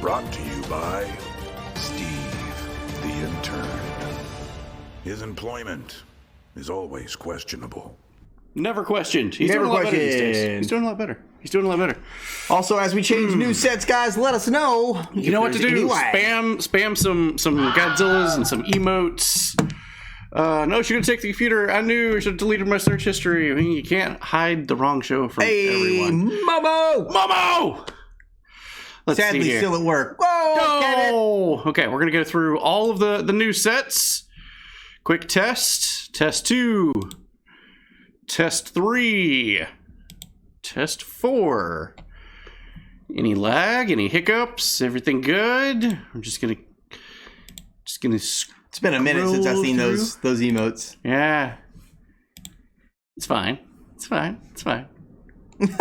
Brought to you by Steve, the intern. His employment is always questionable. Never questioned. He's doing a lot better these days. He's doing a lot better. Also, as we change news sets, guys, let us know. You know what to do. Spam some Godzillas and some emotes. No, she gonna take the computer. I knew I should have deleted my search history. I mean, you can't hide the wrong show from everyone. Momo! Let's Sadly, see here. still at work. Whoa! Okay, we're gonna go through all of the new sets. Quick test. Test 2. Test 3. Test 4. Any lag? Any hiccups? Everything good? I'm just gonna. It's been a minute since I've seen those emotes. Yeah. It's fine.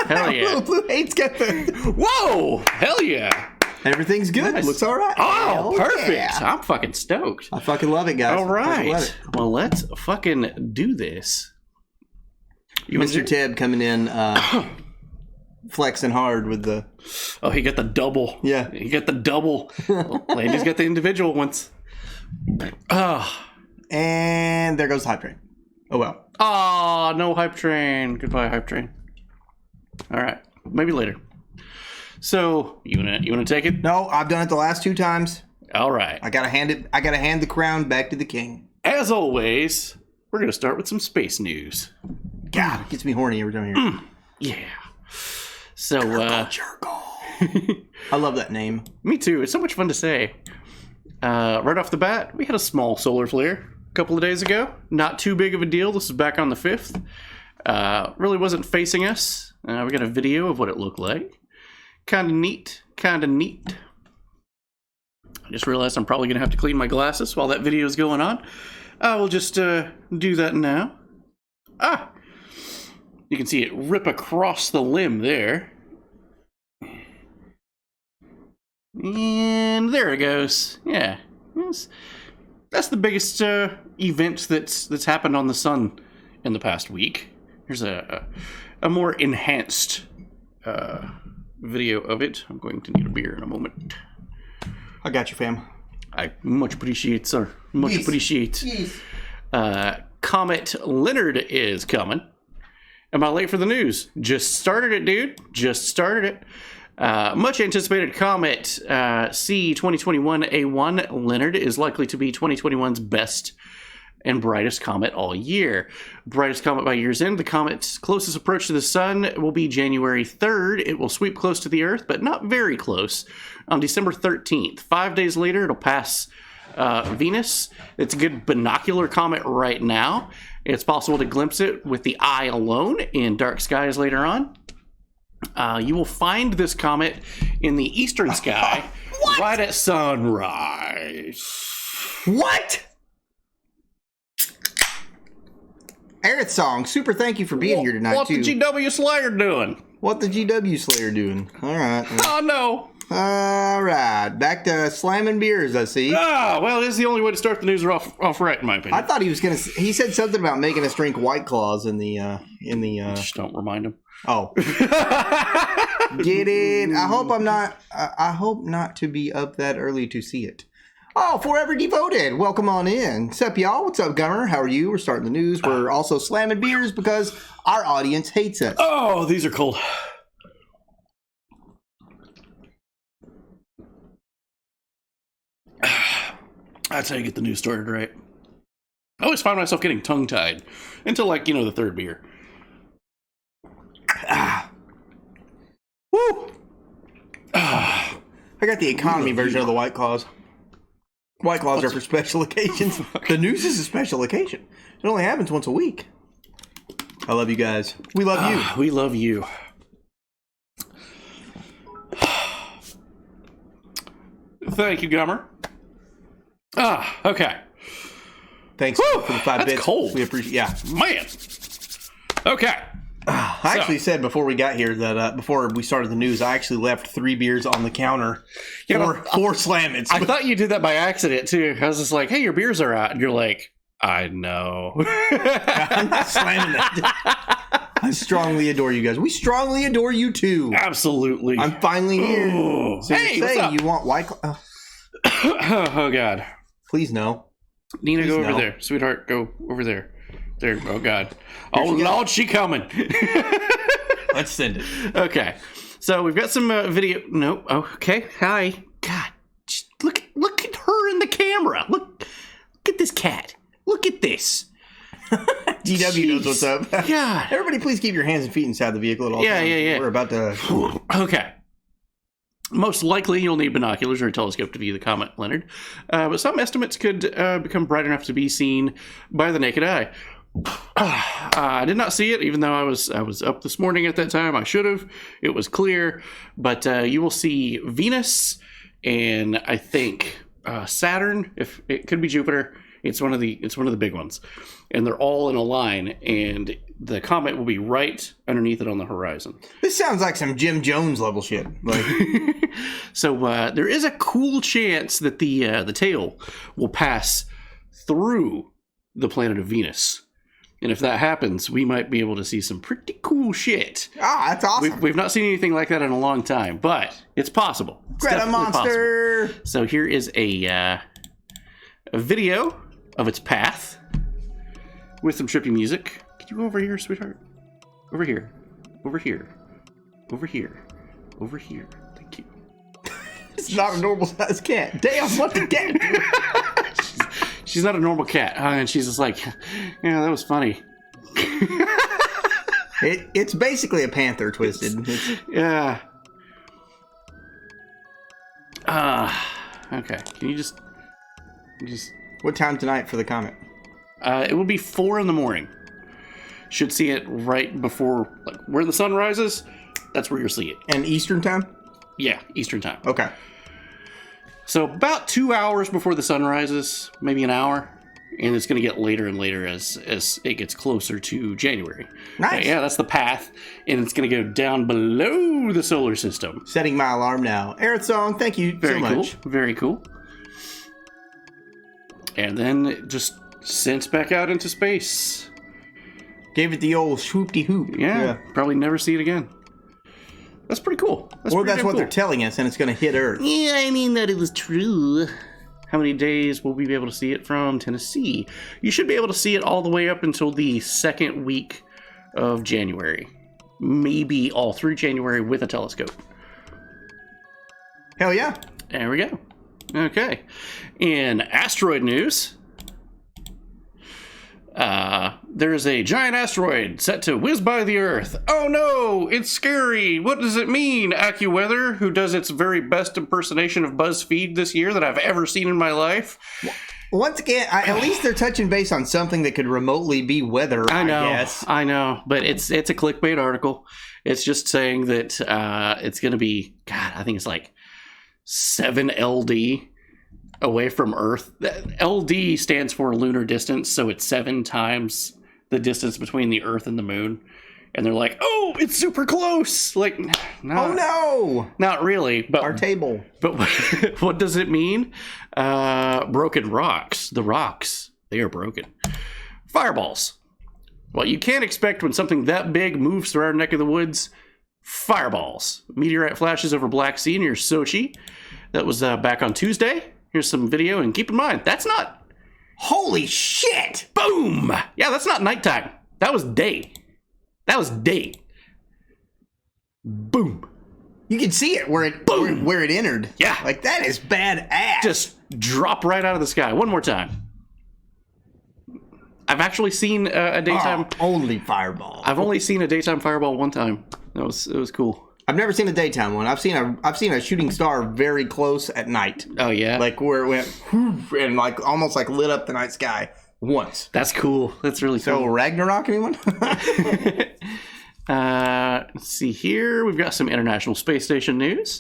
Hell yeah. Blue hates got the. Whoa! Hell yeah. Everything's good. Nice. Looks all right. Oh, Hell perfect. yeah. I'm fucking stoked. I fucking love it, guys. All right. Well, let's fucking do this. Mr. Tibb coming in, flexing hard with the... Oh, he got the double. Yeah. He got the double. Landy's got the individual ones. And there goes the hype train. Oh, well. Oh, no hype train. Goodbye, hype train. All right. Maybe later. So, you wanna take it? No, I've done it the last 2 times. All right. I gotta hand the crown back to the king. As always, we're gonna start with some space news. God, it gets me horny every time I hear it. Yeah. So, I love that name. Me too. It's so much fun to say. Right off the bat, we had a small solar flare a couple of days ago. Not too big of a deal. This is back on the 5th. Really wasn't facing us. We got a video of what it looked like. Kind of neat. I just realized I'm probably going to have to clean my glasses while that video is going on. I will just do that now. You can see it rip across the limb there. And there it goes. Yeah. That's the biggest event that's happened on the sun in the past week. Here's a more enhanced video of it. I'm going to need a beer in a moment. I got you, fam. I much appreciate, sir. Much appreciate. Yes. Comet Leonard is coming. Am I late for the news? Just started it, dude. Just started it. Much anticipated comet C 2021-A1 Leonard is likely to be 2021's best and brightest comet all year. Brightest comet by year's end. The comet's closest approach to the sun will be January 3rd. It will sweep close to the Earth, but not very close, on December 13th. 5 days later, it'll pass Venus. It's a good binocular comet right now. It's possible to glimpse it with the eye alone in dark skies later on. You will find this comet in the eastern sky right at sunrise. What? Aerith Song, super thank you for being here tonight, What too. the GW Slayer doing? What the GW Slayer doing? All right. Oh, no. All right. Back to slamming beers, I see. Well, it is the only way to start the news off right, in my opinion. I thought he was going to... He said something about making us drink White Claws in the... Just don't remind him. Oh. Get it? I hope I'm not... I hope not to be up that early to see it. Oh, Forever Devoted. Welcome on in. What's up, y'all? What's up, Gunner? How are you? We're starting the news. We're also slamming beers because our audience hates us. Oh, these are cold. That's how you get the news started, right? I always find myself getting tongue-tied until, the third beer. Woo! I got the economy version of the White Claws. White Claws are for special occasions. The news is a special occasion. It only happens once a week. I love you guys. We love you. We love you. Thank you, Gummer. Okay. Thanks for the 5 that's bits. Cold. We appreciate. Yeah, man. Okay. I actually said before we got here that before we started the news, I actually left 3 beers on the counter for slamming. I thought you did that by accident too. I was just like, "Hey, your beers are out," and you're like, "I know." I'm not slamming that. I strongly adore you guys. We strongly adore you too. Absolutely. I'm finally here. Oh. So Hey, you're what's saying up? you want White Claw? Oh, God. Please no. Nina, Please go over no. there. Sweetheart, go over there. There. Oh, God. Oh, she goes. Lord, she coming. Let's send it. Okay. So we've got some video. Nope. Oh, okay. Hi. God. Look at her in the camera. Look at this cat. Look at this. GW knows what's up. God. Everybody, please keep your hands and feet inside the vehicle at all Yeah, times. yeah. We're about to. Okay. Most likely, you'll need binoculars or a telescope to view the comet, Leonard. But some estimates could become bright enough to be seen by the naked eye. I did not see it, even though I was up this morning at that time. I should have. It was clear, but you will see Venus and I think Saturn. If it could be Jupiter, it's one of the big ones, and they're all in a line, and the comet will be right underneath it on the horizon. This sounds like some Jim Jones level shit. Like, So there is a cool chance that the tail will pass through the planet of Venus. And if that happens, we might be able to see some pretty cool shit. that's awesome. We've not seen anything like that in a long time, but it's possible. It's Greta definitely Monster. possible. So here is a video of its path with some trippy music. Can you go over here, sweetheart? Over here. Over here. Over here. Over here. Thank you. It's not a normal sized cat. Damn, what the cat do? She's not a normal cat. And she's just like, yeah, that was funny. It's basically a panther twisted. Yeah. Okay. Can you just... What time tonight for the comet? It will be 4 a.m. Should see it right before, like, where the sun rises. That's where you'll see it. And Eastern time? Yeah, Eastern time. Okay. So about 2 hours before the sun rises, maybe an hour, and it's going to get later and later as it gets closer to January. Nice. Yeah, that's the path, and it's going to go down below the solar system. Setting my alarm now. Aerith Song, thank you Very so cool. much. Very cool. And then it just sends back out into space. Gave it the old swoop-de-hoop. Yeah, probably never see it again. That's pretty cool. That's what they're telling us, and it's going to hit Earth. Yeah, I mean, that is true. How many days will we be able to see it from Tennessee? You should be able to see it all the way up until the second week of January. Maybe all through January with a telescope. Hell yeah. There we go. Okay. In asteroid news, there's a giant asteroid set to whiz by the Earth. Oh no, it's scary. What does it mean? AccuWeather, who does its very best impersonation of BuzzFeed this year that I've ever seen in my life. Once again, at least they're touching base on something that could remotely be weather, I guess. I know, but it's a clickbait article. It's just saying that it's going to be, God, I think it's like 7 LD away from Earth. LD stands for lunar distance, so it's 7 times the distance between the Earth and the moon. And they're like, oh, it's super close. Like, oh no, not really. But our table. But what does it mean? Broken rocks. The rocks, they are broken. Fireballs. What you can't expect when something that big moves through our neck of the woods. Fireballs. Meteorite flashes over Black Sea near Sochi. That was back on Tuesday. Here's some video, and keep in mind, that's not... Holy shit! Boom! Yeah, that's not nighttime. That was day. That was day. Boom. You can see it where it where it entered. Yeah. Like, that is badass. Just drop right out of the sky. One more time. I've actually seen a daytime... only fireball. I've only seen a daytime fireball one time. It was cool. I've never seen a daytime one. I've seen a shooting star very close at night. Oh yeah, like where it went whoosh, and like almost like lit up the night sky once. That's cool. That's really cool. So Ragnarok, anyone? Let's see here. We've got some International Space Station news.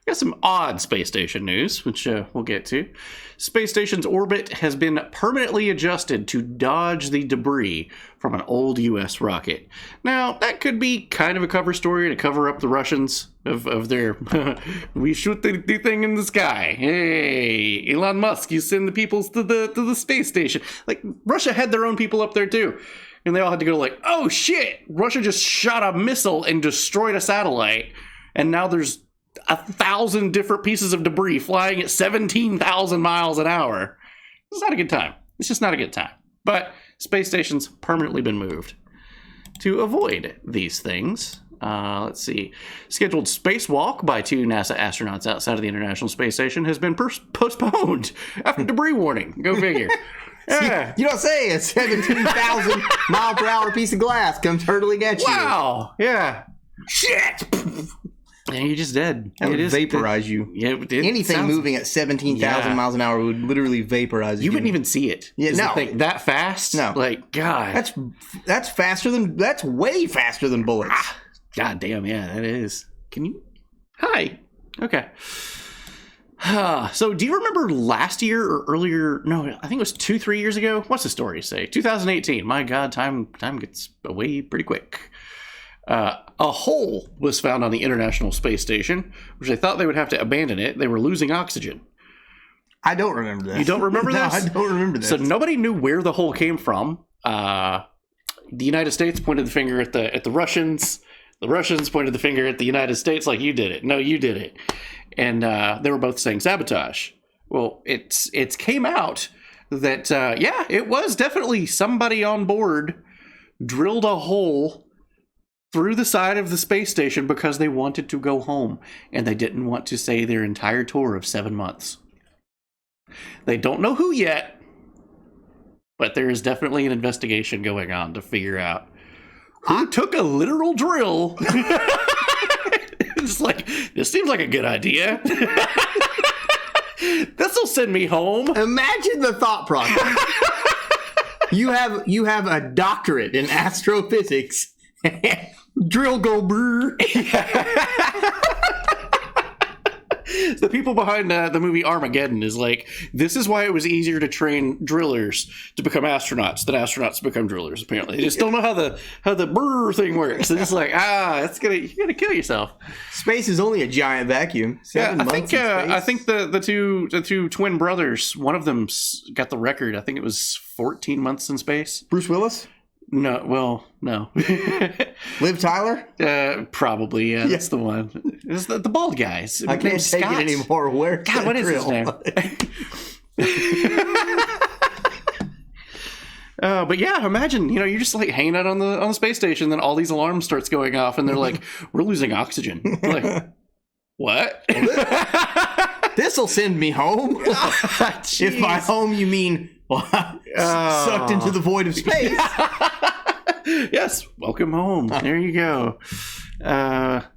We've got some odd space station news, which we'll get to. Space Station's orbit has been permanently adjusted to dodge the debris from an old U.S. rocket. Now, that could be kind of a cover story to cover up the Russians of their, we shoot the thing in the sky. Hey, Elon Musk, you send the peoples to the space station. Like, Russia had their own people up there, too. And they all had to go like, oh shit, Russia just shot a missile and destroyed a satellite. And now there's 1,000 different pieces of debris flying at 17,000 miles an hour. It's not a good time. It's just not a good time. But space station's permanently been moved to avoid these things. Let's see. Scheduled spacewalk by 2 NASA astronauts outside of the International Space Station has been postponed after debris warning. Go figure. Yeah. You don't say a 17,000 mile per hour piece of glass comes hurtling at you. Wow. Yeah. Shit. And you're just dead. That would vaporize you. Yeah, anything moving at 17,000 miles an hour would literally vaporize you. You wouldn't even see it. Yeah, no. That fast? No. Like, God. That's way faster than bullets. God damn, yeah, that is. Can you? Hi. Okay. So, do you remember last year or earlier? No, I think it was 2-3 years ago. What's the story say? 2018. My God, time gets away pretty quick. A hole was found on the International Space Station, which they thought they would have to abandon it. They were losing oxygen. I don't remember that. You don't remember No, this? I don't remember that. So nobody knew where the hole came from. The United States pointed the finger at the Russians. The Russians pointed the finger at the United States like, you did it. No, you did it. And they were both saying sabotage. Well, it's came out that, it was definitely somebody on board drilled a hole through the side of the space station because they wanted to go home and they didn't want to say their entire tour of 7 months. They don't know who yet, but there is definitely an investigation going on to figure out who took a literal drill. It's like, this seems like a good idea. This'll send me home. Imagine the thought process. You have a doctorate in astrophysics. Drill go brr. The people behind the movie Armageddon is like, this is why it was easier to train drillers to become astronauts than astronauts to become drillers. Apparently, they just don't know how the brr thing works. They're just like, you're gonna kill yourself. Space is only a giant vacuum. I think the two twin brothers, one of them got the record. I think it was 14 months in space. Bruce Willis. No, well, no. Liv Tyler? Probably, yeah, that's the one. It's the bald guy. I can't take it anymore. Where? God, what is his name? But yeah, imagine, you're just like hanging out on the space station, then all these alarms starts going off, and they're like, we're losing oxygen. Like, what? This'll send me home. If by home you mean sucked into the void of space. Yes, welcome home. There you go.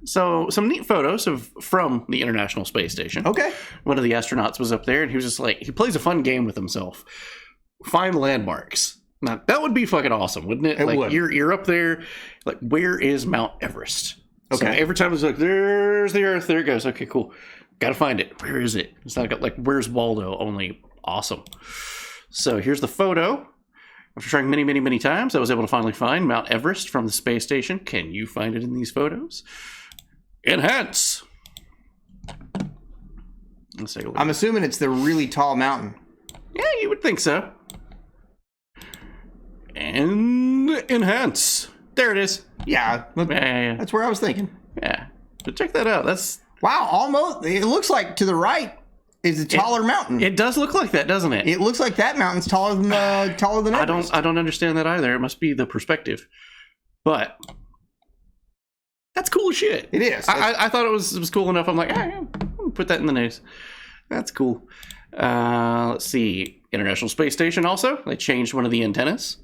So some neat photos from the International Space Station. Okay. One of the astronauts was up there, and he was just like, he plays a fun game with himself. Find landmarks. Now, that would be fucking awesome, wouldn't it? It like, would. You're up there, like, where is Mount Everest? Okay. So every time it's like, there's the Earth, there it goes. Okay, cool. Gotta find it. Where is it? It's not like, where's Waldo? Only awesome. So here's the photo. After trying many, many, many times, I was able to finally find Mount Everest from the space station. Can you find it in these photos? Enhance. Let's take a look. I'm assuming it's the really tall mountain. Yeah, you would think so. And enhance. There it is. Yeah, Yeah. that's where I was thinking. Yeah. But check that out. That's Wow, almost. It looks like to the right is a taller mountain. It does look like that, doesn't it? It looks like that mountain's taller than Everest. I don't understand that either. It must be the perspective. But that's cool as shit. It is. I thought it was cool enough. I'm like, I'm gonna put that in the news. That's cool. Let's see. International Space Station also. They changed one of the antennas.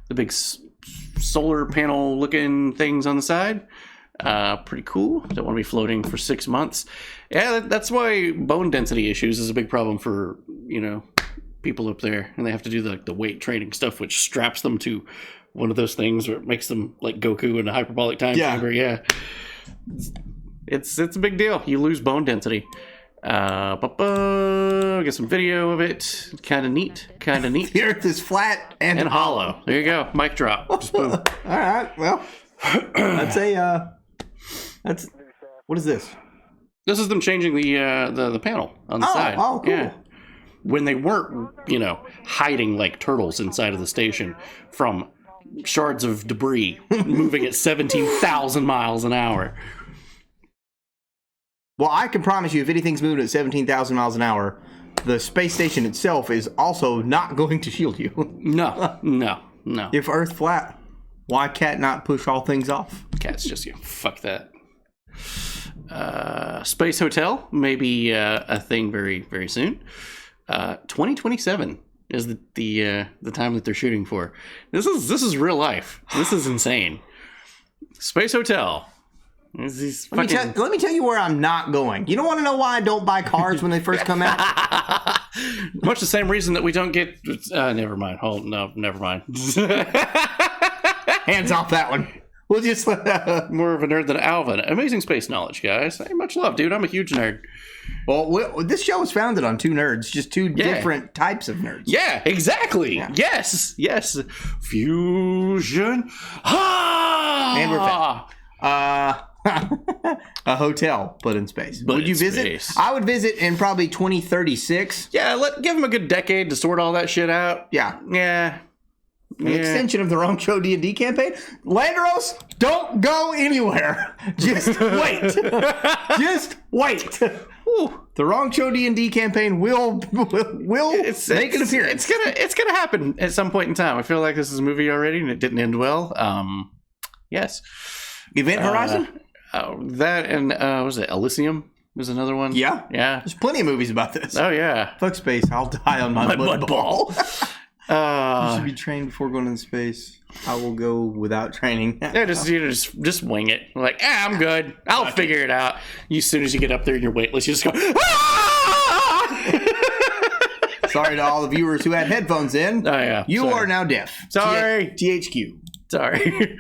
The big solar panel looking things on the side. Pretty cool. Don't want to be floating for 6 months. Yeah, that's why bone density issues is a big problem for, people up there. And they have to do the weight training stuff, which straps them to one of those things where it makes them like Goku in a hyperbolic time chamber. Yeah. It's a big deal. You lose bone density. Get some video of it. Kind of neat. The Earth is flat and hollow. There you go. Mic drop. Just boom. All right. Well, that's what is this? This is them changing the panel on the side. Oh, cool. Yeah. When they weren't, hiding like turtles inside of the station from shards of debris moving at 17,000 miles an hour. Well, I can promise you, if anything's moving at 17,000 miles an hour, the space station itself is also not going to shield you. No. If Earth flat, why cat not push all things off? Cat's just, fuck that. Space Hotel may be a thing very, very soon. 2027 is the time that they're shooting for. This is real life. This is insane. Space Hotel. Let me tell you where I'm not going. You don't want to know why I don't buy cars when they first come out? Much the same reason that we don't get... never mind. No, never mind. Hands off that one. We'll just... More of a nerd than Alvin. Amazing space knowledge, guys. Hey, much love, dude. I'm a huge nerd. Well, this show was founded on two nerds. Just two different types of nerds. Yeah, exactly. Yeah. Yes. Fusion. And we're back. A hotel put in space. Would you visit? Space. I would visit in probably 2036. Yeah, give them a good decade to sort all that shit out. Yeah. An extension of the Wrong Show D&D campaign. Landeros, don't go anywhere. Just wait. Just wait. Ooh, the Wrong Show D&D campaign will make an appearance. It's gonna happen at some point in time. I feel like this is a movie already, and it didn't end well. Yes. Event Horizon. That and was it Elysium? Was another one. Yeah. There's plenty of movies about this. Oh yeah. Fuck space. I'll die on my mud ball. You should be trained before going into space. I will go without training. Yeah, just wing it. Like, I'm good. I'll figure it out. As soon as you get up there and you're weightless, you just go. Sorry to all the viewers who had headphones in. Oh yeah. You are now deaf. Sorry. THQ. Sorry.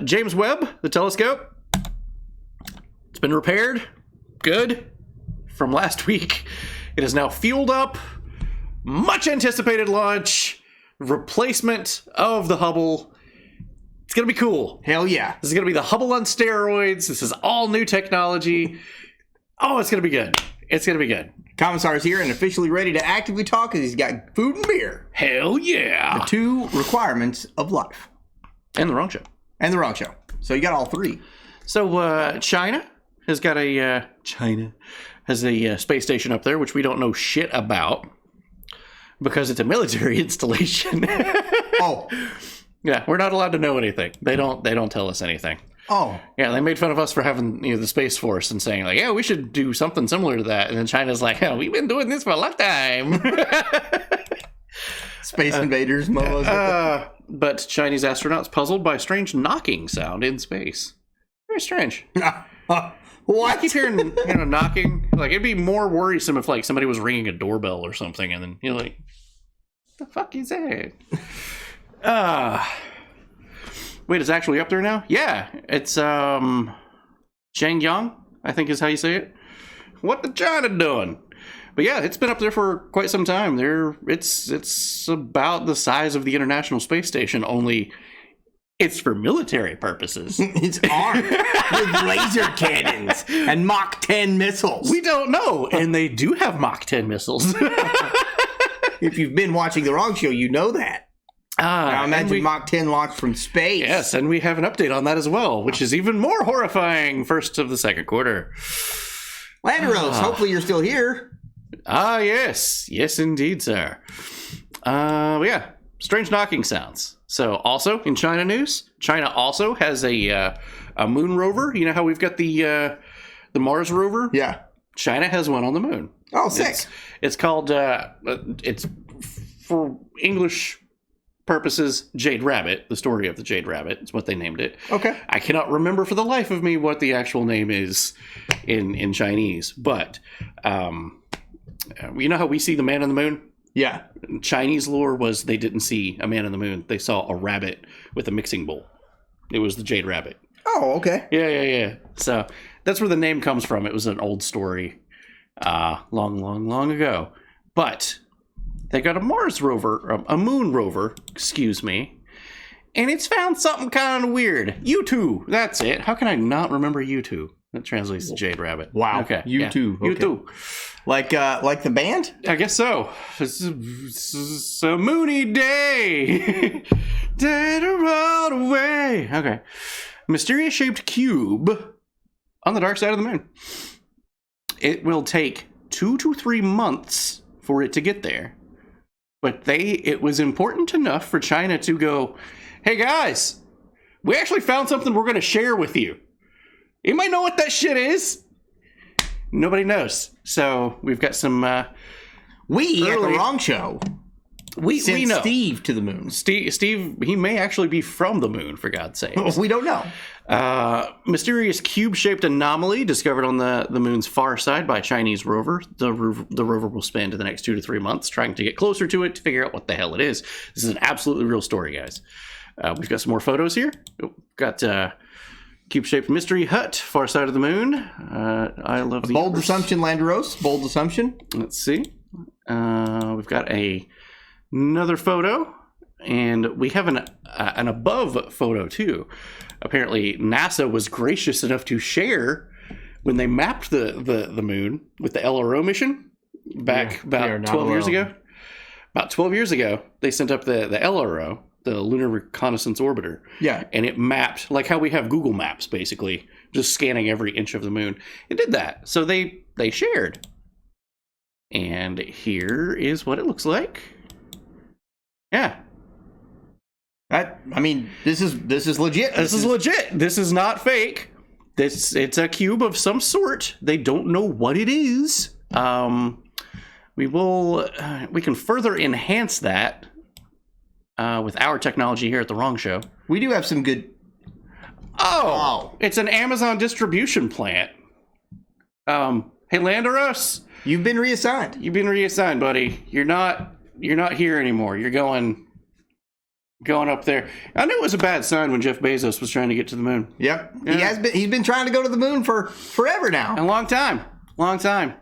James Webb, the telescope. It's been repaired. Good. From last week. It is now fueled up. Much anticipated launch. Replacement of the Hubble. It's going to be cool. Hell yeah. This is going to be the Hubble on steroids. This is all new technology. Oh, it's going to be good. It's going to be good. Commissar's here and officially ready to actively talk because he's got food and beer. Hell yeah. The two requirements of life. And the Wrong Show. And the Wrong Show. So you got all three. So China has got a space station up there, which we don't know shit about because it's a military installation. Oh. Yeah, we're not allowed to know anything. They don't tell us anything. Oh. Yeah, they made fun of us for having the Space Force and saying, like, yeah, we should do something similar to that. And then China's like, oh, we've been doing this for a long time. Space invaders, momos. But Chinese astronauts puzzled by a strange knocking sound in space. Very strange. What? I keep hearing, knocking. Like, it'd be more worrisome if, like, somebody was ringing a doorbell or something, and then you're like, what the fuck is that? Wait, it's actually up there now? Yeah, it's Zhengyang, I think is how you say it. What the China doing? But yeah, it's been up there for quite some time. It's about the size of the International Space Station, only it's for military purposes. It's armed with laser cannons and Mach 10 missiles. We don't know, and they do have Mach 10 missiles. If you've been watching The Wrong Show, you know that. Now imagine Mach 10 launched from space. Yes, and we have an update on that as well, which is even more horrifying. First of the second quarter. Landeros, hopefully you're still here. Yes. Yes, indeed, sir. Yeah, strange knocking sounds. So, also, in China news, China also has a moon rover. You know how we've got the Mars rover? Yeah. China has one on the moon. Oh, sick. It's called, it's for English purposes, Jade Rabbit. The story of the Jade Rabbit is what they named it. Okay. I cannot remember for the life of me what the actual name is in Chinese, but you know how we see the man on the moon? Yeah. Chinese lore was they didn't see a man on the moon. They saw a rabbit with a mixing bowl. It was the Jade Rabbit. Oh, okay. Yeah. So that's where the name comes from. It was an old story long ago. But they got a Mars rover, a moon rover, excuse me, and it's found something kind of weird. U2, that's it. How can I not remember U2? That translates to Jade Rabbit. Wow. Okay. You too. You Okay. too. Like the band? I guess so. It's a moony day. Day to run away. Okay. Mysterious shaped cube on the dark side of the moon. It will take 2 to 3 months for it to get there. But it was important enough for China to go, hey guys, we actually found something we're going to share with you. You might know what that shit is. Nobody knows. So we've got some... We at the wrong show. We know. Steve to the moon. Steve, he may actually be from the moon, for God's sake. We don't know. Mysterious cube-shaped anomaly discovered on the moon's far side by a Chinese rover. The rover will spend the next 2 to 3 months trying to get closer to it to figure out what the hell it is. This is an absolutely real story, guys. We've got some more photos here. Got cube-shaped mystery hut, far side of the moon. I love the bold assumption, Landeros. Bold assumption. Let's see. We've got another photo, and we have an above photo too. Apparently, NASA was gracious enough to share when they mapped the moon with the LRO mission back about 12 years ago. About 12 years ago, they sent up the LRO, the Lunar Reconnaissance Orbiter. Yeah. And it mapped, like how we have Google Maps, basically, just scanning every inch of the moon. It did that. So they shared. And here is what it looks like. Yeah. This is legit. This is legit. This is not fake. It's a cube of some sort. They don't know what it is. We can further enhance that with our technology here at the Wrong Show. We do have some good. Oh, it's an Amazon distribution plant. Hey, Landeros, You've been reassigned. you've been reassigned, buddy. You're not here anymore. You're going up there. I knew it was a bad sign when Jeff Bezos was trying to get to the moon. Yep. Yeah. He's been trying to go to the moon for forever now. A long time. Sorry,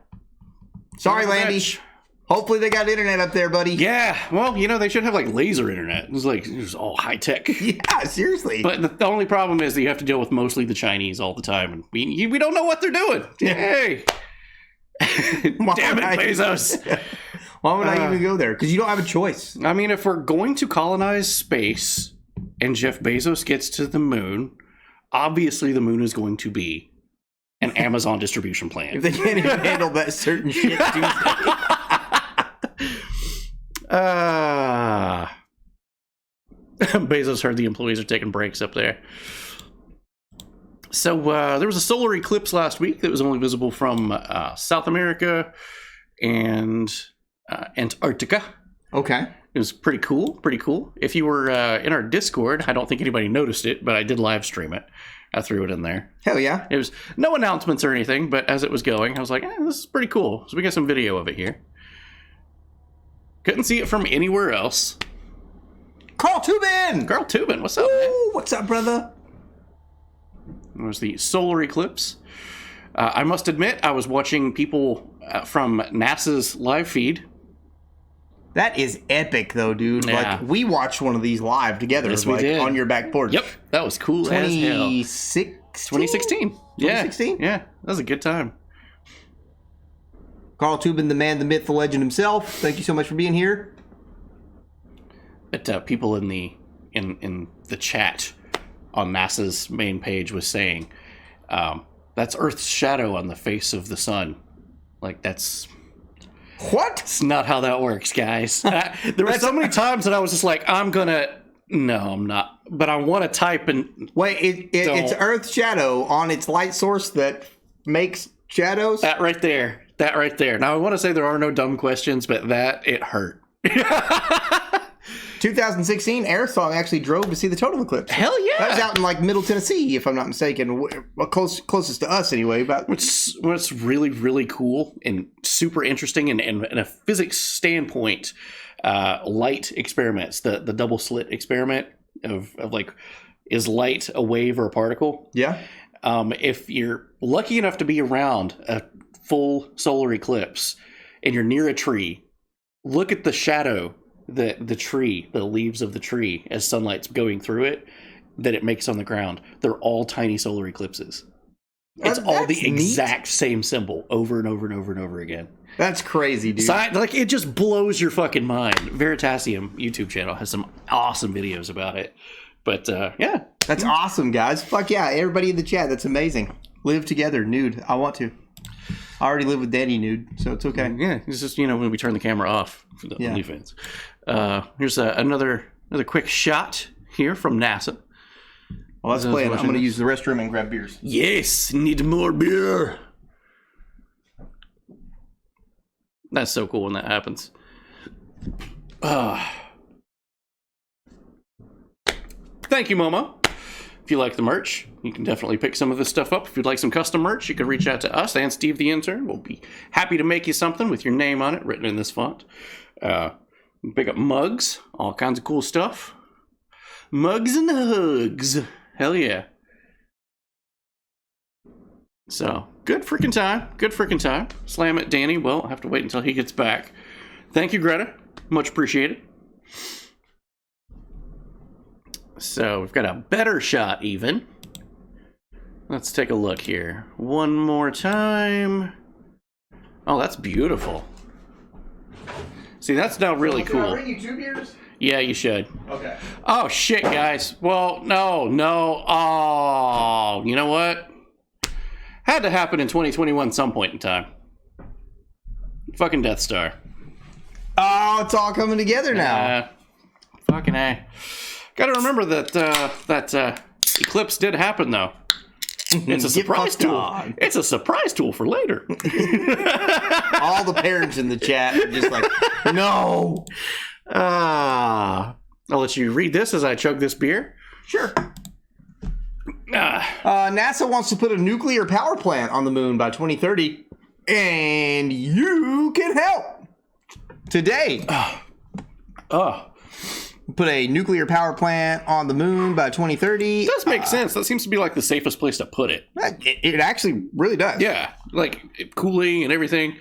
Son of a Landy. bitch. Hopefully they got internet up there, buddy. Yeah, well, they should have like laser internet. It was all high tech. Yeah, seriously. But the only problem is that you have to deal with mostly the Chinese all the time, and we don't know what they're doing. Hey, damn it, Bezos. Why would I even go there? Because you don't have a choice. I mean, if we're going to colonize space and Jeff Bezos gets to the moon, obviously the moon is going to be an Amazon distribution If plant. they can't even handle that certain shit Tuesday. Bezos heard the employees are taking breaks up there. So there was a solar eclipse last week that was only visible from South America and Antarctica. Okay. It was pretty cool. If you were in our Discord, I don't think anybody noticed it, but I did live stream it. I threw it in there. Hell yeah. It was no announcements or anything, but as it was going, I was like, this is pretty cool. So we got some video of it here. Couldn't see it from anywhere else. Carl Tubin, what's up, man? Ooh, what's up, brother? It was the solar eclipse. I must admit, I was watching people from NASA's live feed. That is epic, though, dude. Yeah. Like, we watched one of these live together, Yes, we did. on your back porch. Yep, that was cool as hell. 2016? 2016. Yeah. 2016? Yeah, that was a good time. Carl Tubin, the man, the myth, the legend himself. Thank you so much for being here. But people in the chat on NASA's main page was saying, that's Earth's shadow on the face of the sun. Like, that's What? not how that works, guys. There were so many times that I was just like, no, I'm not. But I want to type and... Wait, it's Earth's shadow on its light source that makes shadows? That right there. Now, I want to say there are no dumb questions, but it hurt. 2016, Aerosong actually drove to see the total eclipse. Hell yeah! That was out in like Middle Tennessee, if I'm not mistaken. Well, closest to us anyway. But What's really, really cool and super interesting and in a physics standpoint, light experiments, the double slit experiment of like, is light a wave or a particle? yeah, If you're lucky enough to be around a full solar eclipse and you're near a tree, look at the shadow, the tree, the leaves of the tree as sunlight's going through it, that it makes on the ground. They're all tiny solar eclipses. It's all the That's neat. exact same symbol over and over and over and over again. That's crazy, dude. Like, it just blows your fucking mind. Veritasium YouTube channel has some awesome videos about it. But, yeah. That's awesome, guys. Fuck yeah. Everybody in the chat, that's amazing. Live together, nude. I want to. I already live with Danny nude, so it's okay. Yeah, it's just, when we turn the camera off for the OnlyFans. Here's another quick shot here from NASA. Well, let's play it. I'm going to use the restroom and grab beers. Yes, need more beer. That's so cool when that happens. Thank you, Momo. If you like the merch, you can definitely pick some of this stuff up. If you'd like some custom merch, you can reach out to us and Steve the Intern. We'll be happy to make you something with your name on it, written in this font. Pick up mugs, all kinds of cool stuff. Mugs and hugs. Hell yeah. So, good freaking time. Good freaking time. Slam it, Danny. Well, I'll have to wait until he gets back. Thank you, Greta. Much appreciated. So, we've got a better shot, even. Let's take a look here. One more time. Oh, that's beautiful. See, that's now really cool. Can I bring you 2 beers? Yeah, you should. Okay. Oh, shit, guys. Well, no. Oh, you know what? Had to happen in 2021 some point in time. Fucking Death Star. Oh, it's all coming together now. Fucking A. Gotta remember that Eclipse did happen, though. It's a surprise tool. It's a surprise tool for later. All the parents in the chat are just like, no. I'll let you read this as I chug this beer. Sure. NASA wants to put a nuclear power plant on the moon by 2030, and you can help today. Put a nuclear power plant on the moon by 2030. Does make sense. That seems to be like the safest place to put it. It actually really does. Yeah, like cooling and everything.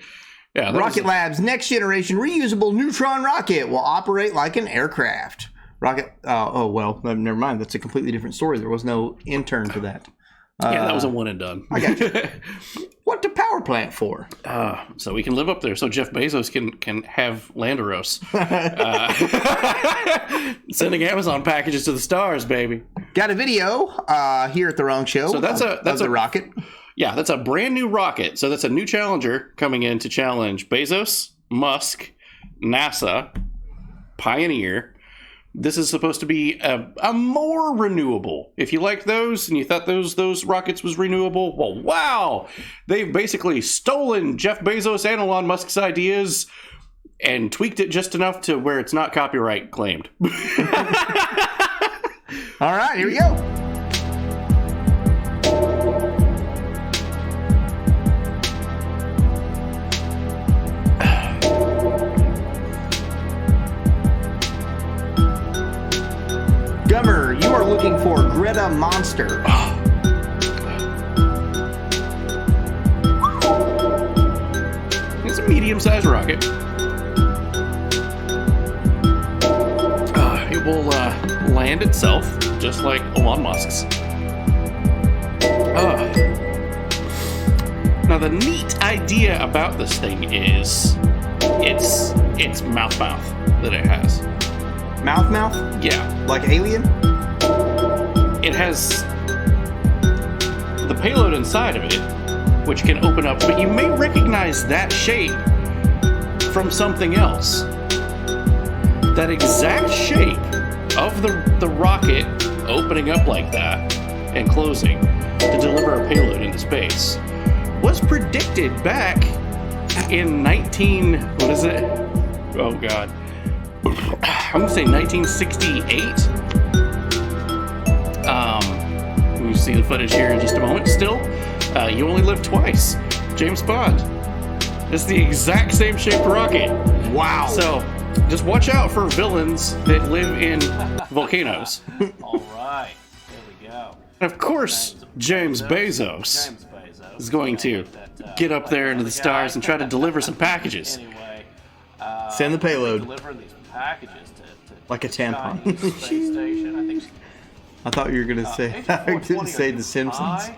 Yeah. Rocket Lab's next generation reusable neutron rocket will operate like an aircraft. Well, never mind. That's a completely different story. There was no intern for that. Yeah, that was a one and done. I got you. What the power plant for? So we can live up there. So Jeff Bezos can have Landeros. Sending Amazon packages to the stars, baby. Got a video here at the Wrong Show. So that's a rocket. Yeah, that's a brand new rocket. So that's a new challenger coming in to challenge Bezos, Musk, NASA, Pioneer. This is supposed to be a more renewable. If you like those and you thought those rockets was renewable, well, wow. They've basically stolen Jeff Bezos and Elon Musk's ideas and tweaked it just enough to where it's not copyright claimed. All right, here we go. Gummer, you are looking for Greta Monster. It's a medium-sized rocket. It will land itself, just like Elon Musk's. Now, the neat idea about this thing is it's mouth that it has. Mouth? Yeah. Like Alien? It has the payload inside of it, which can open up, but you may recognize that shape from something else. That exact shape of the rocket opening up like that and closing to deliver a payload into space was predicted back in what is it? Oh God. I'm gonna say 1968. We see the footage here in just a moment. Still, You Only Live Twice. James Bond. It's the exact same shaped rocket. Wow. So, just watch out for villains that live in volcanoes. All right, there we go. And of course, James Bezos is going to get up there into the stars and try to deliver some packages. Anyway, Send the payload. delivering these packages to Like a tampon. Chinese space station. I think I thought you were gonna say. I was gonna say The Simpsons.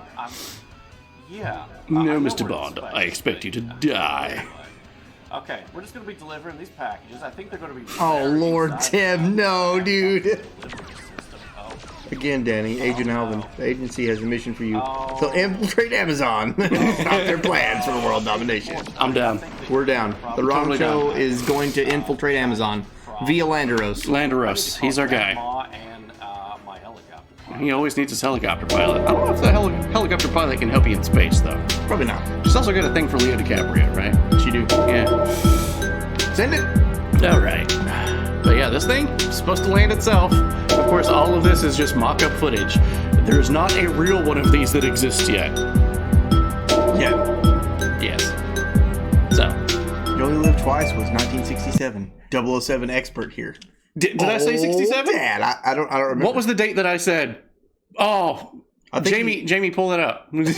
Yeah. No, I know Mr. where Bond, this I expect you to die. Okay, we're just going to be delivering these packages. I think they're going to be. Oh, very Lord, exciting. Tim, no, dude. Delivery system. Oh. Again, Danny, Agent Alvin, no. the agency has a mission for you. Oh. So infiltrate Amazon. Stop their plans for world domination. I'm down. We're down. The Ron Totally Show down. is going to infiltrate Amazon via Landeros. Landeros, he's our guy. Ma and my helicopter. He always needs his helicopter pilot. I don't know if the helicopter pilot can help you in space, though. Probably not. She's also got a thing for Leo DiCaprio, right? She do. Yeah. Send it. All right. But yeah, this thing is supposed to land itself. Of course, all of this is just mock-up footage. There's not a real one of these that exists yet. Yeah. Yes. So, You Only Live Twice was 1967. 007 expert here. did I say 67? Dad, I don't remember. What was the date that I said? Oh, I think Jamie, pull that up. Jamie.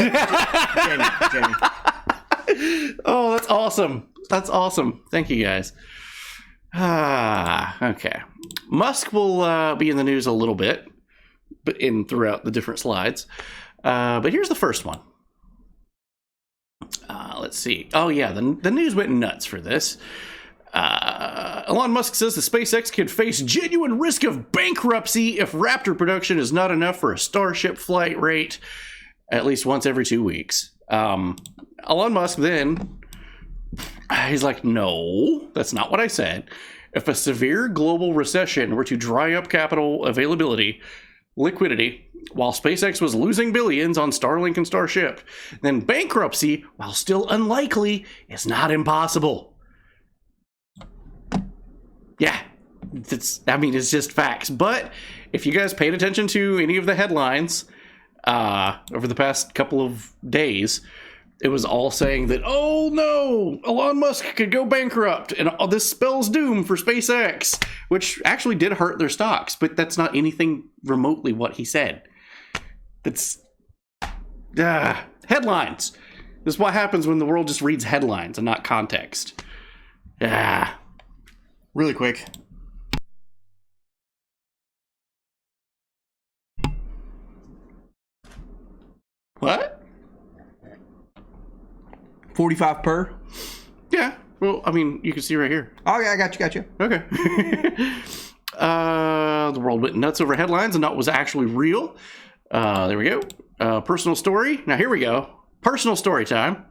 Oh, that's awesome. That's awesome. Thank you, guys. Okay. Musk will be in the news a little bit, but throughout the different slides. But here's the first one. Let's see. Oh, yeah, the news went nuts for this. Elon Musk says the SpaceX could face genuine risk of bankruptcy if Raptor production is not enough for a Starship flight rate at least once every 2 weeks. Elon Musk then, he's like, no, that's not what I said. If a severe global recession were to dry up capital availability, liquidity, while SpaceX was losing billions on Starlink and Starship, then bankruptcy, while still unlikely, is not impossible. Yeah, it's just facts. But if you guys paid attention to any of the headlines over the past couple of days, it was all saying that, oh no, Elon Musk could go bankrupt and this spells doom for SpaceX, which actually did hurt their stocks, but that's not anything remotely what he said. That's headlines. This is what happens when the world just reads headlines and not context. Really quick. What? 45 per? Yeah. Well, I mean, you can see right here. Oh, yeah, I got you. Okay. The world went nuts over headlines and not was actually real. There we go. Personal story. Now, here we go. Personal story time.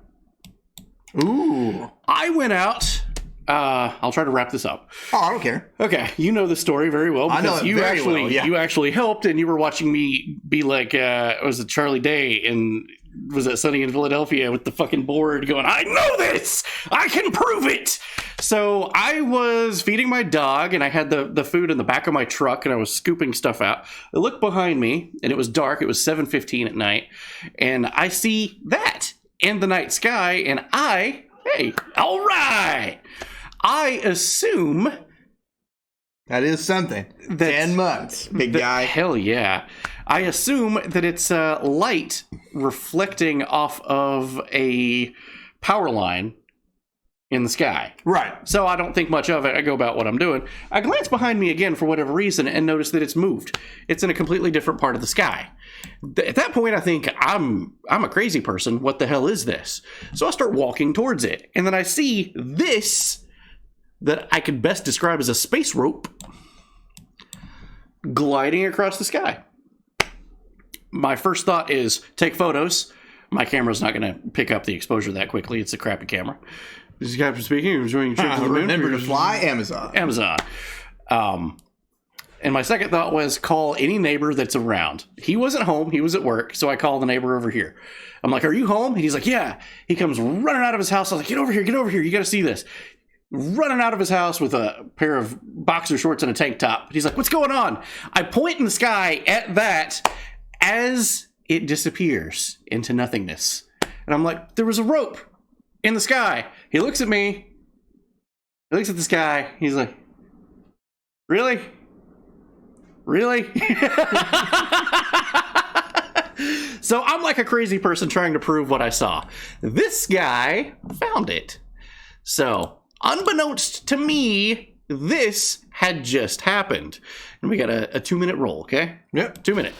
Ooh. I went out. I'll try to wrap this up. Oh, I don't care. Okay, you know the story very well I know because it you very actually well, yeah. you actually helped and you were watching me be like was it Charlie Day and was it Sunny in Philadelphia with the fucking board going, I know this! I can prove it! So I was feeding my dog and I had the food in the back of my truck and I was scooping stuff out. I looked behind me and it was dark. It was 7:15 at night and I see that in the night sky and hey, all right! I assume That is something. 10 months, big guy. Hell yeah. I assume that it's light reflecting off of a power line in the sky. Right. So I don't think much of it. I go about what I'm doing. I glance behind me again for whatever reason and notice that it's moved. It's in a completely different part of the sky. At that point, I think, I'm a crazy person. What the hell is this? So I start walking towards it. And then I see this that I could best describe as a space rope gliding across the sky. My first thought is take photos. My camera's not going to pick up the exposure that quickly. It's a crappy camera. This is Captain speaking. Remember to fly Amazon. Amazon. And my second thought was call any neighbor that's around. He wasn't home. He was at work. So I call the neighbor over here. I'm like, are you home? And he's like, yeah. He comes running out of his house. I was like, get over here. You got to see this. Running out of his house with a pair of boxer shorts and a tank top. He's like, what's going on? I point in the sky at that as it disappears into nothingness. And I'm like, there was a rope in the sky. He looks at me. He looks at the sky. He's like, really? Really? So I'm like a crazy person trying to prove what I saw. This guy found it. So unbeknownst to me, this had just happened. And we got a 2-minute roll, okay? Yep. 2 minute.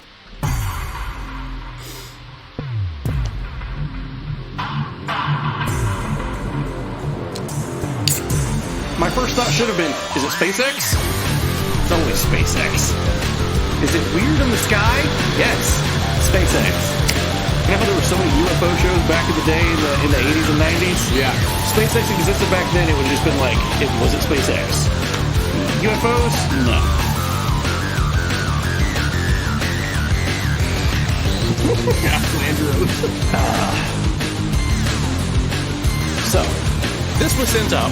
my first thought should have been, is it SpaceX? It's always SpaceX. Is it weird in the sky? Yes, SpaceX. You know how there were so many UFO shows back in the day in the 80s and 90s? Yeah. SpaceX existed back then, it would have just been like, was it SpaceX? UFOs? No. So, this was sent up.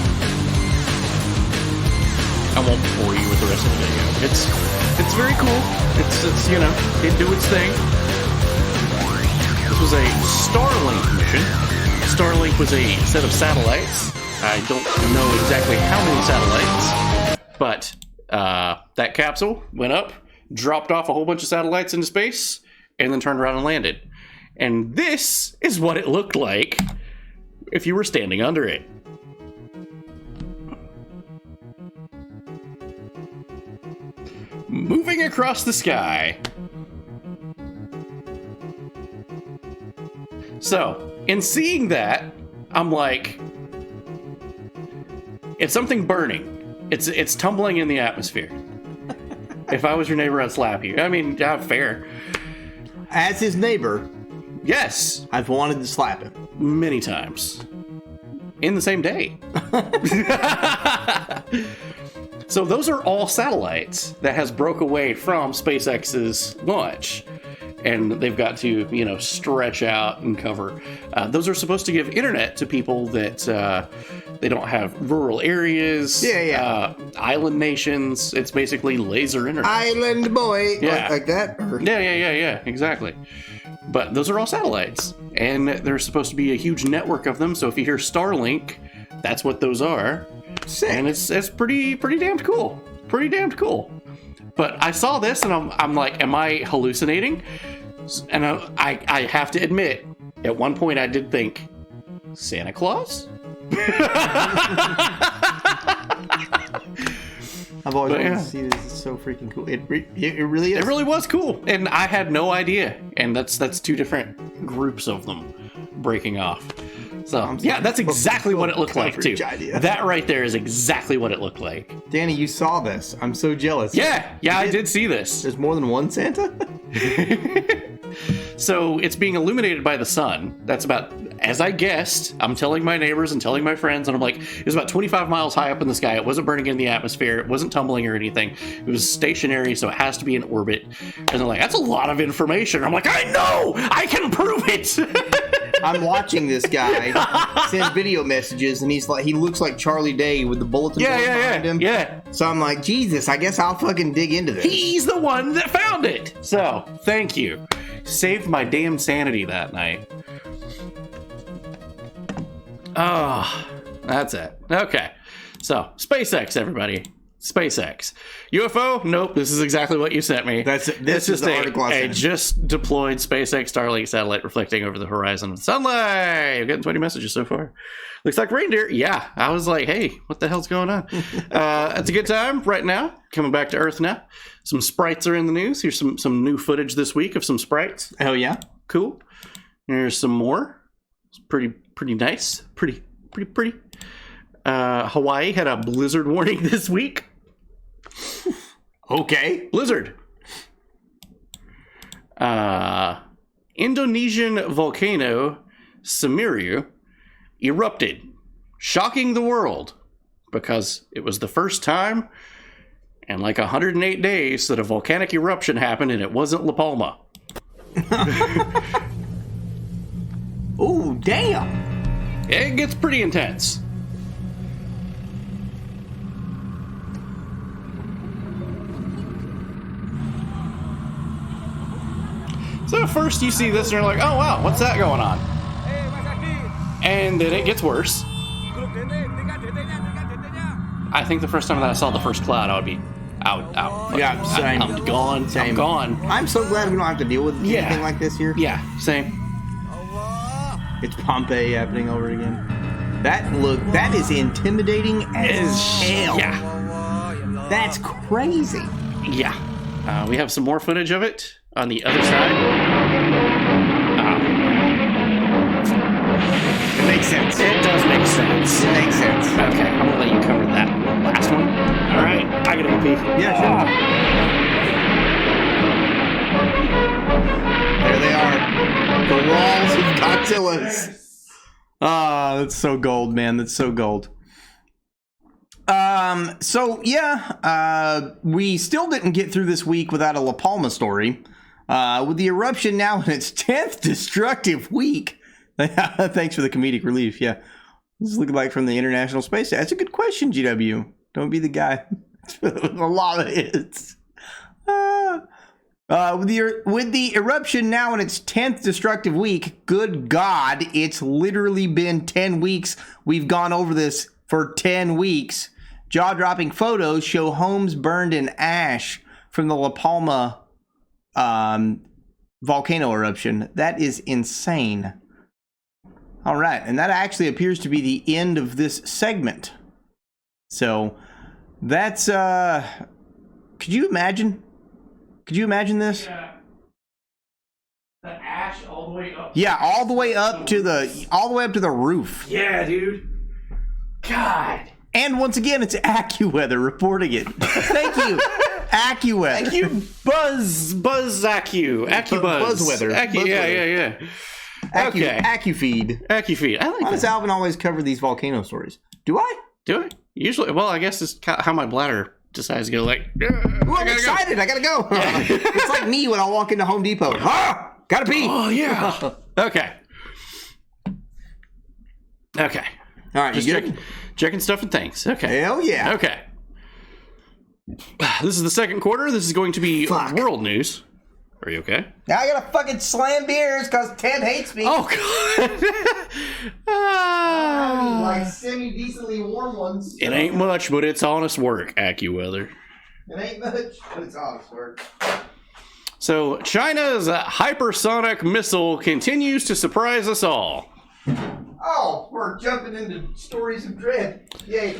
I won't bore you with the rest of the video. It's very cool. It's you know, it do its thing. This was a Starlink mission. Starlink was a set of satellites. I don't know exactly how many satellites, but that capsule went up, dropped off a whole bunch of satellites into space, and then turned around and landed. And this is what it looked like if you were standing under it. Moving across the sky. So, in seeing that, I'm like, it's something burning. It's tumbling in the atmosphere. If I was your neighbor, I'd slap you. I mean, yeah, fair. As his neighbor, Yes, I've wanted to slap him. many times. In the same day. So those are all satellites that has broke away from SpaceX's launch. And they've got to, you know, stretch out and cover. Those are supposed to give internet to people that they don't have rural areas. Island nations. It's basically laser internet. Island boy. Yeah. Like that? Or- Yeah, exactly. But those are all satellites, and there's supposed to be a huge network of them. So if you hear Starlink, that's what those are, Sick. and it's pretty damned cool. Pretty damned cool. But I saw this, and I'm like, am I hallucinating? And I have to admit, at one point I did think, Santa Claus? I've always But wanted yeah. to see this. It's so freaking cool. It really is. It really was cool, and I had no idea. And that's two different groups of them breaking off. So yeah, that's exactly what it looked like too. Coverage idea. That right there is exactly what it looked like. Danny, you saw this. I'm so jealous. Yeah, I did see this. There's more than one Santa? So it's being illuminated by the sun. That's about, as I guessed, I'm telling my neighbors and telling my friends, and I'm like, it was about 25 miles high up in the sky. It wasn't burning in the atmosphere. It wasn't tumbling or anything. It was stationary, so it has to be in orbit. And they're like, that's a lot of information. I'm like, I know! I can prove it! I'm watching this guy send video messages, and he's like, he looks like Charlie Day with the bulletin board behind him. Yeah. So I'm like, Jesus, I guess I'll fucking dig into this. He's the one that found it. So, thank you. Saved my damn sanity that night. Oh, that's it. Okay. So, SpaceX, everybody. SpaceX. UFO? Nope. This is exactly what you sent me. This It's is just the article I a sent. just deployed SpaceX Starlink satellite reflecting over the horizon of the sunlight. I'm getting 20 messages so far. Looks like reindeer. Yeah. I was like, hey, what the hell's going on? It's a good time right now. Coming back to Earth now. Some sprites are in the news. Here's some new footage this week of some sprites. Hell yeah. Cool. Here's some more. It's pretty nice. Pretty. Hawaii had a blizzard warning this week. Okay. Blizzard. Indonesian volcano Semeru erupted, shocking the world because it was the first time in like 108 days that a volcanic eruption happened, and it wasn't La Palma. Oh, damn. It gets pretty intense. So at first you see this and you're like, oh wow, what's that going on? And then it gets worse. I think the first time that I saw the first cloud, I would be out. Yeah, same. I'm gone. Same. I'm gone. I'm so glad we don't have to deal with Yeah. anything like this here. Yeah, same. It's Pompeii happening over again. That is intimidating as hell. Yeah. That's crazy. Yeah. We have some more footage of it on the other side. It makes sense. It does make sense. It makes sense. Okay, I'm gonna let you cover that. move? Yeah, sure. There they are. The walls of Godzilla's. Ah, that's so gold, man. That's so gold. We still didn't get through this week without a La Palma story. With the eruption now in its 10th destructive week. Thanks for the comedic relief. Yeah. This is looking like from the International Space Station. That's a good question, GW. Don't be the guy with a lot of hits. With the eruption now in its 10th destructive week, good God, it's literally been 10 weeks. We've gone over this for 10 weeks. Jaw-dropping photos show homes burned in ash from the La Palma volcano eruption. That is insane. All right, and that actually appears to be the end of this segment. So that's could you imagine? Could you imagine this? Yeah. The ash all the way up. Yeah, all the way up to the roof. Yeah, dude. God. And once again, it's AccuWeather reporting it. Thank you, AccuWeather. Thank you, Buzz Accu. AccuBuzz. Buzzweather. Yeah. Okay. AccuFeed. AccuFeed. I like Why does that. Alvin always cover these volcano stories? Do I? Do I? Usually, well, I guess it's how my bladder decides to go like, Ooh, I'm excited. I gotta go. It's like me when I walk into Home Depot. Gotta pee. Oh, yeah. Okay. All right, Just you good? checking stuff and things. Okay. Hell yeah. Okay. This is the second quarter. This is going to be Fuck. world news. Are you okay? Now I gotta fucking slam beers because Ted hates me. Oh, God. Like semi-decently warm ones. It ain't much, but it's honest work, AccuWeather. It ain't much, but it's honest work. So, China's hypersonic missile continues to surprise us all. Oh, we're jumping into stories of dread. Yay.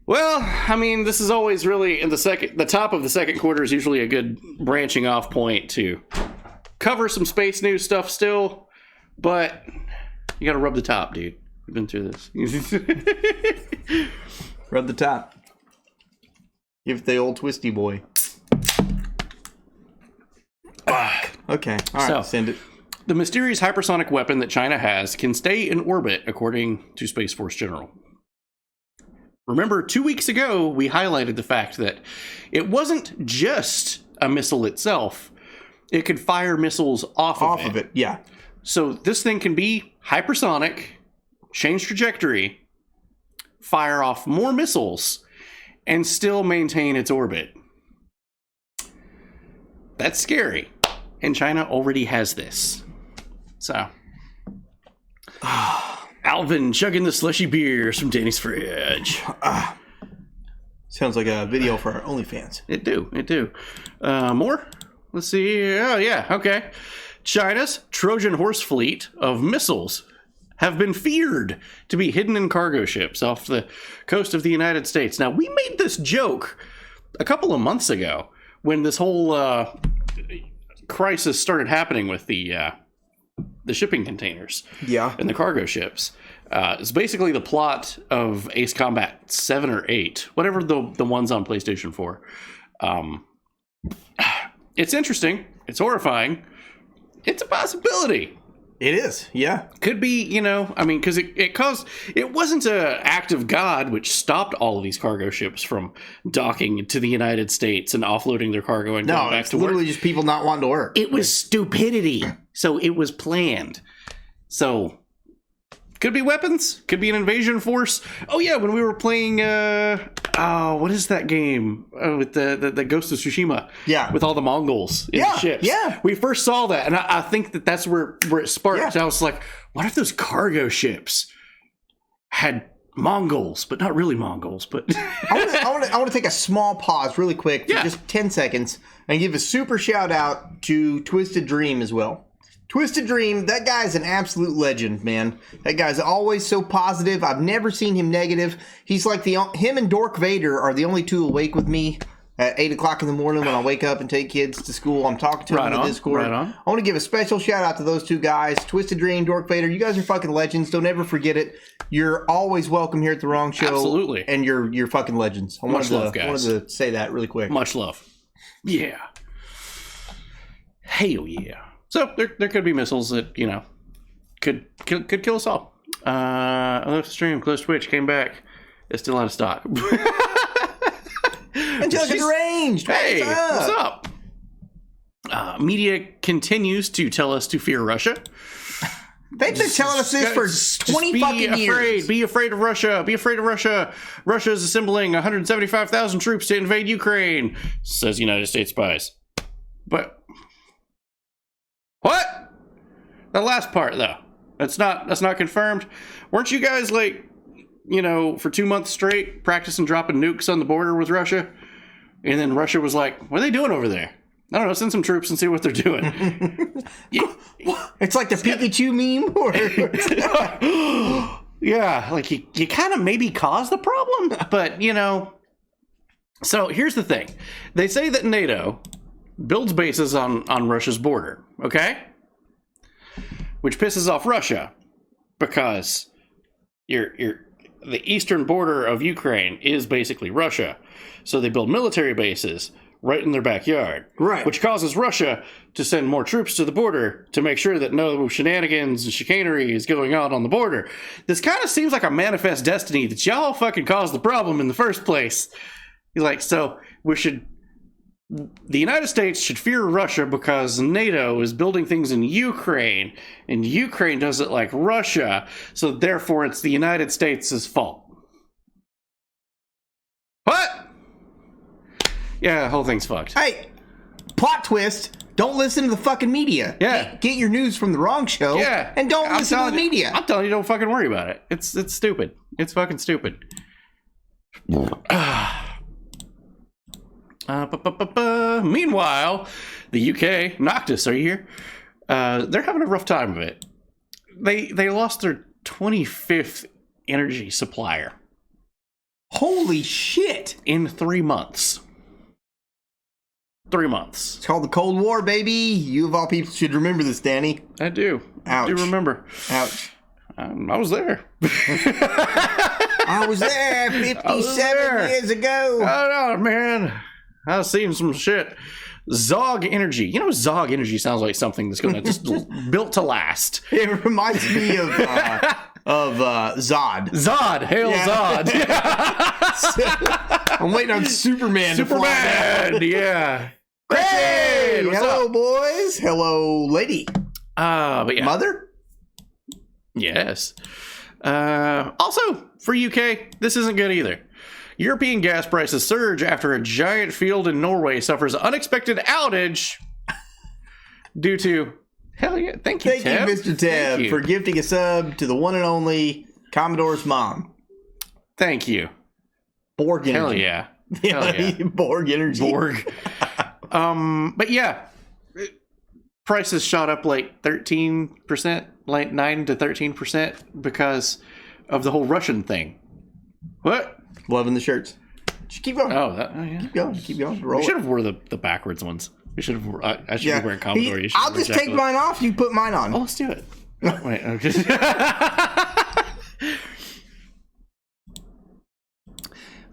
Well, I mean, this is always really the top of the second quarter is usually a good branching off point to cover some space news stuff still, but you gotta rub the top, dude. We've been through this. Rub the top. Give it the old twisty boy. Okay, all right, So- send it. The mysterious hypersonic weapon that China has can stay in orbit, according to Space Force General. Remember, 2 weeks ago, we highlighted the fact that it wasn't just a missile itself. It could fire missiles off of it. Yeah. So this thing can be hypersonic, change trajectory, fire off more missiles, and still maintain its orbit. That's scary. And China already has this. So, Alvin chugging the slushy beers from Danny's fridge. Sounds like a video for our OnlyFans. It do. More? Let's see. Oh, yeah, okay. China's Trojan horse fleet of missiles have been feared to be hidden in cargo ships off the coast of the United States. Now, we made this joke a couple of months ago when this whole crisis started happening with the shipping containers, and the cargo ships. It's basically the plot of Ace Combat 7 or 8, whatever the ones on PlayStation 4. It's interesting. It's horrifying. It's a possibility. It is, yeah. Could be, because it wasn't an act of God which stopped all of these cargo ships from docking to the United States and offloading their cargo and going back it's to literally work. just people not wanting to work. It was stupidity. So it was planned. So could be weapons. Could be an invasion force. Oh yeah, when we were playing, what is that game with the Ghost of Tsushima? Yeah, with all the Mongols in the ships. Yeah, we first saw that, and I think that's where it sparked. Yeah. I was like, what if those cargo ships had Mongols, but not really Mongols? But I want to take a small pause, really quick, for Yeah. just 10 seconds, and give a super shout out to Twisted Dream as well. Twisted Dream, that guy's an absolute legend, man. That guy's always so positive. I've never seen him negative. He's like him and Dork Vader are the only two awake with me at 8 o'clock in the morning when I wake up and take kids to school. I'm talking to them in the Discord. Right on. I want to give a special shout out to those two guys, Twisted Dream, Dork Vader. You guys are fucking legends. Don't ever forget it. You're always welcome here at The Wrong Show. Absolutely. And you're fucking legends. I Much love, guys. wanted to say that really quick. Much love. Yeah. Hell yeah. So there could be missiles that, could kill us all. I left the stream, closed Twitch, came back. It's still out of stock. Angelica Deranged. Hey, what's up? Media continues to tell us to fear Russia. They've been telling us this for 20 fucking years. Be afraid of Russia. Be afraid of Russia. Russia is assembling 175,000 troops to invade Ukraine, says United States spies. But what? The last part, though. That's not confirmed. Weren't you guys for 2 months straight practicing dropping nukes on the border with Russia? And then Russia was like, what are they doing over there? I don't know, send some troops and see what they're doing. It's like the Pikachu meme. Yeah, like you kind of maybe caused the problem, but So here's the thing. They say that NATO builds bases on Russia's border, okay? Which pisses off Russia because the eastern border of Ukraine is basically Russia. So they build military bases right in their backyard. Right. Which causes Russia to send more troops to the border to make sure that no shenanigans and chicanery is going on the border. This kind of seems like a manifest destiny that y'all fucking caused the problem in the first place. He's like, so the United States should fear Russia because NATO is building things in Ukraine, and Ukraine does it like Russia, so therefore it's the United States' fault. What? Yeah, the whole thing's fucked. Hey, plot twist. Don't listen to the fucking media. Yeah. Get your news from The Wrong Show. Yeah. And don't listen to the media. I'm telling you, don't fucking worry about it. It's stupid. It's fucking stupid. Meanwhile, the UK, Noctis, are you here? They're having a rough time of it. They lost their 25th energy supplier. Holy shit. In 3 months. 3 months. It's called the Cold War, baby. You of all people should remember this, Danny. I do. Ouch. I do remember. Ouch. I was there. I was there 57 years ago. I know, man. I've seen some shit. Zog Energy. Zog Energy sounds like something that's going to just built to last. It reminds me of Zod. Zod. Hail Zod. I'm waiting on Superman to fly down. Yeah. Hey, what's hello, up? boys. Hello, lady. But yeah. Mother? Yes. Also, for UK, this isn't good either. European gas prices surge after a giant field in Norway suffers unexpected outage due to... Hell yeah. Thank you, Thank you, Mr. Tab, for gifting a sub to the one and only Commodore's mom. Thank you. Borg Energy. Hell yeah. Hell yeah. Borg Energy. Borg. But yeah, prices shot up like 13%, like 9 to 13% because of the whole Russian thing. What? Loving the shirts. Just keep going. Oh, yeah. Keep going. Keep going. Roll We should have wore the backwards ones. We should have. I should be wearing Commodore. I'll just take mine off. You put mine on. Oh, let's do it. Oh, wait. Okay.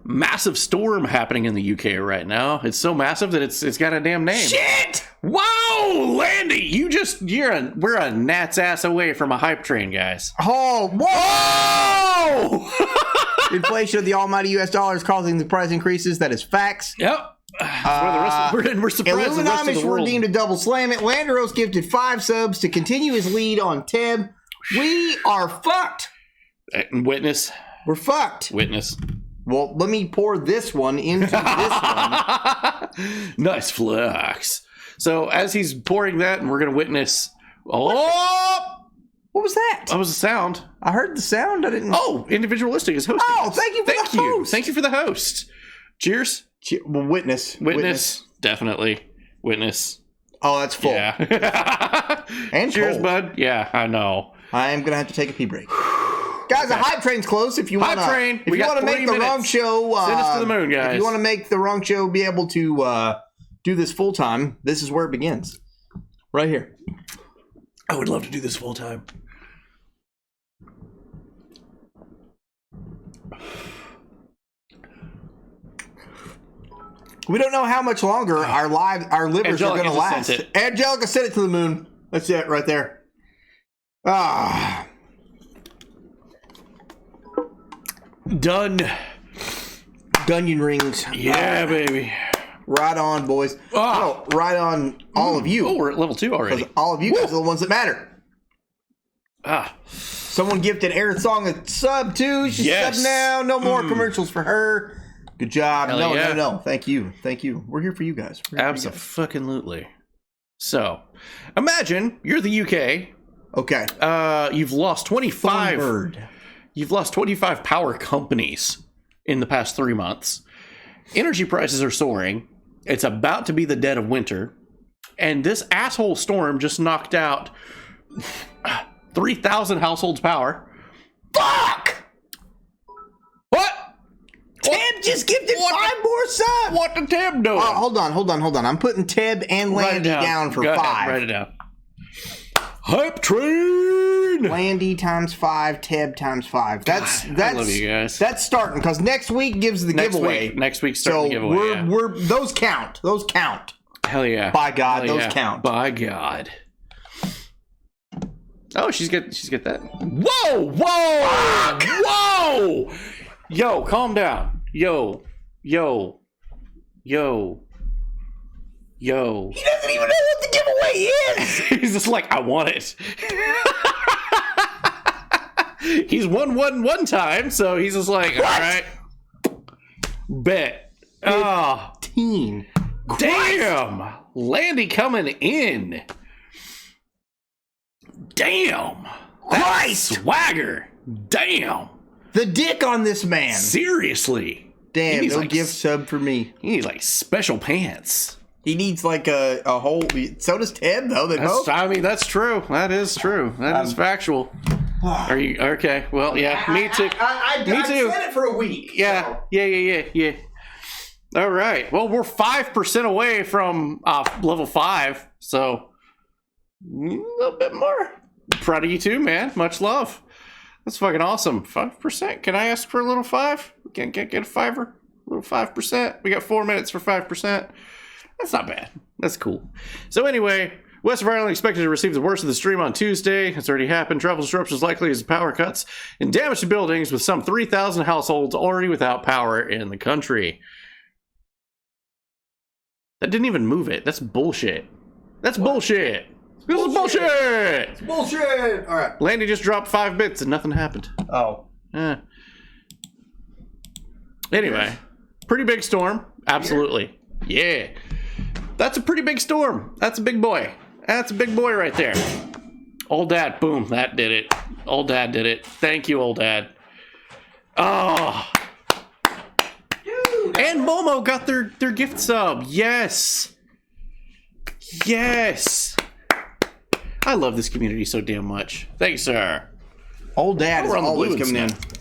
Massive storm happening in the UK right now. It's so massive that it's got a damn name. Shit! Whoa, Landy! We're a gnat's ass away from a hype train, guys. Oh, whoa! Inflation of the almighty U.S. dollar is causing the price increases. That is facts. Yep. We're surprised the rest of the were world. deemed a double slam it. Landeros gifted 5 subs to continue his lead on Teb. We are fucked. Witness. We're fucked. Witness. Well, let me pour this one into this one. Nice flex. So as he's pouring that, and we're going to witness... Oh! What was that? That was a sound. I heard the sound. I didn't... Oh, Individualistic is hosting. Oh, us. thank you for the host. Thank you for the host. Cheers. Well, witness. Definitely. Witness. Oh, that's full. Yeah. And cheers, cold. bud. Yeah, I know. I am going to have to take a pee break. Guys, the hype train's close. If you want train. if We you got want to 3 make the wrong minutes. show, Send us to the moon, guys. If you want to make the wrong show be able to do this full time, this is where it begins. Right here. I would love to do this full time. We don't know how much longer our livers are going to Angelica just last. sent it. Angelica sent it to the moon. That's it right there. Ah. Done. Onion rings. Yeah, baby. Right on, boys. Ah. No, right on all of you. Oh, we're at level 2 already. Because all of you guys are the ones that matter. Ah. Someone gifted Aaron Song a sub too. She's Yes. sub now. No more commercials for her. Good job. Hell No. yeah. Thank you. We're here for you guys. We're here for you guys. Absolutely. So, imagine you're the UK. Okay. You've lost 25. Bird. You've lost 25 power companies in the past 3 months. Energy prices are soaring. It's about to be the dead of winter. And this asshole storm just knocked out 3,000 households' power. Fuck! What? Teb just gifted 5 more subs. What the Teb doing? Hold on. I'm putting Teb and Landy down for Go 5. ahead, write it down. Hype train! Landy times 5, Teb times 5. That's I love you guys. That's starting because next week gives the giveaway. Next week's starting So the giveaway. yeah. we're those count. Those count. Hell yeah. By God, Hell those yeah. count. By God. Oh, she's got that. Whoa! Whoa! Yo, calm down. Yo. He doesn't even know what the giveaway is. He's just like, I want it. He's won one time, so he's just like, all right. Bet. Oh, 15. damn. Landy coming in. Damn. Christ. Swagger. Damn. The dick on this man. Seriously. Damn, He's no like, gift sub for me. He needs like special pants. He needs like a whole. So does Ted, though. They both. I mean, that's true. That is true. That is factual. Are you okay? Well, yeah, me too. Me too. said it for a week. Yeah, yeah. All right. Well, we're 5% away from level 5, so a little bit more. Proud of you too, man. Much love. That's fucking awesome. 5%. Can I ask for a little 5? Can't get a 5er? A little 5%. We got 4 minutes for 5%. That's not bad. That's cool. So anyway, West of Ireland expected to receive the worst of the stream on Tuesday. It's already happened. Travel disruptions likely as power cuts and damage to buildings, with some 3,000 households already without power in the country. That didn't even move it. That's bullshit. That's bullshit. This is bullshit. Bullshit. All right. Landy just dropped 5 bits and nothing happened. Oh. Anyway, pretty big storm. Absolutely. Yeah. That's a pretty big storm. That's a big boy. That's a big boy right there. Old Dad. Boom. That did it. Old Dad did it. Thank you, Old Dad. Oh. Dude. And Momo got their gift sub. Yes. Yes. I love this community so damn much. Thanks, sir. Old Dad is We're on the always blue coming in. instead.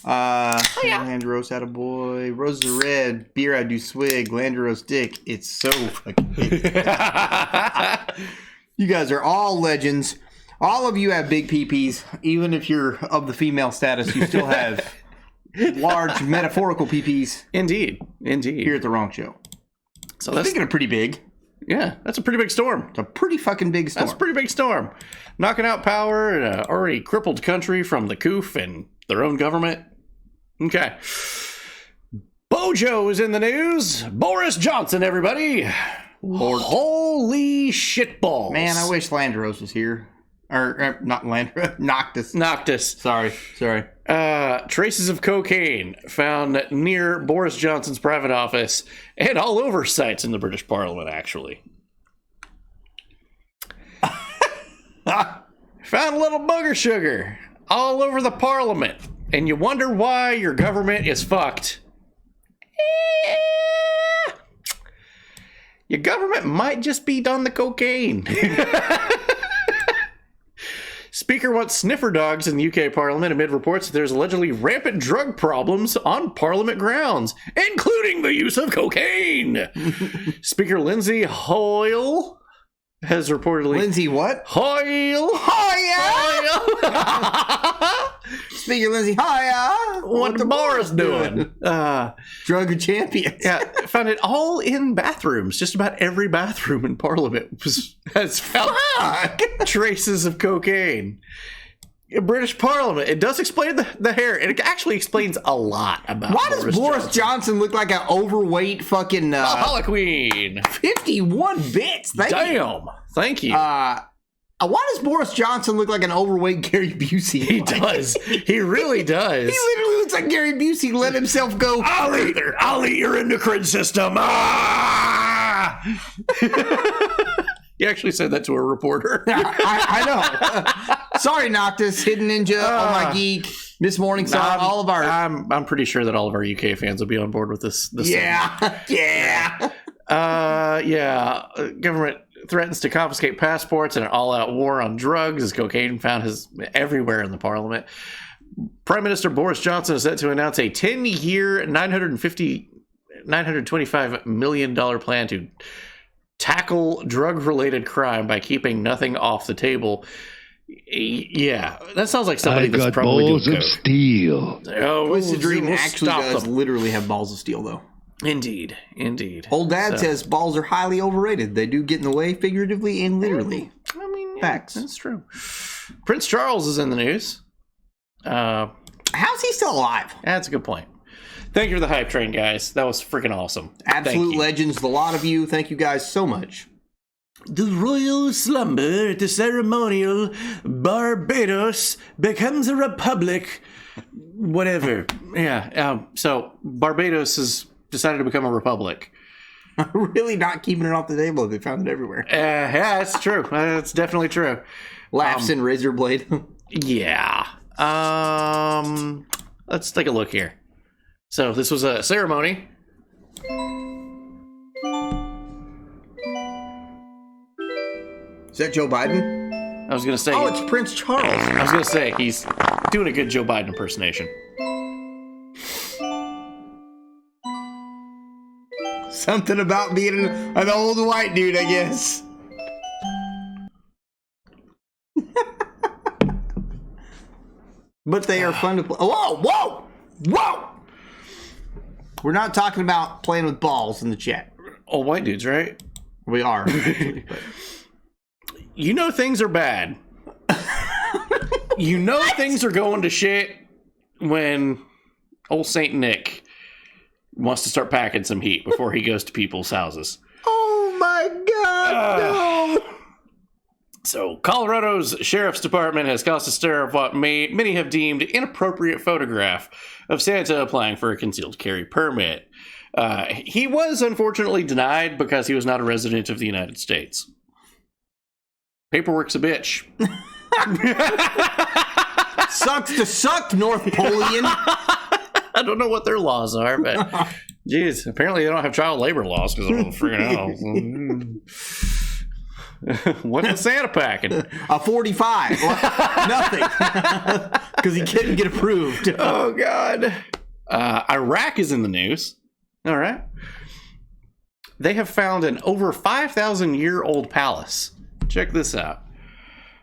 Yeah. Landros had a boy. Roses are red. Beer I do swig. Landros dick. It's so fucking big. You guys are all legends. All of you have big peepees. Even if you're of the female status, you still have large metaphorical peepees. Indeed. Here at the wrong show. So that's Speaking of pretty big, yeah, that's a pretty big storm. it's a pretty fucking big storm. That's a pretty big storm. Knocking out power in an already crippled country from the COOF and their own government. Okay. Bojo is in the news. Boris Johnson, everybody. Holy shitballs. Man, I wish Landros was here. Or not Landros. Noctis. Noctis. Sorry. Traces of cocaine found near Boris Johnson's private office and all over sites in the British Parliament, actually. Found a little booger sugar all over the Parliament. And you wonder why your government is fucked. Your government might just be done the cocaine. Speaker wants sniffer dogs in the UK Parliament amid reports that there's allegedly rampant drug problems on Parliament grounds, including the use of cocaine. Speaker Lindsay Hoyle has reportedly... Lindsay what? Hoyle! Speaker Lindsay, hiya! What the Boris doing? Drug champions. Yeah, found it all in bathrooms. Just about every bathroom in Parliament has found traces of cocaine. British Parliament. It does explain the hair. It actually explains a lot about Why does Boris Johnson look like an overweight fucking... Queen. 51 bits. Thank you. Why does Boris Johnson look like an overweight Gary Busey? He does. He really does. He literally looks like Gary Busey let himself go. I'll eat your endocrine system. He actually said that to a reporter. I know. Sorry, Noctis, Hidden Ninja, Oh My Geek, This Morning Song, all of our... I'm pretty sure that all of our UK fans will be on board with this yeah. Yeah. Government threatens to confiscate passports in an all-out war on drugs as cocaine found everywhere in the Parliament. Prime Minister Boris Johnson is set to announce a 10-year, $925 million plan to tackle drug-related crime by keeping nothing off the table. Yeah, that sounds like somebody that's probably doing coke. Balls of steel. Oh, Twisted Dream we'll actually stop does them. literally have balls of steel, though. Indeed. Old Dad says balls are highly overrated. They do get in the way, figuratively and literally. I mean, yeah, Facts. That's true. Prince Charles is in the news. How's he still alive? That's a good point. Thank you for the hype train, guys. That was freaking awesome. Absolute legends, the lot of you. Thank you guys so much. The royal slumber at the ceremonial Barbados becomes a republic. Whatever. Yeah. So Barbados has decided to become a republic. Really not keeping it off the table. They found it everywhere. Yeah, it's true. It's definitely true. Laughs and razor blade. Yeah. Let's take a look here. So this was a ceremony. Is that Joe Biden? I was going to say... Oh, it's Prince Charles. I was going to say, he's doing a good Joe Biden impersonation. Something about being an old white dude, I guess. But they are fun to play. Whoa! We're not talking about playing with balls in the chat. Old white dudes, right? We are. You know things are bad. You know things are going to shit when old Saint Nick wants to start packing some heat before he goes to people's houses. Oh my God, no! So, Colorado's Sheriff's Department has caused a stir of what many have deemed inappropriate photograph of Santa applying for a concealed carry permit. He was unfortunately denied because he was not a resident of the United States. Paperwork's a bitch. Sucks to suck, North Polian. I don't know what their laws are, but geez, apparently they don't have child labor laws because I don't freaking know. What's Santa packing? A 45. Nothing. Because he couldn't get approved. Oh, God. Iraq is in the news. All right. They have found an over 5,000-year-old palace. Check this out.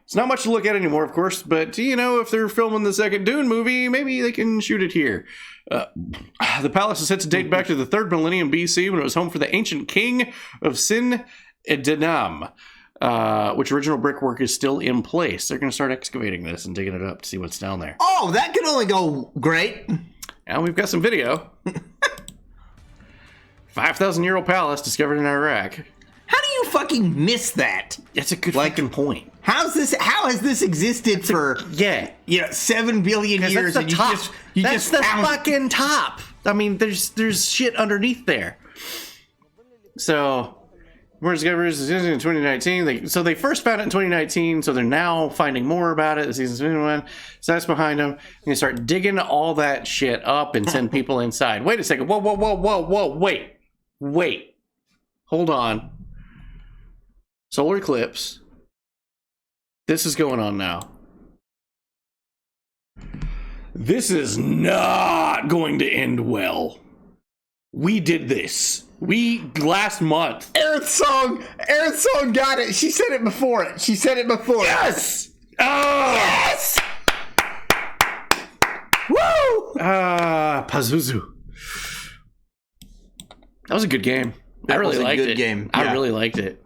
It's not much to look at anymore, of course, but, you know, if they're filming the second Dune movie, maybe they can shoot it here. The palace is said to date back to the 3rd millennium BC when it was home for the ancient king of Sin-Edenam, which original brickwork is still in place. They're going to start excavating this and digging it up to see what's down there. Oh, that could only go great. And we've got some video. 5,000-year-old palace discovered in Iraq. How do you fucking miss that? That's a good fucking point. How has this existed for 7 billion years? That's the top. That's the fucking top. I mean, there's shit underneath there. So, more discoveries in 2019. So they first found it in 2019. So they're now finding more about it. Season 21. So that's behind them. And they start digging all that shit up and send people inside. Wait a second. Whoa. Wait. Hold on. Solar eclipse. This is going on now. This is not going to end well. We did this. Last month. Aaron Song got it. She said it before. Yes! Yes! Woo! Pazuzu. That was a good game. I really liked it. Game. I really liked it.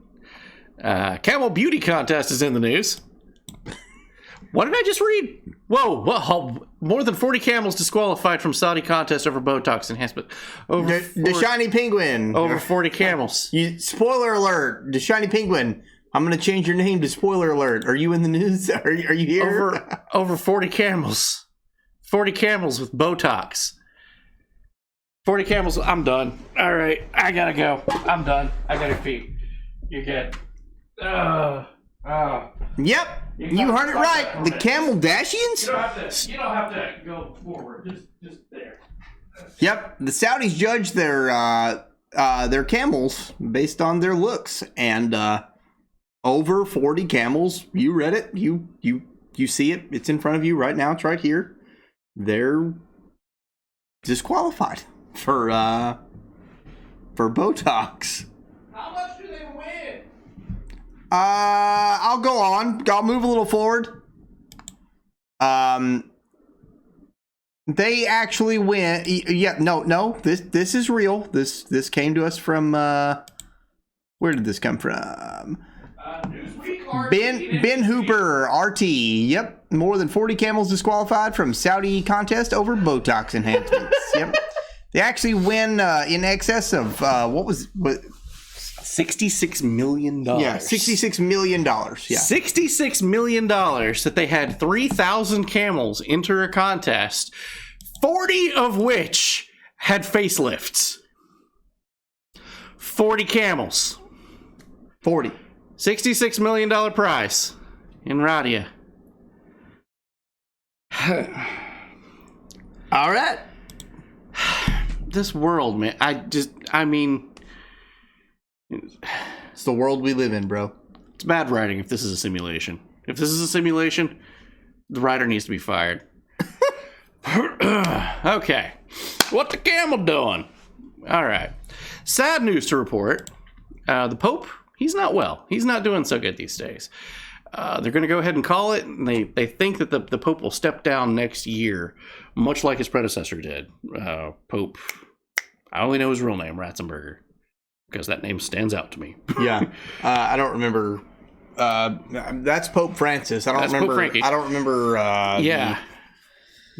Camel Beauty Contest is in the news. What did I just read? Whoa, more than 40 camels disqualified from Saudi contest over Botox enhancement. The shiny penguin. Over 40 camels. Spoiler alert. The shiny penguin. I'm going to change your name to spoiler alert. Are you in the news? Are you here? Over 40 camels. 40 camels with Botox. 40 camels. I'm done. All right. I got to go. I'm done. I got to pee. You're good. Yep. You heard it right. The Camel Dashians? You don't have to go forward. Just there. Yep. The Saudis judge their camels based on their looks, and over 40 camels. You read it. You see it. It's in front of you right now. It's right here. They're disqualified for Botox. How much do they win? I'll go on. I'll move a little forward. They actually win. Yeah, no. This is real. This came to us from. Where did this come from? Newsweek. Ben Hooper, RT. Yep, more than 40 camels disqualified from Saudi contest over Botox enhancements. Yep, they actually win in excess of what $66 million. Yeah, $66 million. Yeah, $66 million that they had 3,000 camels enter a contest, 40 of which had facelifts. 40 camels. 40. $66 million prize in Radia. All right. This world, man. I mean... It's the world we live in, bro. It's bad writing if this is a simulation. If this is a simulation, the writer needs to be fired. Okay. What the camel doing? All right. Sad news to report. The Pope, he's not well. He's not doing so good these days. They're going to go ahead and call it, and they think that the Pope will step down next year, much like his predecessor did. Pope, I only know his real name, Ratzenberger, because that name stands out to me. Yeah. I don't remember. That's Pope Francis. That's Pope Frankie. I don't remember. Yeah.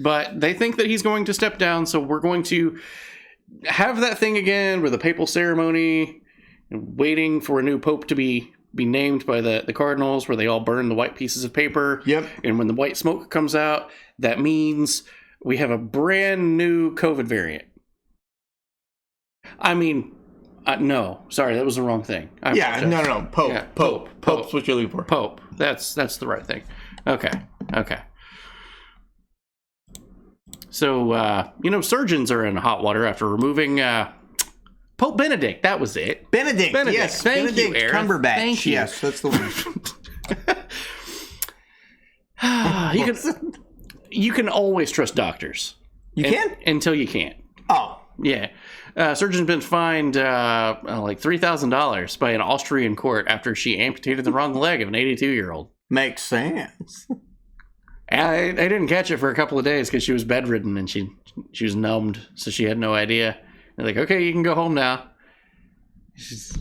But they think that he's going to step down, so we're going to have that thing again with a papal ceremony, waiting for a new pope to be named by the cardinals, where they all burn the white pieces of paper. Yep. And when the white smoke comes out, that means we have a brand new COVID variant. I mean, no, sorry, that was the wrong thing. Yeah, no, Pope. Yeah, Pope. Pope's what you're looking for. Pope. That's the right thing. Okay. So, surgeons are in hot water after removing Pope Benedict. That was it. Benedict. Yes. Thank Benedict you, Aaron. Cumberbatch. Thank you. Yes, that's the one. You can always trust doctors. You can? Until you can't. Oh. Yeah. Surgeon's been fined like $3,000 by an Austrian court after she amputated the wrong leg of an 82-year-old. Makes sense. I didn't catch it for a couple of days because she was bedridden and she was numbed, so she had no idea. They're like, okay, you can go home now. She's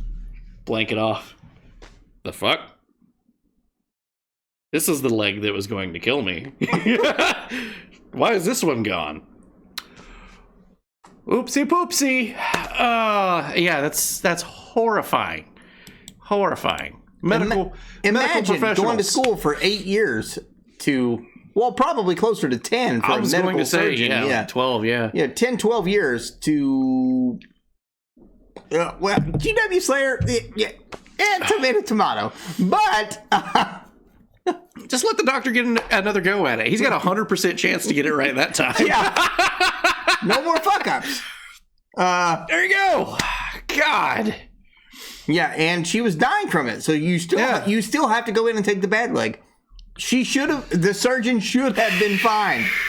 blanket off. The fuck? This is the leg that was going to kill me. Why is this one gone? Oopsie poopsie. Yeah, that's horrifying. Horrifying. Medical professionals. Going to school for 8 years to, well, probably closer to 10 for a medical going to surgeon. Say, yeah, 12, yeah. Yeah, 10, 12 years to, well, GW Slayer, yeah, tomato. But, just let the doctor get another go at it. He's got 100% chance to get it right that time. Yeah. No more fuck-ups. There you go. God. Yeah, and she was dying from it, so you still have to go in and take the bad leg. The surgeon should have been fined.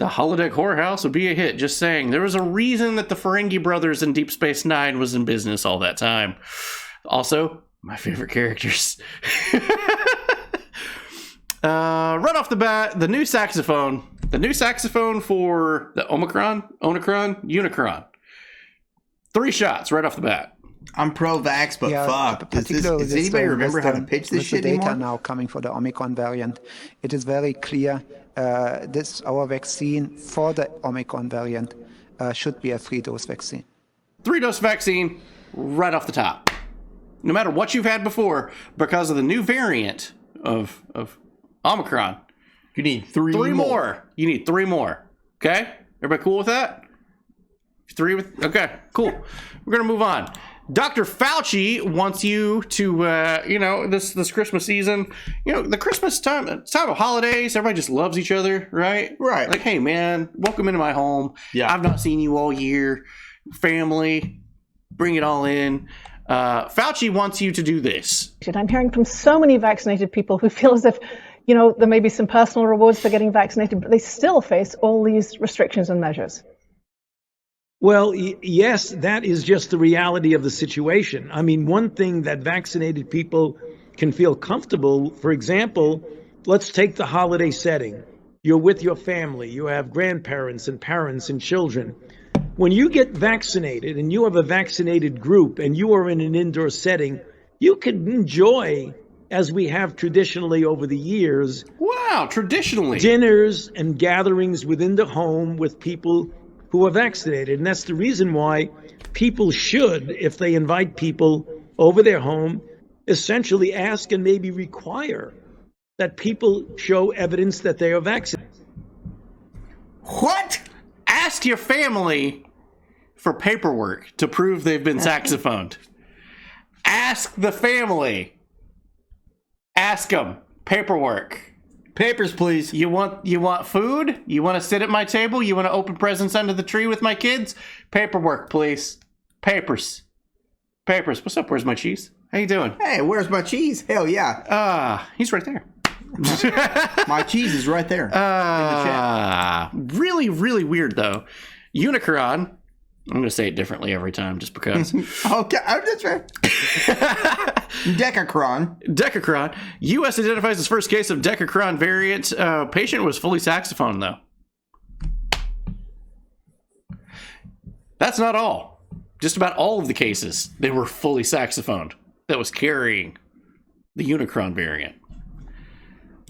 The holodeck whorehouse would be a hit. Just saying. There was a reason that the Ferengi brothers in Deep Space Nine was in business all that time. Also, my favorite characters. Right off the bat, the new saxophone. The new saxophone for the Unicron. 3 shots right off the bat. I'm pro-vax, but fuck. Does anybody remember how to pitch this shit the data anymore? now coming for the Omicron variant, it is very clear our vaccine for the Omicron variant should be a 3-dose vaccine. 3-dose vaccine right off the top. No matter what you've had before, because of the new variant of Omicron, You need three more. You need 3 more. Okay? Everybody cool with that? 3 with... Okay, cool. We're going to move on. Dr. Fauci wants you to, this Christmas season, the Christmas time of holidays, everybody just loves each other, right? Right. Like, hey, man, welcome into my home. Yeah. I've not seen you all year. Family, bring it all in. Fauci wants you to do this. I'm hearing from so many vaccinated people who feel as if, there may be some personal rewards for getting vaccinated, but they still face all these restrictions and measures. Well, yes, that is just the reality of the situation. I mean, one thing that vaccinated people can feel comfortable, for example, let's take the holiday setting. You're with your family, you have grandparents and parents and children. When you get vaccinated and you have a vaccinated group and you are in an indoor setting, you can enjoy, as we have traditionally over the years, traditionally, dinners and gatherings within the home with people who are vaccinated. And that's the reason why people should, if they invite people over their home, essentially ask and maybe require that people show evidence that they are vaccinated. What? Ask your family for paperwork to prove they've been saxophoned. Ask the family. Ask them. Paperwork. Papers, please. You want food? You want to sit at my table? You want to open presents under the tree with my kids? Paperwork, please. Papers. What's up? Where's my cheese? How you doing? Hey, where's my cheese? Hell yeah. He's right there. My cheese is right there. In the chat. Really, really weird though. Unicron. I'm going to say it differently every time just because. Okay, that's right. Decacron. U.S. identifies its first case of Decacron variant. Patient was fully saxophoned, though. That's not all. Just about all of the cases, they were fully saxophoned. That was carrying the Unicron variant.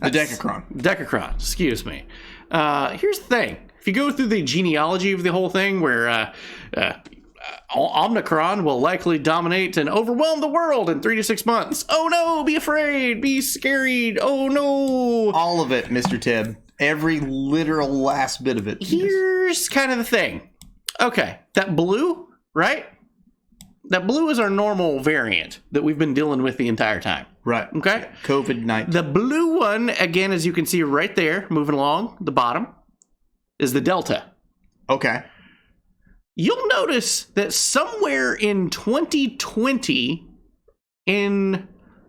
Decacron, excuse me. Here's the thing. If you go through the genealogy of the whole thing, where Omicron will likely dominate and overwhelm the world in 3 to 6 months. Oh no, be afraid, be scared, oh no. All of it, Mr. Tibb. Every literal last bit of it. Here's kind of the thing. Okay, that blue, right? That blue is our normal variant that we've been dealing with the entire time. Right. Okay? COVID-19. The blue one, again, as you can see right there, moving along the bottom, is the Delta. Okay. You'll notice that somewhere in 2020,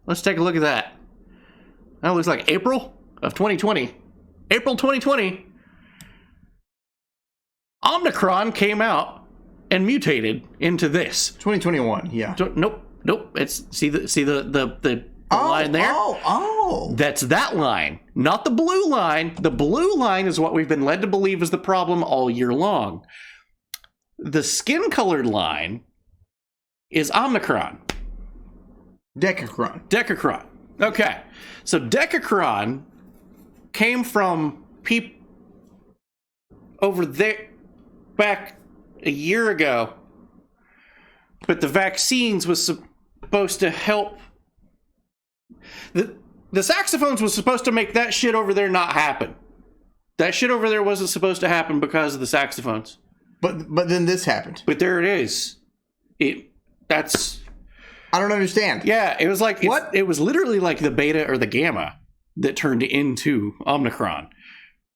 let's take a look at that. That looks like April of 2020. April 2020, Omicron came out and mutated into this. 2021, yeah. Nope. It's see the line there? Oh. That's that line, not the blue line. The blue line is what we've been led to believe is the problem all year long. The skin-colored line is Omicron. Decacron. Okay. So Decacron came from people over there back a year ago, but the vaccines was supposed to help. The saxophones was supposed to make that shit over there not happen. That shit over there wasn't supposed to happen because of the saxophones. But then this happened. But there it is. That's. I don't understand. Yeah, it was like what? It was literally like the beta or the gamma that turned into Omicron,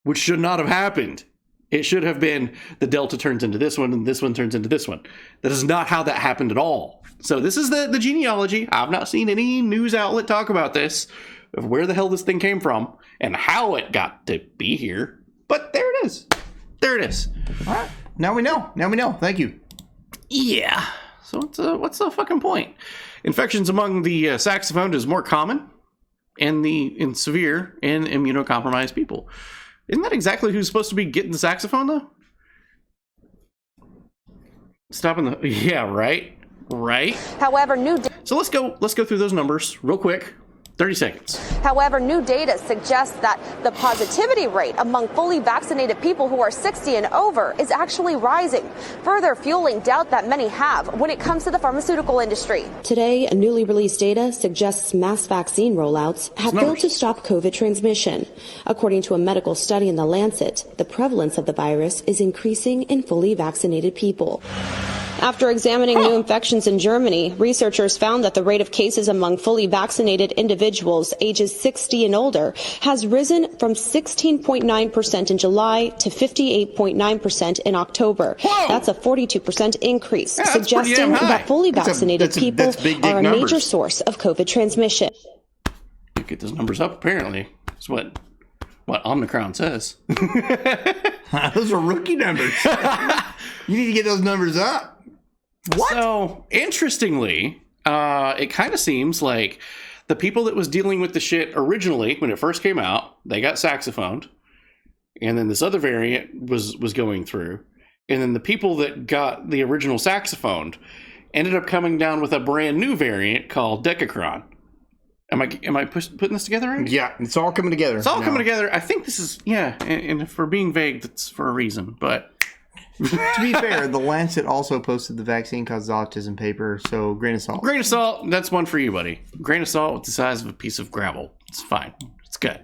which should not have happened. It should have been the Delta turns into this one and this one turns into this one. That is not how that happened at all. So this is the genealogy. I've not seen any news outlet talk about this, of where the hell this thing came from and how it got to be here. But there it is. There it is. All right. Now we know. Thank you. Yeah. So what's the fucking point? Infections among the saxophone is more common in severe and immunocompromised people. Isn't that exactly who's supposed to be getting the saxophone, though? Stopping the... Yeah, right. However, So let's go through those numbers real quick. 30 seconds. However, new data suggests that the positivity rate among fully vaccinated people who are 60 and over is actually rising, further fueling doubt that many have when it comes to the pharmaceutical industry. Today, newly released data suggests mass vaccine rollouts have failed to stop COVID transmission. According to a medical study in The Lancet, the prevalence of the virus is increasing in fully vaccinated people. After examining new infections in Germany, researchers found that the rate of cases among fully vaccinated individuals ages 60 and older has risen from 16.9% in July to 58.9% in October. Whoa. That's a 42% increase, Yeah, that's pretty suggesting damn high. that fully vaccinated people are a major source of COVID transmission. Get those numbers up, apparently. That's what Omicron says. Those are rookie numbers. You need to get those numbers up. What? So, interestingly, it kind of seems like the people that was dealing with the shit originally, when it first came out, they got saxophoned. And then this other variant was going through. And then the people that got the original saxophoned ended up coming down with a brand new variant called Decacron. Am I putting this together right? Yeah, it's all coming together. It's all coming together. I think this is, and if we're being vague, that's for a reason, but... To be fair, The Lancet also posted the vaccine causes autism paper, so grain of salt. Grain of salt, that's one for you, buddy. Grain of salt with the size of a piece of gravel. It's fine. It's good.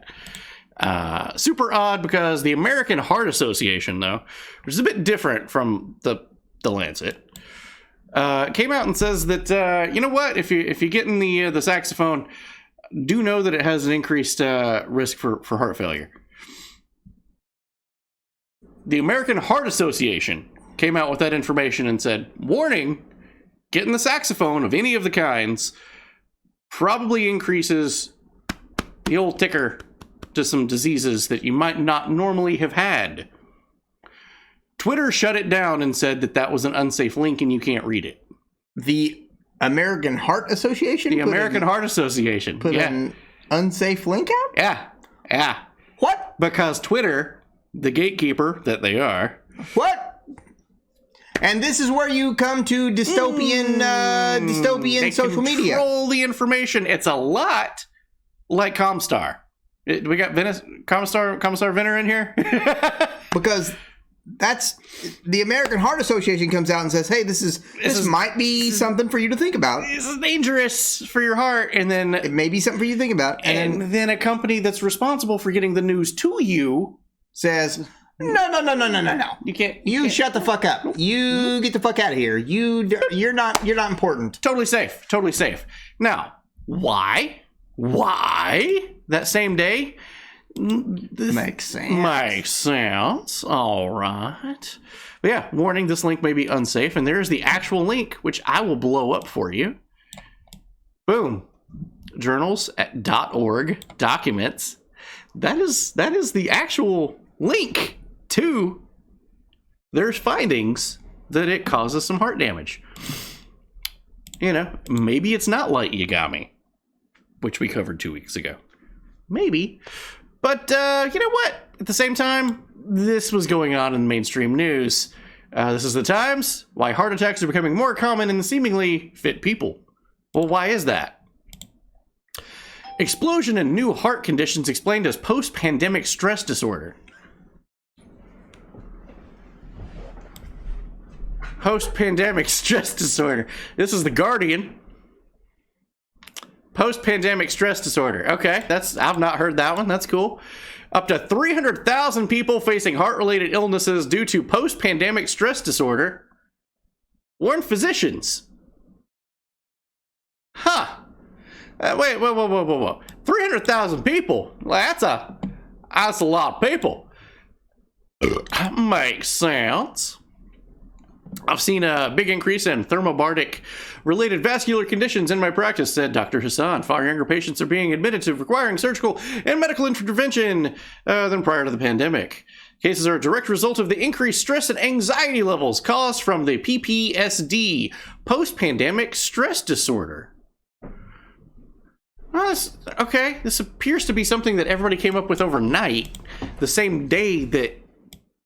Super odd because the American Heart Association, though, which is a bit different from the Lancet, came out and says that, you know what, if you're getting the saxophone, do know that it has an increased risk for heart failure. The American Heart Association came out with that information and said, warning, getting the saxophone of any of the kinds probably increases the old ticker to some diseases that you might not normally have had. Twitter shut it down and said that was an unsafe link and you can't read it. The American Heart Association? The American Heart Association. Put an unsafe link out? Yeah. What? Because Twitter... the gatekeeper that they are. What? And this is where you come to dystopian social media. Control the information. It's a lot like Comstar. We got Comstar Venner in here? Because that's the American Heart Association comes out and says, hey, this might be something for you to think about. This is dangerous for your heart. And then it may be something for you to think about. And then a company that's responsible for getting the news to you says, no. You can't. You shut the fuck up. You get the fuck out of here. You're not important. Totally safe. Now, why that same day? Makes sense. All right. But yeah, warning, this link may be unsafe. And there's the actual link, which I will blow up for you. Boom. Journals at .org documents. That is the actual link to their findings that it causes some heart damage. You know, maybe it's not light Yagami, which we covered 2 weeks ago. Maybe. But, you know what? At the same time, this was going on in mainstream news. This is the times why heart attacks are becoming more common in seemingly fit people. Well, why is that? Explosion in new heart conditions explained as post-pandemic stress disorder. Post-pandemic stress disorder. This is The Guardian. Post-pandemic stress disorder. Okay, I've not heard that one. That's cool. Up to 300,000 people facing heart-related illnesses due to post-pandemic stress disorder, warn physicians. Huh. Wait, whoa. 300,000 people? Well, that's a lot of people. Makes sense. I've seen a big increase in thermobardic-related vascular conditions in my practice, said Dr. Hassan. Far younger patients are being admitted to requiring surgical and medical intervention than prior to the pandemic. Cases are a direct result of the increased stress and anxiety levels caused from the PPSD, post-pandemic stress disorder. Well, okay, this appears to be something that everybody came up with overnight, the same day that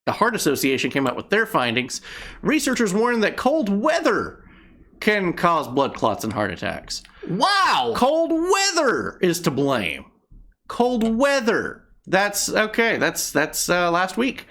the Heart Association came out with their findings. Researchers warn that cold weather can cause blood clots and heart attacks. Wow! Cold weather is to blame. Cold weather. That's okay. That's last week.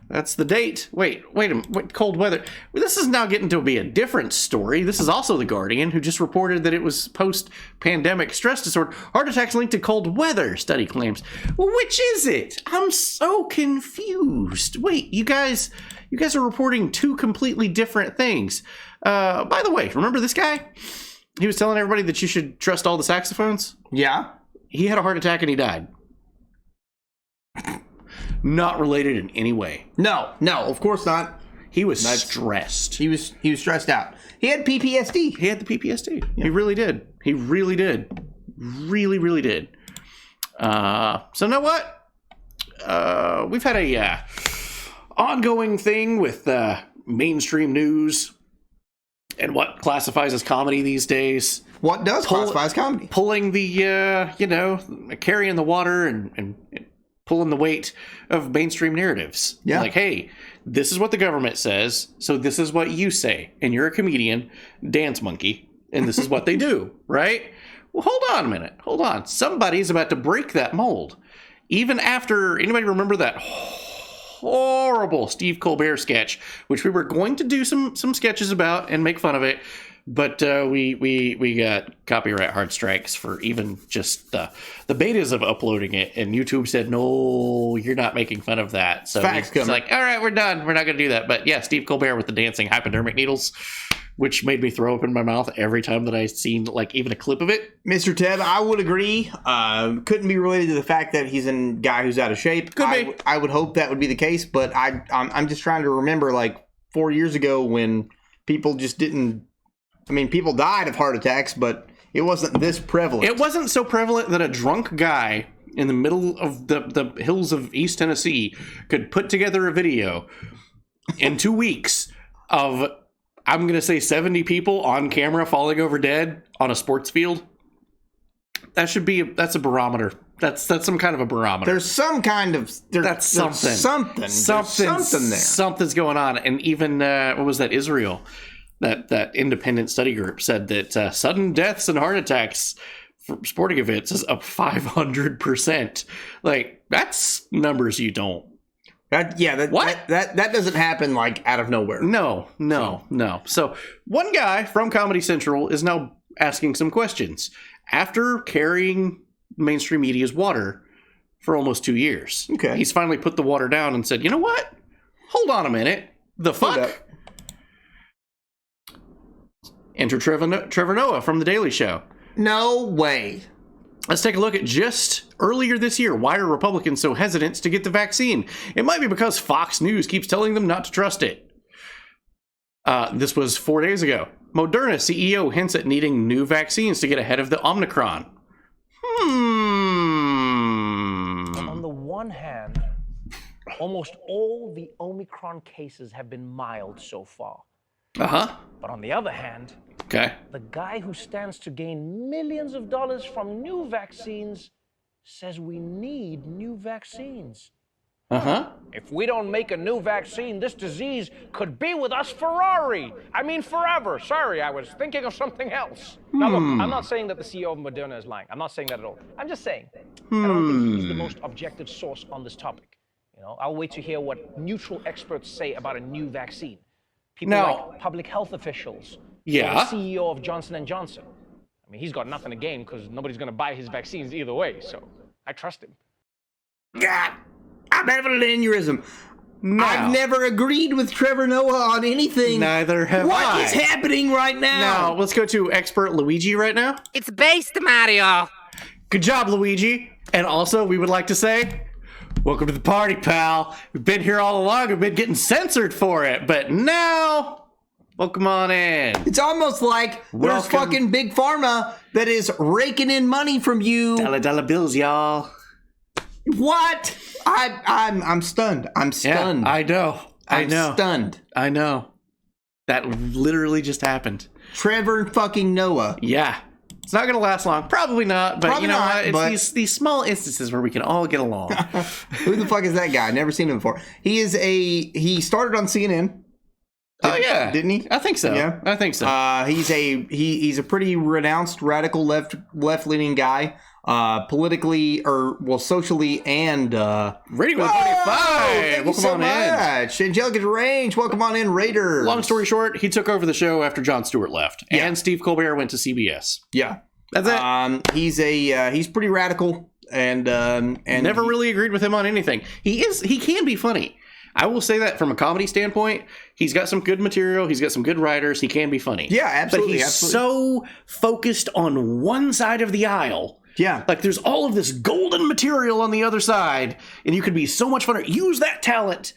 That's the date. Wait a minute. Cold weather. This is now getting to be a different story. This is also The Guardian, who just reported that it was post-pandemic stress disorder. Heart attacks linked to cold weather, study claims. Well, which is it? I'm so confused. Wait, you guys are reporting two completely different things. By the way, remember this guy? He was telling everybody that you should trust all the saxophones? Yeah. He had a heart attack and he died. Not related in any way. No, of course not. He was stressed. He was stressed out. He had PTSD. He had the PTSD. Yeah. He really did. He really did. Really did. So know what? We've had a ongoing thing with mainstream news and what classifies as comedy these days. What does classify as comedy? Pulling the carrying the water and pulling the weight of mainstream narratives. Yeah. Like, hey, this is what the government says, so this is what you say. And you're a comedian, dance monkey, and this is what they do, right? Well, hold on a minute. Hold on. Somebody's about to break that mold. Even after, anybody remember that horrible Steve Colbert sketch, which we were going to do some sketches about and make fun of it, but we got copyright hard strikes for even just the betas of uploading it, and YouTube said, no, you're not making fun of that. So it's like, all right, we're done. We're not going to do that. But yeah, Steve Colbert with the dancing hypodermic needles, which made me throw up in my mouth every time that I seen like even a clip of it. Mr. Teb, I would agree. Couldn't be related to the fact that he's a guy who's out of shape. Could be. I would hope that would be the case, but I'm just trying to remember like 4 years ago when people just didn't. I mean, people died of heart attacks, but it wasn't this prevalent. It wasn't so prevalent that a drunk guy in the middle of the hills of East Tennessee could put together a video in 2 weeks of, I'm going to say 70 people on camera falling over dead on a sports field. That's a barometer. That's some kind of a barometer. There's some kind of... That's something. Something there. Something's going on. And even, what was that, Israel? That independent study group said that sudden deaths and heart attacks for sporting events is up 500%. Like, that's numbers you don't. That doesn't happen like out of nowhere. No. So one guy from Comedy Central is now asking some questions after carrying mainstream media's water for almost 2 years. Okay. He's finally put the water down and said, you know what? Hold on a minute. The fuck? Enter Trevor Noah from The Daily Show. No way. Let's take a look at just earlier this year. Why are Republicans so hesitant to get the vaccine? It might be because Fox News keeps telling them not to trust it. This was 4 days ago. Moderna CEO hints at needing new vaccines to get ahead of the Omicron. On the one hand, almost all the Omicron cases have been mild so far. Uh-huh. But on the other hand, the guy who stands to gain millions of dollars from new vaccines says we need new vaccines. Uh-huh. If we don't make a new vaccine, this disease could be with us forever. Sorry, I was thinking of something else. Now look, I'm not saying that the CEO of Moderna is lying. I'm not saying that at all. I'm just saying I don't think he's the most objective source on this topic. I'll wait to hear what neutral experts say about a new vaccine. People like public health officials. Yeah. Or the CEO of Johnson & Johnson. I mean, he's got nothing to gain because nobody's going to buy his vaccines either way, so I trust him. God, I'm having an aneurysm. No. I've never agreed with Trevor Noah on anything. Neither have I. What is happening right now? Now, let's go to expert Luigi right now. It's based, Mario. Good job, Luigi. And also, we would like to say, welcome to the party, pal. We've been here all along. We've been getting censored for it. But now, welcome on in. It's almost like there's fucking Big Pharma that is raking in money from you. Dollar bills, y'all. What? I'm stunned. I'm stunned. Yeah, I know. I'm stunned. I know. That literally just happened. Trevor fucking Noah. Yeah. It's not going to last long. Probably not. But Probably you know not, what? It's these small instances where we can all get along. Who the fuck is that guy? Never seen him before. He started on CNN. Oh yeah, didn't he? I think so. Yeah, I think so. He's a pretty renounced radical left leaning guy, politically socially and rating was 25. Thank you so much. Angelica Derange, welcome on in, Raiders. Long story short, he took over the show after Jon Stewart left, and Steve Colbert went to CBS. Yeah, that's it. He's pretty radical and never really agreed with him on anything. He can be funny. I will say that from a comedy standpoint, he's got some good material. He's got some good writers. He can be funny. Yeah, absolutely. But he's so focused on one side of the aisle. Yeah. Like there's all of this golden material on the other side, and you could be so much funner. Use that talent.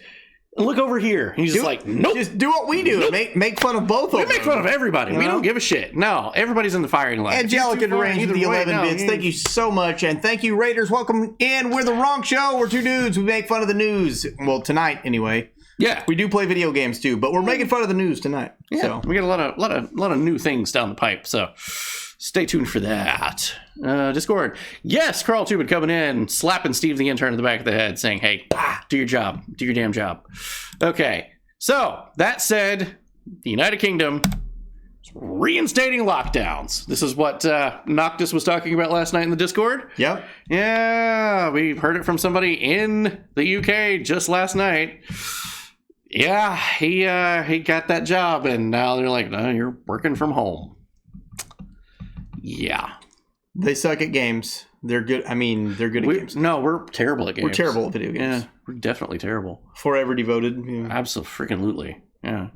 And look over here. And he's just like, nope. Just do what we do. Nope. Make fun of both of them. We make fun of everybody. We don't give a shit. No, everybody's in the firing line. Angelica Derange with the 11 bits. Thank you so much. And thank you, Raiders. Welcome in. We're the wrong show. We're two dudes. We make fun of the news. Well, tonight, anyway. Yeah. We do play video games, too. But we're making fun of the news tonight. Yeah. So. We got a lot of new things down the pipe. So stay tuned for that. Discord. Yes, Carl Tubin coming in, slapping Steve the intern in the back of the head, saying, hey, do your job. Do your damn job. Okay. So, that said, the United Kingdom is reinstating lockdowns. This is what Noctis was talking about last night in the Discord. Yep. Yeah, we heard it from somebody in the UK just last night. Yeah, he got that job, and now they're like, no, you're working from home. Yeah. They suck at games. They're good. I mean, they're good at games. No, we're terrible at games. We're terrible at video games. Yeah, we're definitely terrible. Forever devoted. Yeah. Absolutely. Yeah.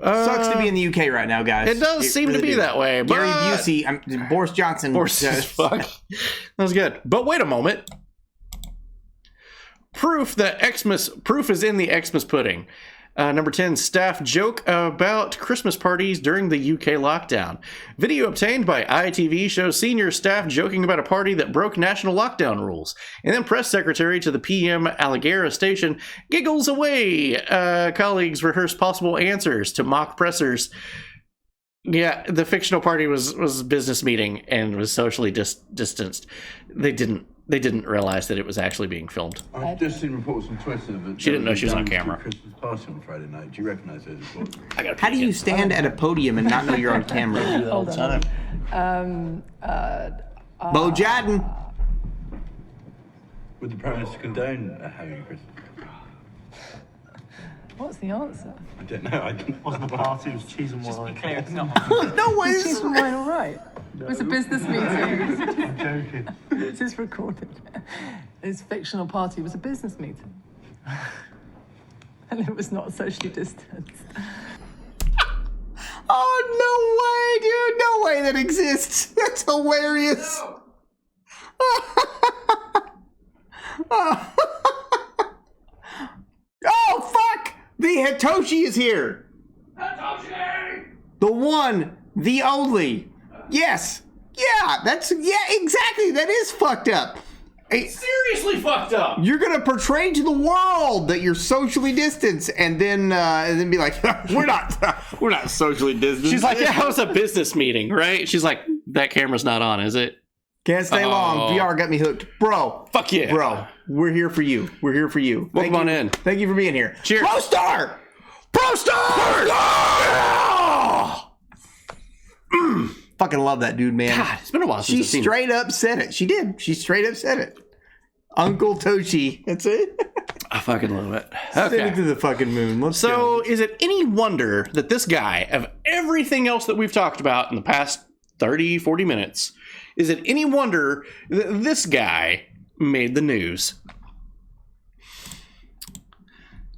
Sucks to be in the UK right now, guys. It does seem to be that way. Gary Busey, Boris Johnson. Fuck. That was good. But wait a moment. Proof is in the Xmas pudding. Number 10, staff joke about Christmas parties during the UK lockdown. Video obtained by ITV shows senior staff joking about a party that broke national lockdown rules. And then press secretary to the PM Allegara station giggles away. Colleagues rehearse possible answers to mock pressers. Yeah, the fictional party was a business meeting and was socially distanced. They didn't realize that it was actually being filmed. I've just seen reports on Twitter that she didn't know she was on camera. Christmas party on Friday night. Do you recognise those reports? How do you stand at a podium and not know you're on camera? All the time. Bo Jadden. Would the Prime Minister condone having a Christmas? What's the answer? I don't know. It wasn't a party, it was cheese and wine. Just be clear, it's not. No way. Cheese and wine, all right. No. It was a business meeting. I'm joking. This is recorded. This fictional party was a business meeting. And it was not socially distanced. Oh, no way, dude. No way that exists. That's hilarious. Oh, fuck. The Hitoshi is here. Hitoshi! The one, the only. Yes. Yeah, exactly. That is fucked up. Seriously fucked up. You're gonna portray to the world that you're socially distanced, and then be like, we're not socially distanced. She's like, yeah, it was a business meeting, right? She's like, that camera's not on, is it? Can't stay long. VR got me hooked, bro. Fuck yeah, bro. We're here for you. We're here for you. Welcome on in. Thank you for being here. Cheers. Pro Star. Fucking love that dude, man. God, it's been a while since I've seen straight up said it. She did. She straight up said it. Uncle Toshi. That's it. I fucking love it. Send it to the fucking moon. Let's go. Is it any wonder that this guy, of everything else that we've talked about in the past 30, 40 minutes, is it any wonder that this guy made the news?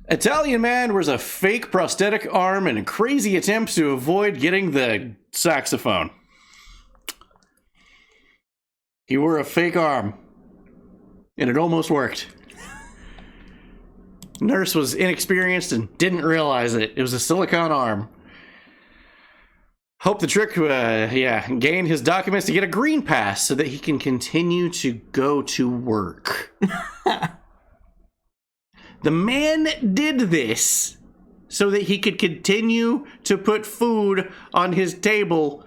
Italian man wears a fake prosthetic arm in a crazy attempt to avoid getting the saxophone. He wore a fake arm, and it almost worked. Nurse was inexperienced and didn't realize it. It was a silicone arm. Hope the trick, gain his documents to get a green pass so that he can continue to go to work. The man did this so that he could continue to put food on his table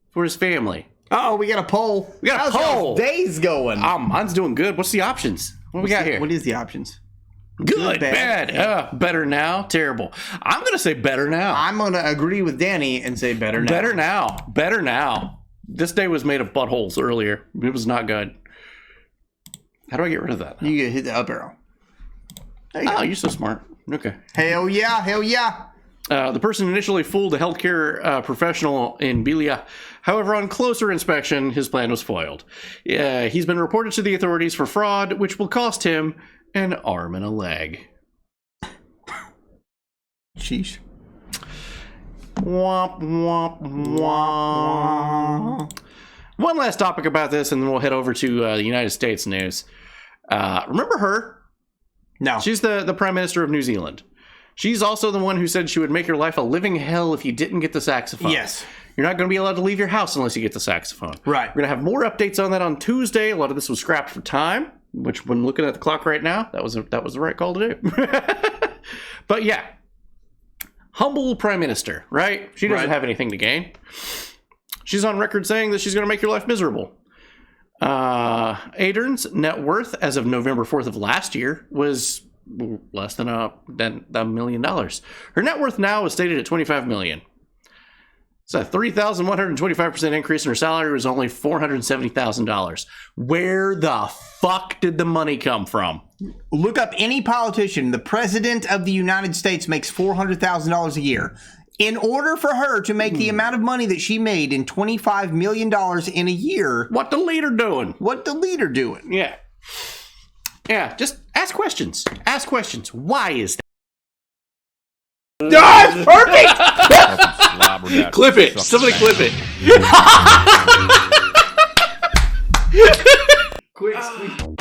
for his family. Oh, we got a poll. We got a How's poll. y'all's days going? Mine's doing good. What's the options? What we got here? What is the options? Good, bad. Better now, terrible. I'm going to say better now. I'm going to agree with Danny and say better now. Better now. Better now. This day was made of buttholes earlier. It was not good. How do I get rid of that? You get hit the up arrow. You're so smart. Okay. Hell yeah, hell yeah. The person initially fooled a healthcare professional in Bilia. However, on closer inspection, his plan was foiled. He's been reported to the authorities for fraud, which will cost him an arm and a leg. Sheesh. Womp, womp, womp. One last topic about this, and then we'll head over to the United States news. Remember her? No. She's the Prime Minister of New Zealand. She's also the one who said she would make your life a living hell if you didn't get the saxophone. Yes. You're not going to be allowed to leave your house unless you get the saxophone. Right. We're going to have more updates on that on Tuesday. A lot of this was scrapped for time, which when looking at the clock right now, that was the right call to do. But yeah. Humble Prime Minister, right? She doesn't have anything to gain. She's on record saying that she's going to make your life miserable. Ardern's net worth as of November 4th of last year was less than $1 million. Her net worth now is stated at $25 million. So a 3,125% increase in her salary was only $470,000. Where the fuck did the money come from? Look up any politician. The president of the United States makes $400,000 a year. In order for her to make the amount of money that she made in $25 million in a year... What the leader doing? Yeah. Yeah, just ask questions. Ask questions. Why is that? That's perfect! Clip it. Somebody clip it. Quick, That's true.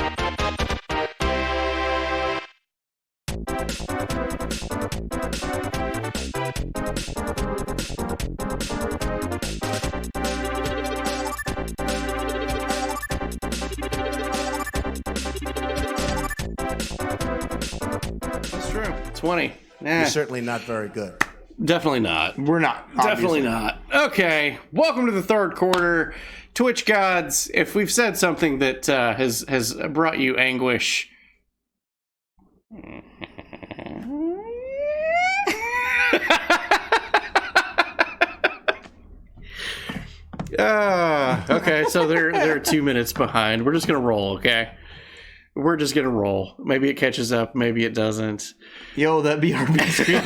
20. You're certainly not very good. Definitely not. We're not. Definitely not. Okay. Welcome to the third quarter. Twitch gods, if we've said something that has brought you anguish... okay, so they're 2 minutes behind. We're just gonna roll, okay? We're just gonna roll. Maybe it catches up, maybe it doesn't. Yo, that BRB screen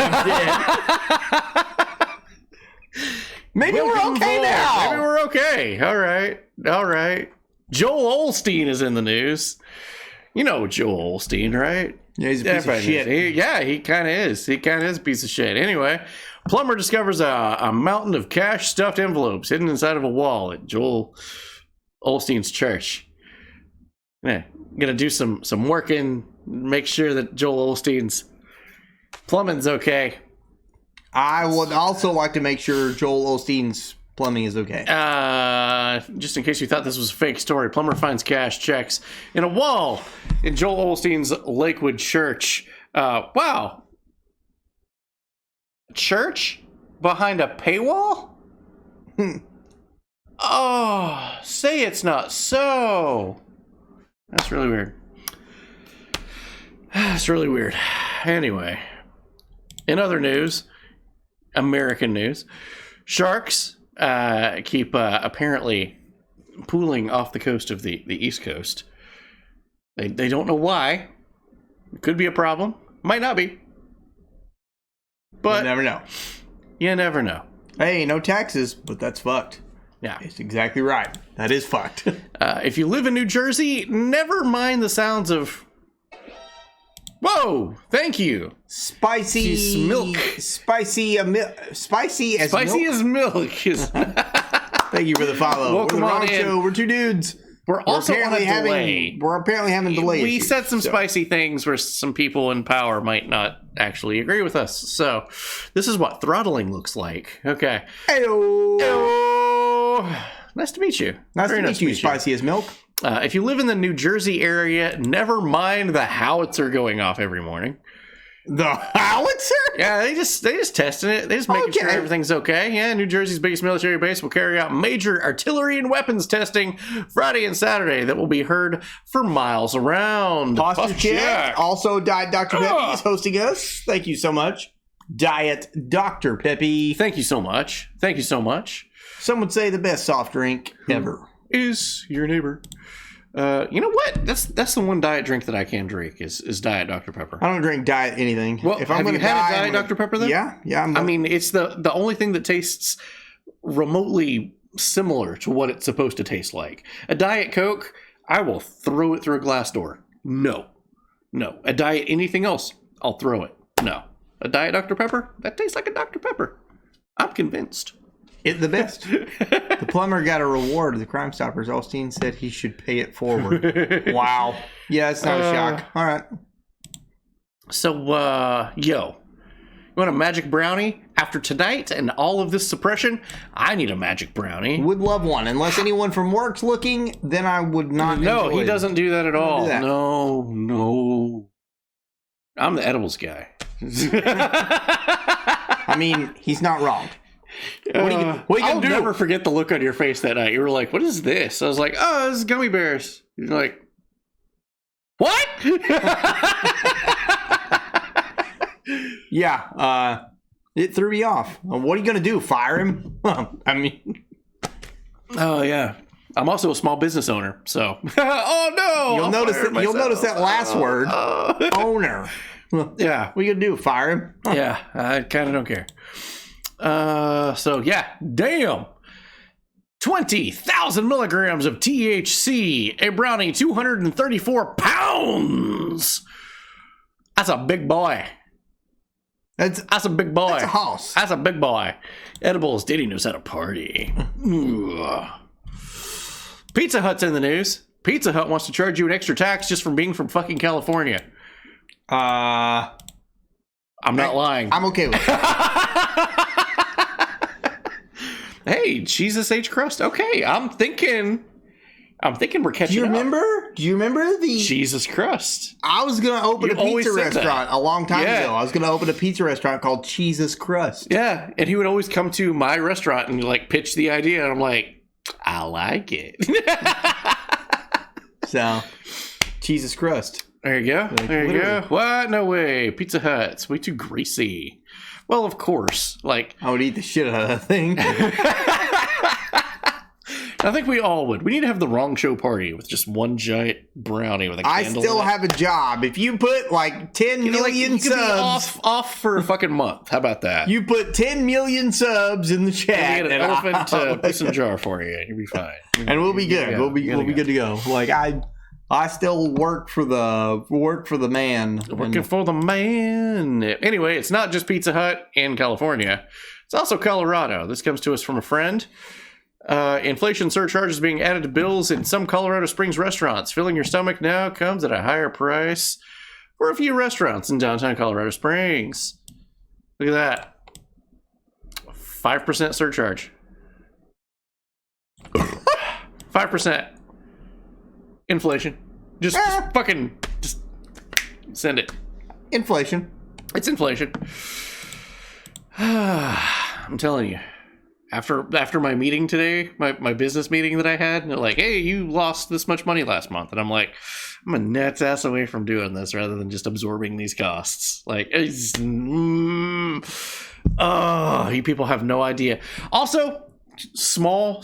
Maybe we're okay now. Maybe we're okay. All right. Joel Osteen is in the news. You know Joel Osteen, right? Yeah, he's a piece of shit. He kind of is. He kind of is a piece of shit. Anyway, plumber discovers a mountain of cash stuffed envelopes hidden inside of a wall at Joel Osteen's church. Yeah, gonna do some working, make sure that Joel Osteen's plumbing's okay. I would also like to make sure Joel Osteen's plumbing is okay. Just in case you thought this was a fake story, plumber finds cash checks in a wall in Joel Osteen's Lakewood church. Wow. Church? Behind a paywall? Oh, say it's not so. That's really weird. That's really weird. Anyway, in other news, American news, sharks keep apparently pooling off the coast of the East Coast. They don't know why. It could be a problem. Might not be. But you never know. You never know. Hey, no taxes, but that's fucked. Yeah. It's exactly right. That is fucked. If you live in New Jersey, never mind the sounds of... Whoa! Thank you. Spicy milk. Spicy as milk. Spicy as milk. Thank you for the follow. Welcome We're the on wrong in. show. We're two dudes. We're also on a delay. We're apparently having delay We issues, said some spicy things where some people in power might not actually agree with us. So this is what throttling looks like. Okay. Heyo. Heyo. Nice to meet you. Nice to meet you, Spicy as Milk. If you live in the New Jersey area, never mind the howitzer going off every morning. The howitzer? Yeah, they just testing it. They just making sure everything's okay. Yeah, New Jersey's biggest military base will carry out major artillery and weapons testing Friday and Saturday that will be heard for miles around. Posture check. Also, Diet Dr. Peppy is hosting us. Thank you so much. Diet Dr. Peppy. Thank you so much. Thank you so much. Some would say the best soft drink ever. Is your neighbor. You know what? That's the one diet drink that I can drink is Diet Dr. Pepper. I don't drink diet anything. Well, if have I'm you gonna had die, a Diet Dr. Pepper then? Yeah. I mean, it's the only thing that tastes remotely similar to what it's supposed to taste like. A Diet Coke, I will throw it through a glass door. No. A Diet anything else, I'll throw it. No. A Diet Dr. Pepper, that tastes like a Dr. Pepper. I'm convinced. It's the best. The plumber got a reward of the Crime Stoppers. Osteen said he should pay it forward. Wow. Yeah, it's not a shock. All right. So, you want a magic brownie? After tonight and all of this suppression, I need a magic brownie. Would love one. Unless anyone from work's looking, then I would not. No, he doesn't do that at all. that. No. I'm the edibles guy. I mean, he's not wrong. What are you I'll gonna do? never forget the look on your face that night. You were like, what is this? I was like, oh, this is gummy bears. You're like, what? Yeah, it threw me off. What are you going to do? Fire him? I mean... Oh, yeah. I'm also a small business owner, so... Oh, no! You'll notice that last word. Owner. Yeah. What are you going to do? Fire him? Yeah, I kind of don't care. So, yeah. Damn! 20,000 milligrams of THC. A brownie, 234 pounds! That's a big boy. That's a big boy. That's a house. That's a big boy. Edibles, Diddy knows how to party. Pizza Hut's in the news. Pizza Hut wants to charge you an extra tax just from being from fucking California. I'm not lying. I'm okay with it. Hey, Jesus H crust. Okay, I'm thinking we're catching Do you remember? up. Do you remember the Jesus crust? I was gonna open a pizza restaurant a long time Yeah. ago. I was gonna open a pizza restaurant called Jesus Crust. Yeah, and he would always come to my restaurant and like pitch the idea, and I'm like, I like it. So, Jesus Crust. There you go. There you go. What? No way. Pizza Hut's way too greasy. Well, of course. Like I would eat the shit out of that thing. I think we all would. We need to have the wrong show party with just one giant brownie with a I candle. still in it. have a job. If you put like 10 You know, like, million you could be subs, off for a fucking month. How about that? you put 10 million subs in the chat, Get an and elephant piss jar for you. You'll be fine. and we'll be good. We'll be good to go. Like I still work for the man. Working for the man. Anyway, it's not just Pizza Hut in California. It's also Colorado. This comes to us from a friend. Inflation surcharges being added to bills in some Colorado Springs restaurants. Filling your stomach now comes at a higher price for a few restaurants in downtown Colorado Springs. Look at that. 5% surcharge. 5%. Inflation. Just fucking just send it. Inflation. It's inflation. I'm telling you. After my meeting today, my business meeting that I had, and they're like, hey, you lost this much money last month. And I'm like, I'm a net ass away from doing this rather than just absorbing these costs. Like, you people have no idea. Also, small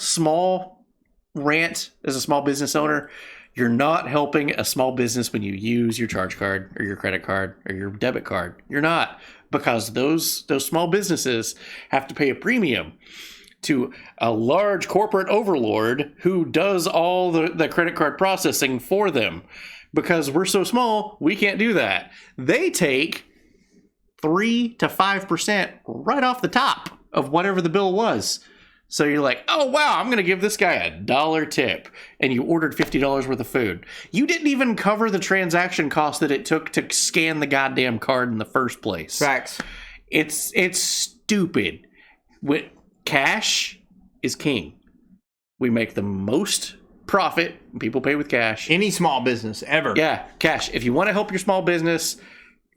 rant as a small business owner. You're not helping a small business when you use your charge card or your credit card or your debit card. You're not, because those small businesses have to pay a premium to a large corporate overlord who does all the credit card processing for them. Because we're so small, we can't do that. They take 3 to 5% right off the top of whatever the bill was. So you're like, oh, wow, I'm going to give this guy $1 tip. And you ordered $50 worth of food. You didn't even cover the transaction cost that it took to scan the goddamn card in the first place. Facts. It's stupid. Cash is king. We make the most profit. People pay with cash. Any small business ever. Yeah, cash. If you want to help your small business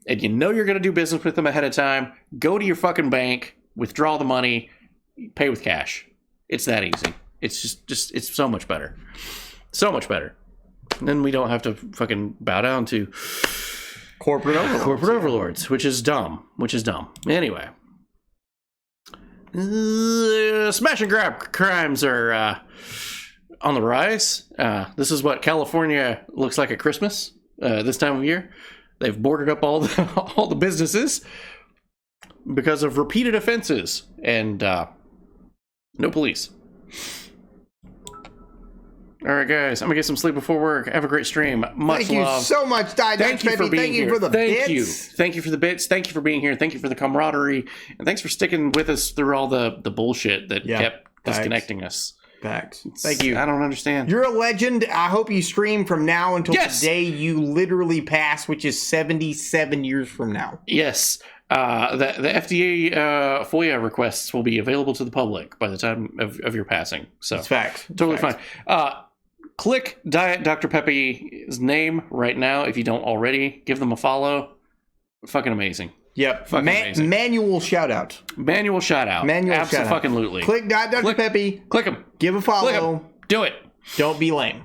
and you know you're going to do business with them ahead of time, go to your fucking bank, withdraw the money, pay with cash. It's that easy. It's just it's so much better. So much better. And then we don't have to fucking bow down to corporate overlords, which is dumb. Anyway. Smash and grab crimes are on the rise. This is what California looks like at Christmas this time of year. They've boarded up all the businesses because of repeated offenses and no police. All right, guys, I'm gonna get some sleep before work. Have a great stream. Much Thank love. you so much, Thank you for being Thank here. you for the Thank bits. you. Thank you for the bits. Thank you for being here. Thank you for the camaraderie. And thanks for sticking with us through all the bullshit that kept disconnecting us. Facts. Thank you. I don't understand. You're a legend. I hope you stream from now until the day you literally pass, which is 77 years from now. Yes. The FDA FOIA requests will be available to the public by the time of your passing. So it's facts. Totally fine. Click Diet Dr. Pepe's name right now if you don't already. Give them a follow. Fucking amazing. Yep. Amazing. Manual shout out. Manual shout out. Absolutely. Click Diet Dr. Pepe. Click them. Give a follow. Click 'em. Do it. Don't be lame.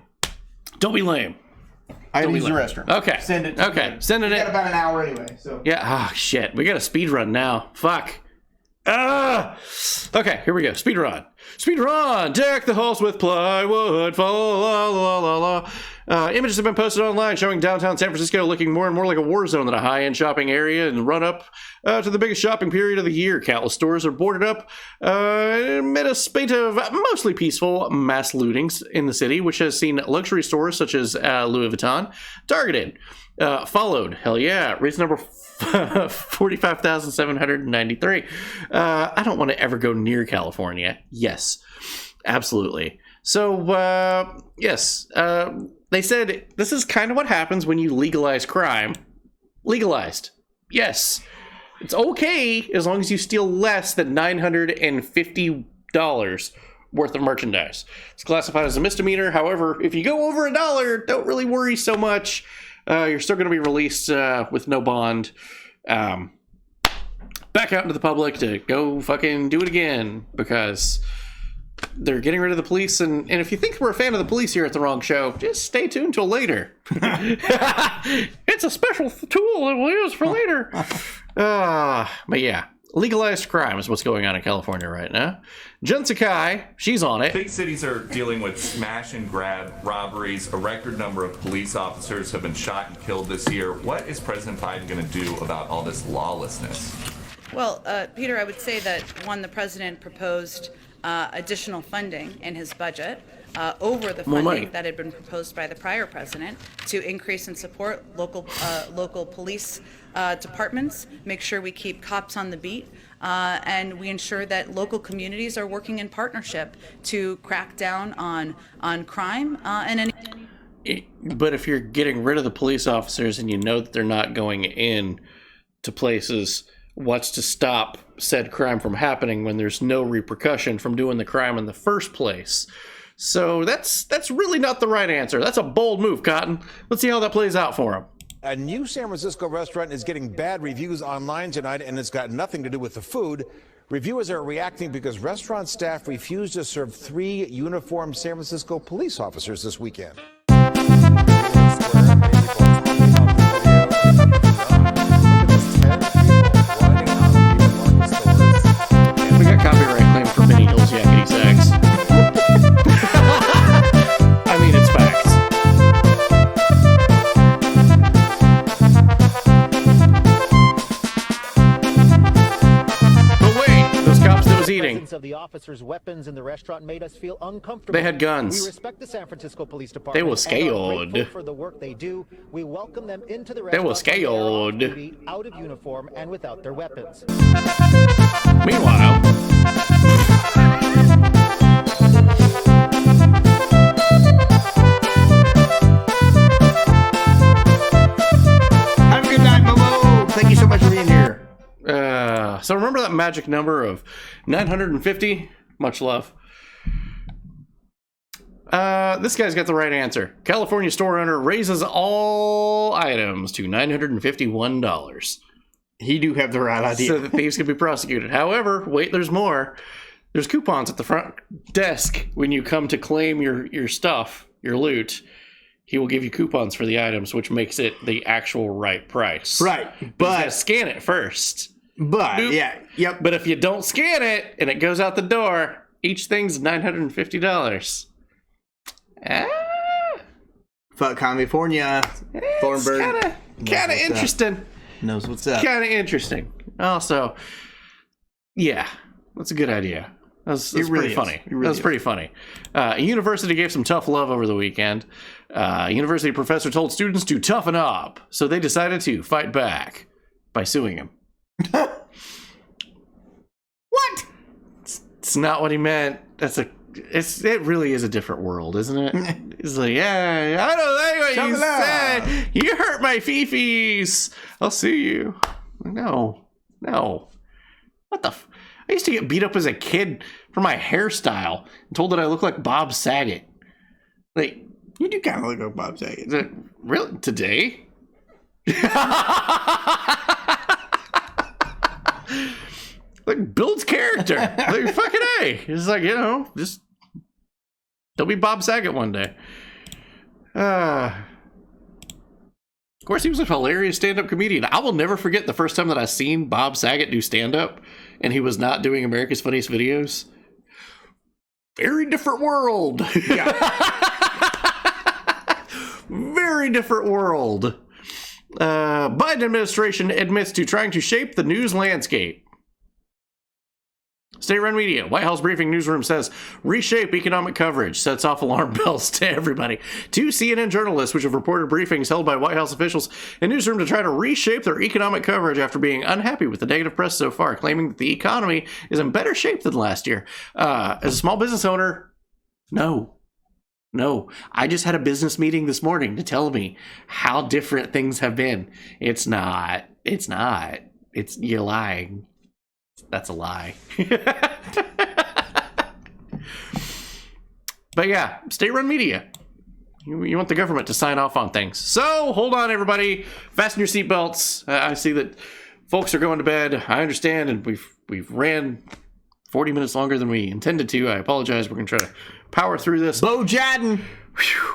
Don't be lame. I Don't use be the lame. restroom. Okay. Send it. Okay. Send it We in. got about an hour anyway. So Yeah. Oh, shit. We got a speed run now. Fuck. Okay, here we go. Speed run. Speed run. Deck the halls with plywood. La la la la la. Images have been posted online showing downtown San Francisco looking more and more like a war zone than a high-end shopping area and run up to the biggest shopping period of the year. Countless stores are boarded up amid a spate of mostly peaceful mass lootings in the city, which has seen luxury stores such as Louis Vuitton targeted. Followed, hell yeah, reason number 45,793. I don't want to ever go near California. Yes, absolutely. So, yes, they said this is kind of what happens when you legalize crime. Legalized. Yes. It's okay as long as you steal less than $950 worth of merchandise. It's classified as a misdemeanor. However, if you go over $1, don't really worry so much. You're still going to be released with no bond. Back out into the public to go fucking do it again because they're getting rid of the police. And if you think we're a fan of the police here at the wrong show, just stay tuned till later. It's a special tool that we'll use for later. But yeah, legalized crime is what's going on in California right now. Jen Sakai, she's on it. Big cities are dealing with smash and grab robberies. A record number of police officers have been shot and killed this year. What is President Biden going to do about all this lawlessness? Well, Peter, I would say that, one, the president proposed additional funding in his budget over the funding that had been proposed by the prior president to increase and support local police departments, make sure we keep cops on the beat, and we ensure that local communities are working in partnership to crack down on crime and any. But if you're getting rid of the police officers and you know that they're not going in to places, what's to stop said crime from happening when there's no repercussion from doing the crime in the first place? So that's really not the right answer. That's a bold move, Cotton. Let's see how that plays out for him. A new San Francisco restaurant is getting bad reviews online tonight, and it's got nothing to do with the food. Reviewers are reacting because restaurant staff refused to serve 3 uniformed San Francisco police officers this weekend. We got copyright claim for Benny Hill's Yakety Sax. I mean, it's facts. But wait, those cops that was eating. Of the officers' weapons in the restaurant made us feel uncomfortable. They had guns. We respect the San Francisco Police Department. They were scared. For the work they do, we welcome them into the They restaurant. were scared. Out of uniform and without their weapons. Meanwhile. magic number of 950. Much love. This guy's got the right answer. California store owner raises all items to $951. He do have the right idea. So that thieves can be prosecuted. However, wait, there's more. There's coupons at the front desk when you come to claim your stuff, your loot. He will give you coupons for the items, which makes it the actual right price. Right, but you gotta scan it first. But Boop. yeah, yep. But if you don't scan it and it goes out the door, each thing's $950. Fuck California. Thornburg. Kind of interesting. Knows what's up. Kind of interesting. Also, yeah, that's a good idea. That's It really pretty is. funny. It really That's is. pretty funny. A university gave some tough love over the weekend. A university professor told students to toughen up, so they decided to fight back by suing him. What? It's not what he meant. It really is a different world, isn't it? It's like, yeah, I don't like what you said. You hurt my fifis. I'll sue you. No. What the I used to get beat up as a kid for my hairstyle and told that I look like Bob Saget. Like, you do kind of look like Bob Saget. Really? Today? Like, builds character. Like, fucking A. It's like, just don't be Bob Saget one day. Of course, he was a hilarious stand-up comedian. I will never forget the first time that I seen Bob Saget do stand-up, and he was not doing America's Funniest Videos. Very different world. Very different world. Biden administration admits to trying to shape the news landscape. State-run media. White House briefing newsroom says, reshape economic coverage. Sets off alarm bells to everybody. 2 CNN journalists, which have reported briefings held by White House officials in newsroom to try to reshape their economic coverage after being unhappy with the negative press so far, claiming that the economy is in better shape than last year. As a small business owner, no. I just had a business meeting this morning to tell me how different things have been. It's not. You're lying. That's a lie. But yeah, state-run media. You want the government to sign off on things. So, hold on, everybody. Fasten your seatbelts. I see that folks are going to bed. I understand, and we've ran 40 minutes longer than we intended to. I apologize. We're going to try to power through this. Bo Jadden.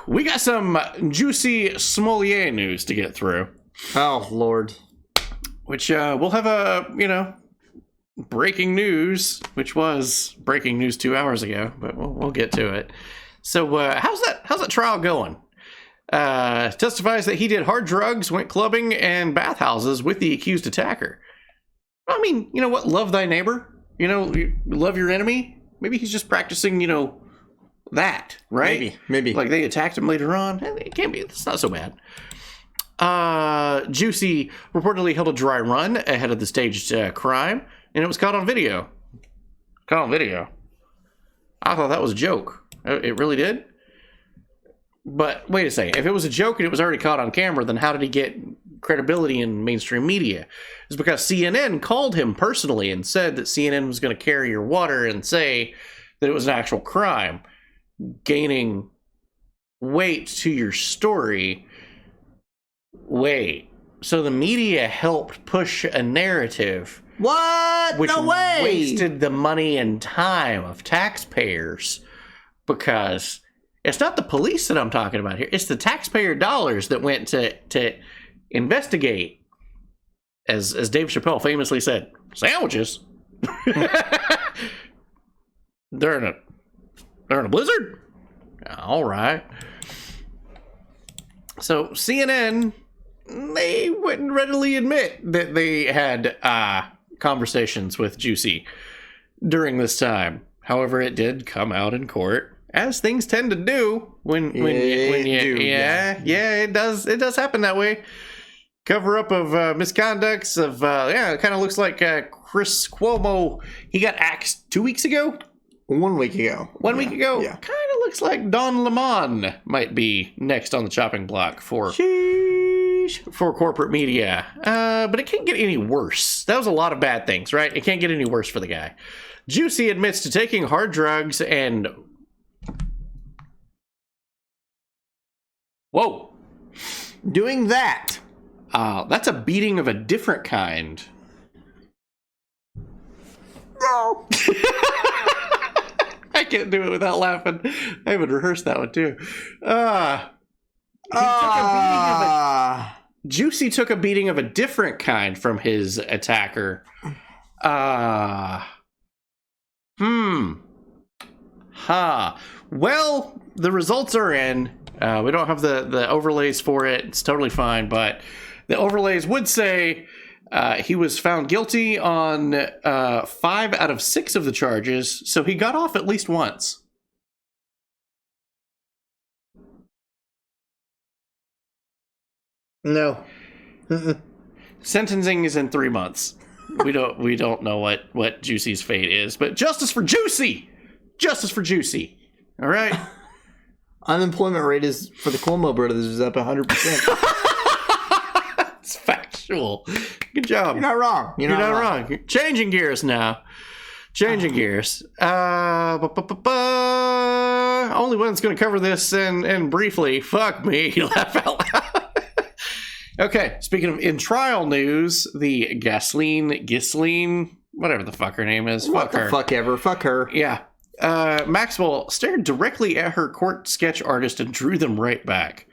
We got some juicy Smolier news to get through. Oh, Lord. Which we'll have a, breaking news, which was breaking news 2 hours ago, but we'll get to it. So how's that trial going? Testifies that he did hard drugs, went clubbing and bathhouses with the accused attacker. I mean, you know what? Love thy neighbor. You love your enemy. Maybe he's just practicing, that, right? Maybe. Like they attacked him later on. It can't be. It's not so bad. Juicy reportedly held a dry run ahead of the staged crime, and it was caught on video. I thought that was a joke. It really did? But wait a second. If it was a joke and it was already caught on camera, then how did he get credibility in mainstream media? It's because CNN called him personally and said that CNN was going to carry your water and say that it was an actual crime, gaining weight to your story. Wait, so the media helped push a narrative? What? Which No way! wasted the money and time of taxpayers, because it's not the police that I'm talking about here. It's the taxpayer dollars that went to investigate, as Dave Chappelle famously said, sandwiches. They're in a blizzard? All right. So CNN, they wouldn't readily admit that they had conversations with Juicy during this time. However, it did come out in court, as things tend to do when you it does happen that way. Cover up of misconducts of it kind of looks like Chris Cuomo. He got axed 2 weeks ago. 1 week ago. 1 week ago. Yeah. Kind of looks like Don Lemon might be next on the chopping block for Prestige for corporate media. But it can't get any worse. That was a lot of bad things, right? It can't get any worse for the guy. Juicy admits to taking hard drugs and... Whoa. Doing that. That's a beating of a different kind. No. I can't do it without laughing. I haven't rehearsed that one too. Juicy took a beating of a different kind from his attacker. Well, the results are in. We don't have the overlays for it. It's totally fine, but the overlays would say he was found guilty on 5 out of 6 of the charges, so he got off at least once. No. Sentencing is in 3 months. We don't know what Juicy's fate is, but justice for Juicy! Justice for Juicy. All right? Unemployment rate is for the Cuomo brothers is up 100%. It's factual. Good job. You're not wrong. You're not wrong. Changing gears now. Changing gears. Only one that's going to cover this and briefly. Fuck me. Laugh out loud. Okay, speaking of in trial news, the Ghislaine, whatever the fuck her name is. What the fuck ever. Fuck her. Yeah. Maxwell stared directly at her court sketch artist and drew them right back.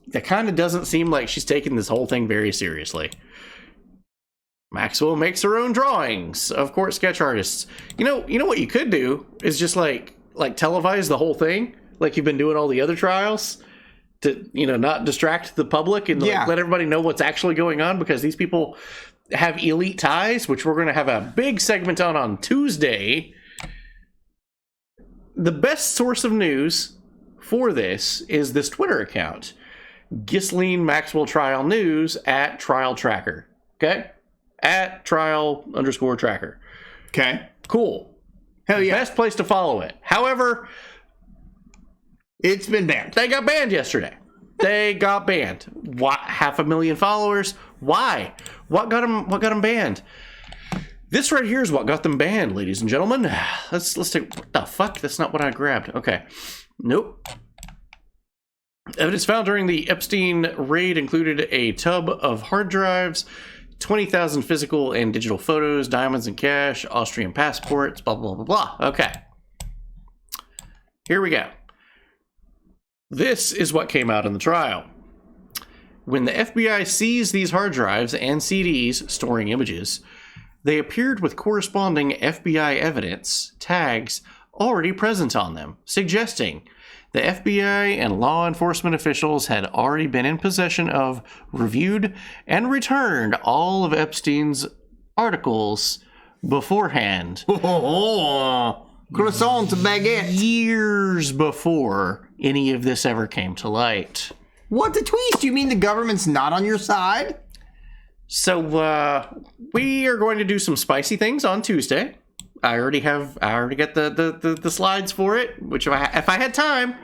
That kind of doesn't seem like she's taking this whole thing very seriously. Maxwell makes her own drawings of court sketch artists. You know what you could do is just like televise the whole thing, like you've been doing all the other trials, to not distract the public and let everybody know what's actually going on, because these people have elite ties, which we're going to have a big segment on Tuesday. The best source of news for this is this Twitter account, Ghislaine Maxwell Trial News at Trial Tracker. Okay? At trial_tracker. Okay. Cool. Hell yeah. Best place to follow it. However, it's been banned. They got banned yesterday. They got banned. What? 500,000 followers? Why? What got them banned? This right here is what got them banned, ladies and gentlemen. Let's take... What the fuck? That's not what I grabbed. Okay. Nope. Evidence found during the Epstein raid included a tub of hard drives, 20,000 physical and digital photos, diamonds and cash, Austrian passports, blah, blah, blah, blah. Okay. Here we go. This is what came out in the trial. When the FBI seized these hard drives and CDs storing images, they appeared with corresponding FBI evidence tags already present on them, suggesting the FBI and law enforcement officials had already been in possession of, reviewed, and returned all of Epstein's articles beforehand. Croissants and baguettes. Years before any of this ever came to light. What the twist? You mean the government's not on your side? So, we are going to do some spicy things on Tuesday. I already got the slides for it, which if I had time,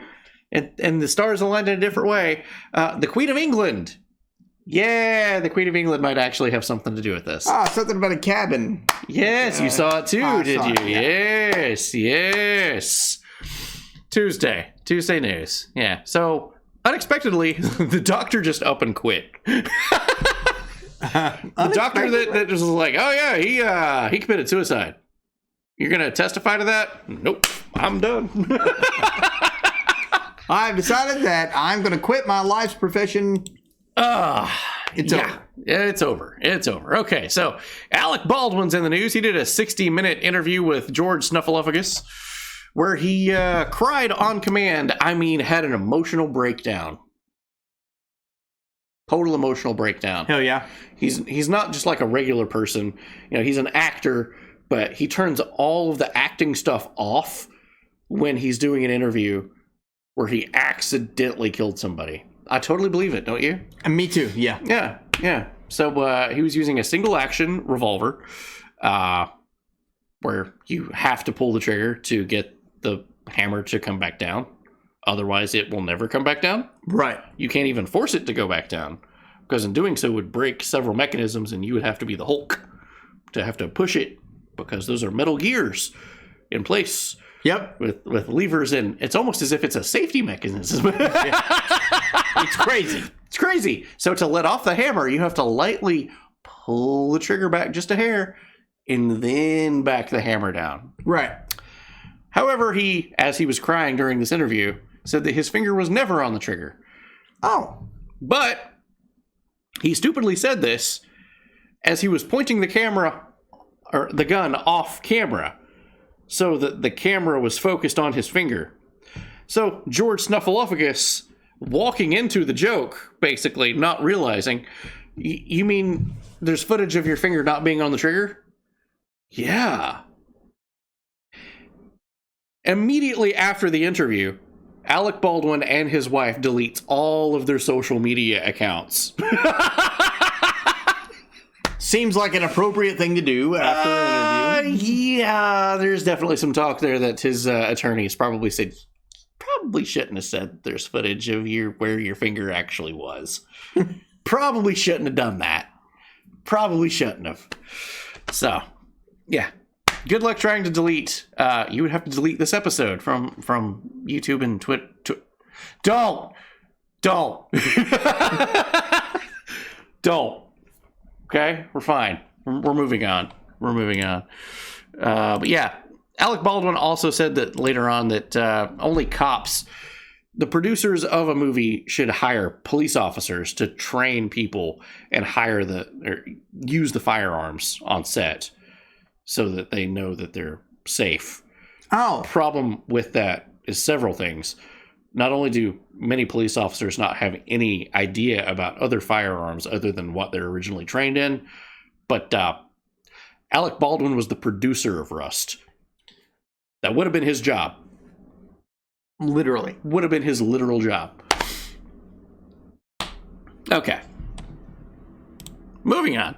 and the stars aligned in a different way, the Queen of England. Yeah, the Queen of England might actually have something to do with this. Something about a cabin. Yes, you saw it too, did you? Yeah. Yes. Tuesday news. Yeah. So unexpectedly, the doctor just up and quit. The doctor that was like, oh yeah, he committed suicide. You're gonna testify to that? Nope, I'm done. I've decided that I'm gonna quit my life's profession. It's over. It's over. It's over. Okay, so Alec Baldwin's in the news. He did a 60-minute interview with George Snuffleupagus, where he cried on command. I mean, had an emotional breakdown. Total emotional breakdown. Hell yeah. He's not just like a regular person. He's an actor, but he turns all of the acting stuff off when he's doing an interview where he accidentally killed somebody. I totally believe it, don't you? Me too, yeah. Yeah. So he was using a single action revolver, where you have to pull the trigger to get the hammer to come back down. Otherwise, it will never come back down. Right. You can't even force it to go back down, because in doing so would break several mechanisms, and you would have to be the Hulk to have to push it, because those are metal gears in place. Yep. With levers, and it's almost as if it's a safety mechanism. It's crazy. It's crazy. So to let off the hammer, you have to lightly pull the trigger back just a hair and then back the hammer down. Right. However, he, as he was crying during this interview, said that his finger was never on the trigger. Oh. But he stupidly said this as he was pointing the camera, or the gun, off camera, so that the camera was focused on his finger. So George Snuffleupagus, walking into the joke, basically, not realizing, you mean there's footage of your finger not being on the trigger? Yeah. Immediately after the interview, Alec Baldwin and his wife deletes all of their social media accounts. Seems like an appropriate thing to do after an interview. Yeah, there's definitely some talk there that his attorneys probably shouldn't have said there's footage of where your finger actually was. Probably shouldn't have done that. Probably shouldn't have. So, yeah. Good luck trying to delete. You would have to delete this episode from YouTube and Twitter. Don't. Don't. Okay, we're fine. We're moving on. But yeah, Alec Baldwin also said that later on that only cops, the producers of a movie, should hire police officers to train people and use the firearms on set so that they know that they're safe. Oh. Problem with that is several things. Not only do many police officers not have any idea about other firearms other than what they're originally trained in, but Alec Baldwin was the producer of Rust. That would have been his job. Literally. Would have been his literal job. Okay. Moving on.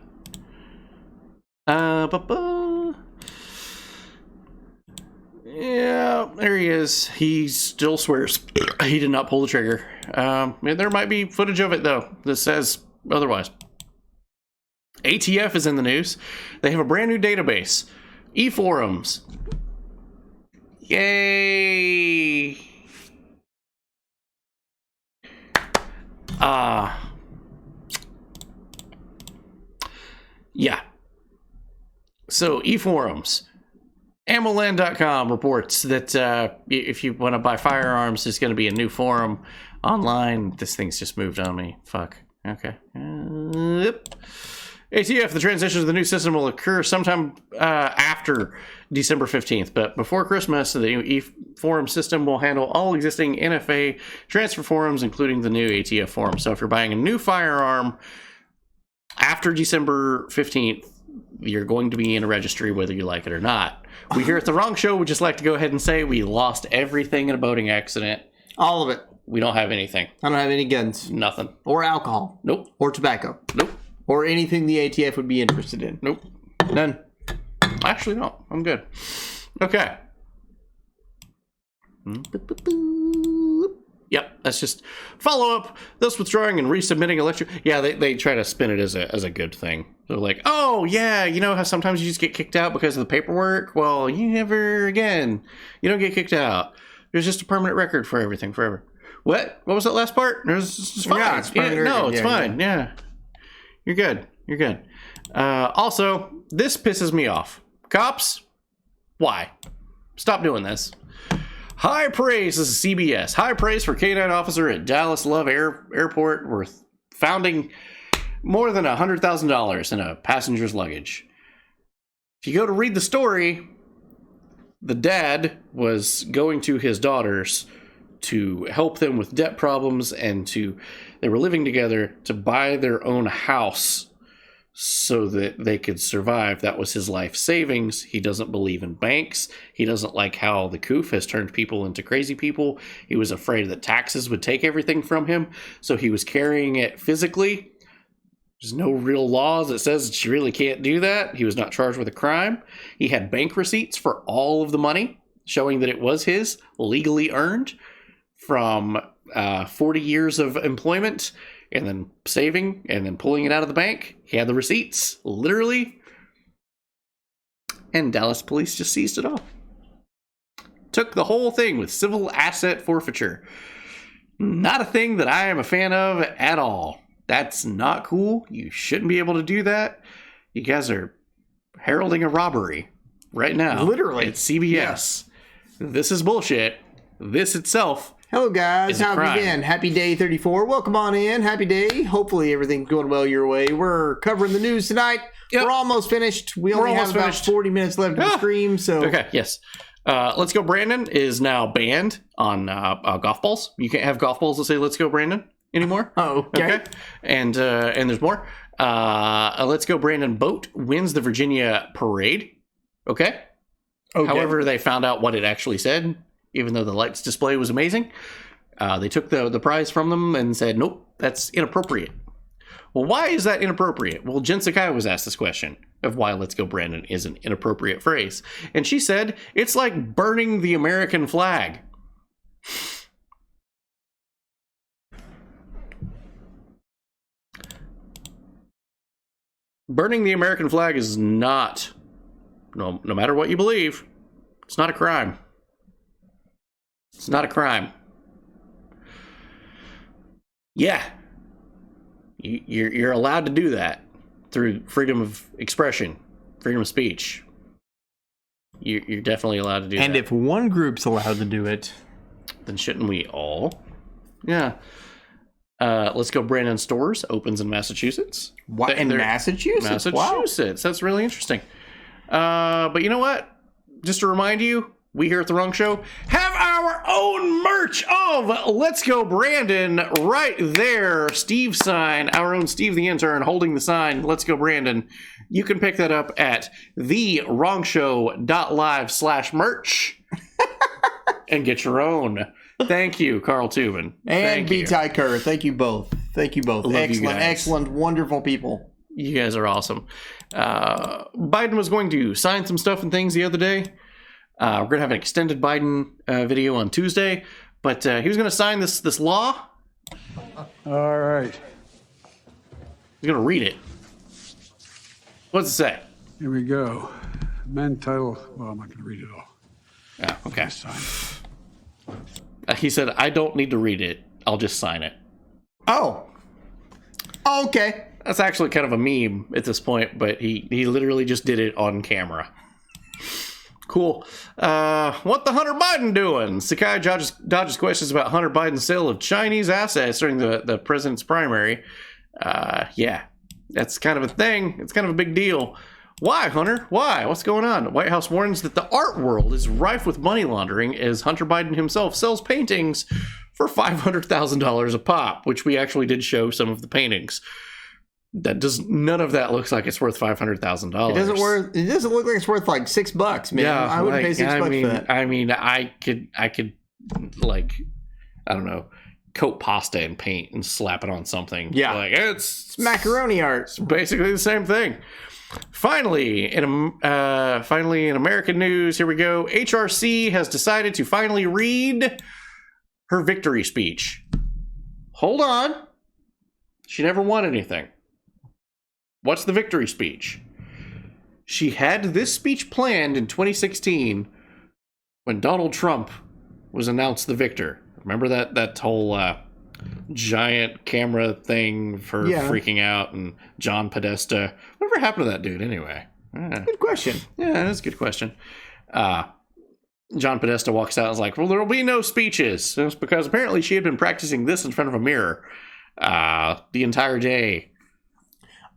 Yeah, there he is. He still swears he did not pull the trigger. There might be footage of it, though, that says otherwise. ATF is in the news. They have a brand new database. eForums. Yay! Yeah. So, eForums. Ammoland.com reports that if you want to buy firearms, there's going to be a new forum online. This thing's just moved on me. Fuck. Okay. Yep. ATF, the transition to the new system will occur sometime after December 15th, but before Christmas, the e-forum system will handle all existing NFA transfer forums, including the new ATF forum. So if you're buying a new firearm after December 15th, you're going to be in a registry whether you like it or not. We here at The Wrong Show would just like to go ahead and say we lost everything in a boating accident. All of it. We don't have anything. I don't have any guns. Nothing. Or alcohol. Nope. Or tobacco. Nope. Or anything the ATF would be interested in. Nope. None. Actually, no. I'm good. Okay. Yep, that's just follow up. Thus withdrawing and resubmitting election. Yeah, they try to spin it as a good thing. They're like, oh yeah, you know how sometimes you just get kicked out because of the paperwork? Well, you never again. You don't get kicked out. There's just a permanent record for everything forever. What? What was that last part? It's fine. Yeah, it's fine. No, it's fine. Yeah. You're good. You're good. Also, this pisses me off. Cops, why? Stop doing this. High praise, this is CBS. High praise for K-9 officer at Dallas Love Airport worth founding more than $100,000 in a passenger's luggage. If you go to read the story, the dad was going to his daughters to help them with debt problems and they were living together to buy their own house so that they could survive. That was his life savings. He doesn't believe in banks. He doesn't like how the COOF has turned people into crazy people. He was afraid that taxes would take everything from him, so he was carrying it physically. There's no real laws that says that you really can't do that. He was not charged with a crime. He had bank receipts for all of the money, showing that it was his, legally earned. from 40 years of employment and then saving and then pulling it out of the bank. He had the receipts, literally. And Dallas police just seized it all. Took the whole thing with civil asset forfeiture. Not a thing that I am a fan of at all. That's not cool. You shouldn't be able to do that. You guys are heralding a robbery right now. Literally. At CBS. Yeah. This is bullshit. This itself. Hello, guys. How have you been? Happy day 34. Welcome on in. Happy day. Hopefully everything's going well your way. We're covering the news tonight. Yep. We're almost finished. We only have about 40 minutes left of the stream. So okay, yes. Let's Go Brandon is now banned on golf balls. You can't have golf balls that say Let's Go Brandon anymore. Oh, okay. And there's more. A Let's Go Brandon boat wins the Virginia parade. Okay. However, they found out what it actually said, even though the lights display was amazing. They took the prize from them and said, nope, that's inappropriate. Well, why is that inappropriate? Well, Jen Sakai was asked this question of why Let's Go Brandon is an inappropriate phrase. And she said, it's like burning the American flag. Burning the American flag is not, no matter what you believe, it's not a crime. It's not a crime. Yeah. You're allowed to do that through freedom of expression, freedom of speech. You're definitely allowed to do that. And if one group's allowed to do it, then shouldn't we all? Yeah. Let's Go Brandon Stores opens in Massachusetts. What, in Massachusetts? Massachusetts. Wow. That's really interesting. But you know what? Just to remind you, we here at The Wrong Show have our own merch of Let's Go Brandon right there. Steve's sign, our own Steve the intern holding the sign, Let's Go Brandon. You can pick that up at thewrongshow.live/merch and get your own. Thank you, Carl Tubin. And B. Ty Kerr. Thank you both. Thank you both. Excellent, wonderful people. You guys are awesome. Biden was going to sign some stuff and things the other day. We're going to have an extended Biden video on Tuesday, but he was going to sign this law. All right. He's going to read it. What's it say? Here we go. Men title. Well, I'm not going to read it all. Yeah, okay. He said, I don't need to read it. I'll just sign it. Oh. Okay. That's actually kind of a meme at this point, but he literally just did it on camera. Cool. What the Hunter Biden doing? Sakai dodges questions about Hunter Biden's sale of Chinese assets during the president's primary. Yeah, that's kind of a thing. It's kind of a big deal. Why, Hunter? Why? What's going on? The White House warns that the art world is rife with money laundering as Hunter Biden himself sells paintings for $500,000 a pop, which we actually did show some of the paintings. None of that looks like it's worth $500,000. It doesn't look like it's worth like $6, man. Yeah, I wouldn't pay $6 for that. I mean, I could like, I don't know, coat pasta and paint and slap it on something. Yeah, like it's macaroni art. It's basically the same thing. Finally, in American news, here we go. HRC has decided to finally read her victory speech. Hold on, she never won anything. What's the victory speech? She had this speech planned in 2016 when Donald Trump was announced the victor. Remember that whole giant camera thing for freaking out and John Podesta? Whatever happened to that dude anyway? Good question. Yeah, that's a good question. John Podesta walks out and is like, well, there'll be no speeches. It's because apparently she had been practicing this in front of a mirror the entire day.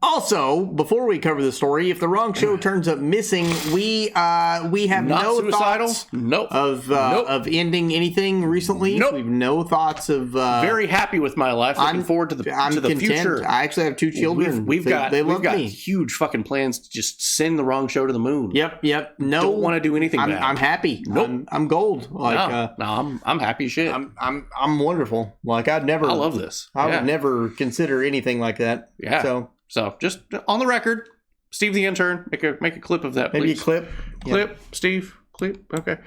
Also, before we cover the story, if The Wrong Show turns up missing, we have Not no suicidal? thoughts Nope. of ending anything recently. Nope. We've no thoughts of... very happy with my life. Looking forward to the content. future. I actually have 2 children. We've got me. huge fucking plans to just send The Wrong Show to the moon. Yep. No, don't want to do anything bad. I'm happy. Nope. I'm gold. Like I'm happy as shit. I'm wonderful. Like I love this. I would never consider anything like that. Yeah. So just on the record, Steve the intern, make a clip of that, please. Maybe a clip. Clip, Steve. Okay.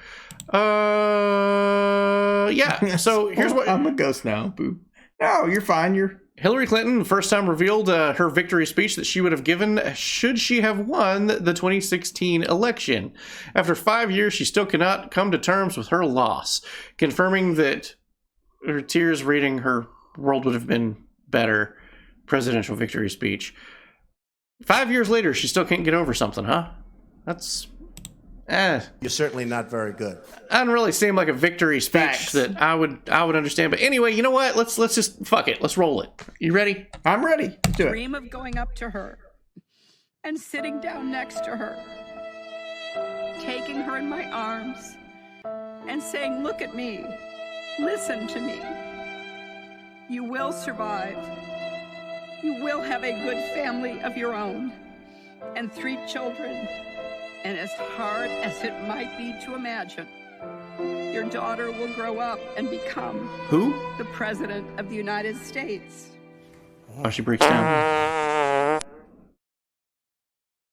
Yeah. So here's what I'm a ghost now. Boo. No, you're fine. Hillary Clinton first time revealed her victory speech that she would have given should she have won the 2016 election. After 5 years, she still cannot come to terms with her loss, confirming that her tears reading her world would have been better presidential victory speech. 5 years later, she still can't get over something, huh? That's... You're certainly not very good. Doesn't really seem like a victory speech that I would understand. But anyway, you know what? Let's just fuck it. Let's roll it. You ready? I'm ready. Do it. Dream of going up to her and sitting down next to her, taking her in my arms and saying, "Look at me. Listen to me. You will survive. You will have a good family of your own and 3 children. And as hard as it might be to imagine, your daughter will grow up and become the President of the United States." Oh, she breaks down.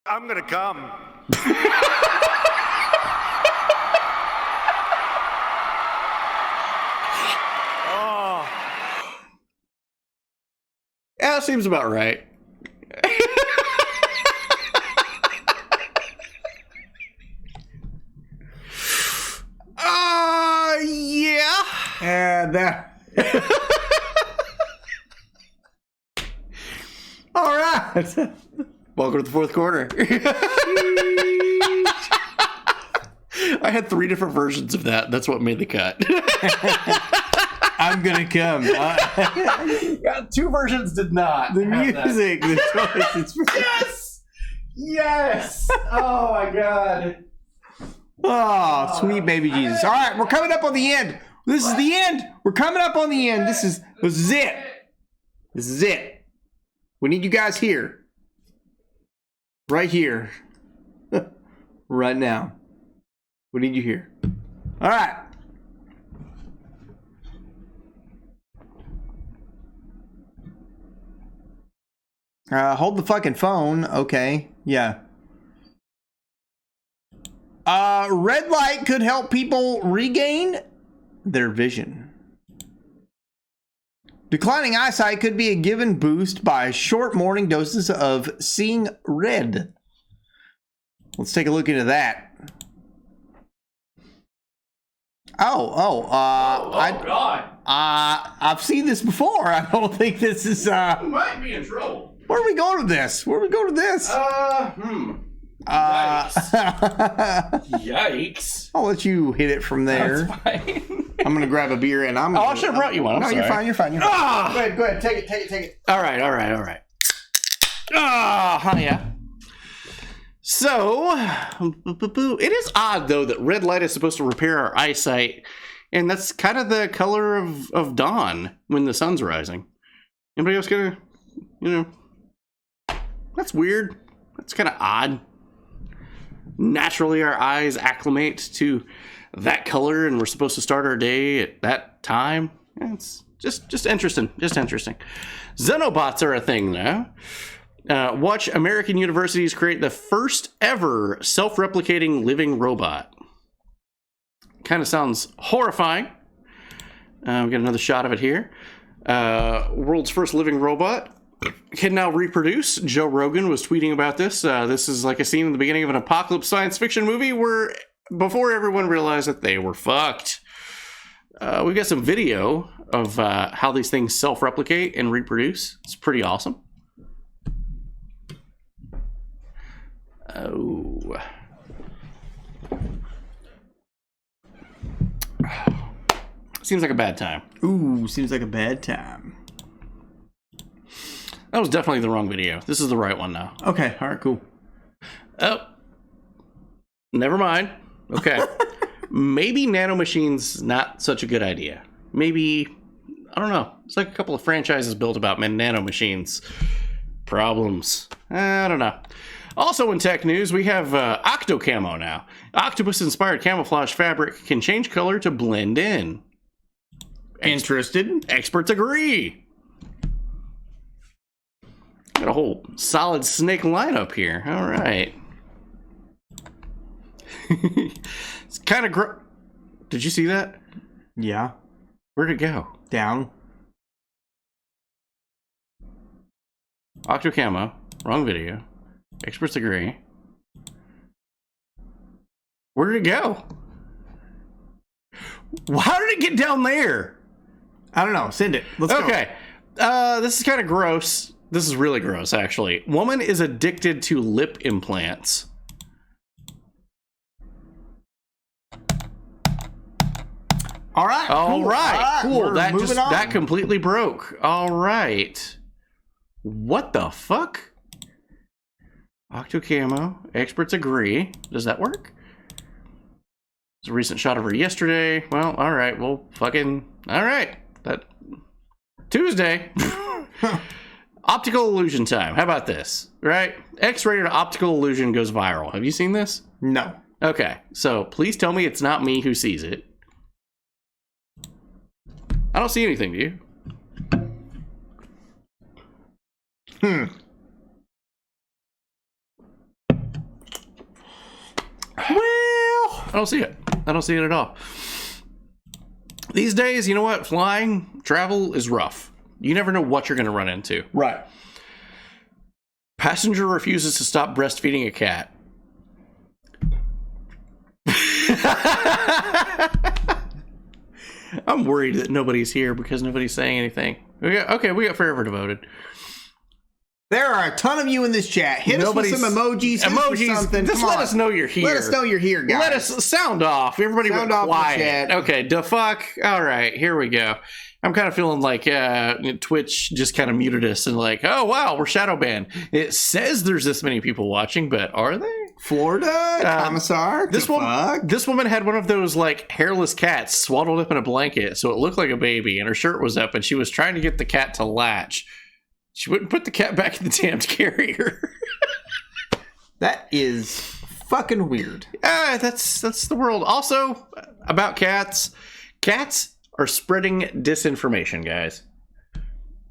I'm gonna come. Oh. Yeah, seems about right. Yeah. And all right. Welcome to the fourth quarter. I had 3 different versions of that. That's what made the cut. I'm gonna come. Yeah, 2 versions did not. The music, the choice. Yes. Yes. Oh my god. Oh, sweet baby Jesus. All right, we're coming up on the end. This is the end. We're coming up on the end. This is it. This is it. We need you guys here. Right here. Right now. We need you here. All right. Hold the fucking phone. Okay. Yeah. Red light could help people regain their vision. Declining eyesight could be a given boost by short morning doses of seeing red. Let's take a look into that. God. I've seen this before. I don't think this is. You might be in trouble. Where do we go to this? Yikes. I'll let you hit it from there. That's fine. I'm gonna grab a beer and I'm. I should have brought you one. No, you're fine. You're fine. Go ahead. Take it. All right. Yeah. So, it is odd though that red light is supposed to repair our eyesight, and that's kind of the color of dawn when the sun's rising. Anybody else gonna, that's weird. That's kind of odd. Naturally, our eyes acclimate to that color, and we're supposed to start our day at that time. It's just interesting. Xenobots are a thing now. Watch American universities create the first ever self-replicating living robot. Kind of sounds horrifying. We got another shot of it here. World's first living robot can now reproduce. Joe Rogan was tweeting about this. This is like a scene in the beginning of an apocalypse science fiction movie where before everyone realized that they were fucked. We've got some video of how these things self-replicate and reproduce. It's pretty awesome. Oh. Seems like a bad time. Ooh, seems like a bad time. That was definitely the wrong video. This is the right one now. Okay, all right, cool. Oh. Never mind. Okay. Maybe nanomachines not such a good idea. Maybe, I don't know. It's like a couple of franchises built about nanomachines. Problems. I don't know. Also in tech news, we have Octocamo now. Octopus-inspired camouflage fabric can change color to blend in. Interested? Experts agree. Got a whole solid snake lineup here. All right. kind of Did you see that? Yeah. Where'd it go? Down. Octo Camo. Wrong video. Experts agree. Where did it go? How did it get down there? I don't know. Send it. Let's go. Okay. This is kind of gross. This is really gross, actually. Woman is addicted to lip implants. All right. All right. Cool. That that completely broke. All right. What the fuck? Octo Camo. Experts agree. Does that work? It's a recent shot of her yesterday. Well, all right. Well, fucking. All right. That Tuesday. Optical illusion time. How about this? Right? X-rated optical illusion goes viral. Have you seen this? No. Okay. So please tell me it's not me who sees it. I don't see anything, do you? Well, I don't see it. I don't see it at all. These days, you know what? Flying, travel is rough. You never know what you're going to run into. Right. Passenger refuses to stop breastfeeding a cat. I'm worried that nobody's here because nobody's saying anything. We got Forever Devoted. There are a ton of you in this chat. Hit us with some emojis. Something. Just let us know you're here. Let us know you're here, guys. Let us sound off. Everybody sound went off quiet. The chat. Okay, the fuck. All right, here we go. I'm kind of feeling like Twitch just kind of muted us and like, oh wow, we're shadow banned. It says there's this many people watching, but are they? Florida, Commissar. This woman had one of those like hairless cats swaddled up in a blanket, so it looked like a baby, and her shirt was up, and she was trying to get the cat to latch. She wouldn't put the cat back in the damned carrier. That is fucking weird. That's the world. Also, about cats. Cats are spreading disinformation, guys.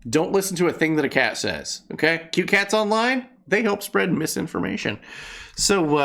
Don't listen to a thing that a cat says, okay? Cute cats online, they help spread misinformation. So,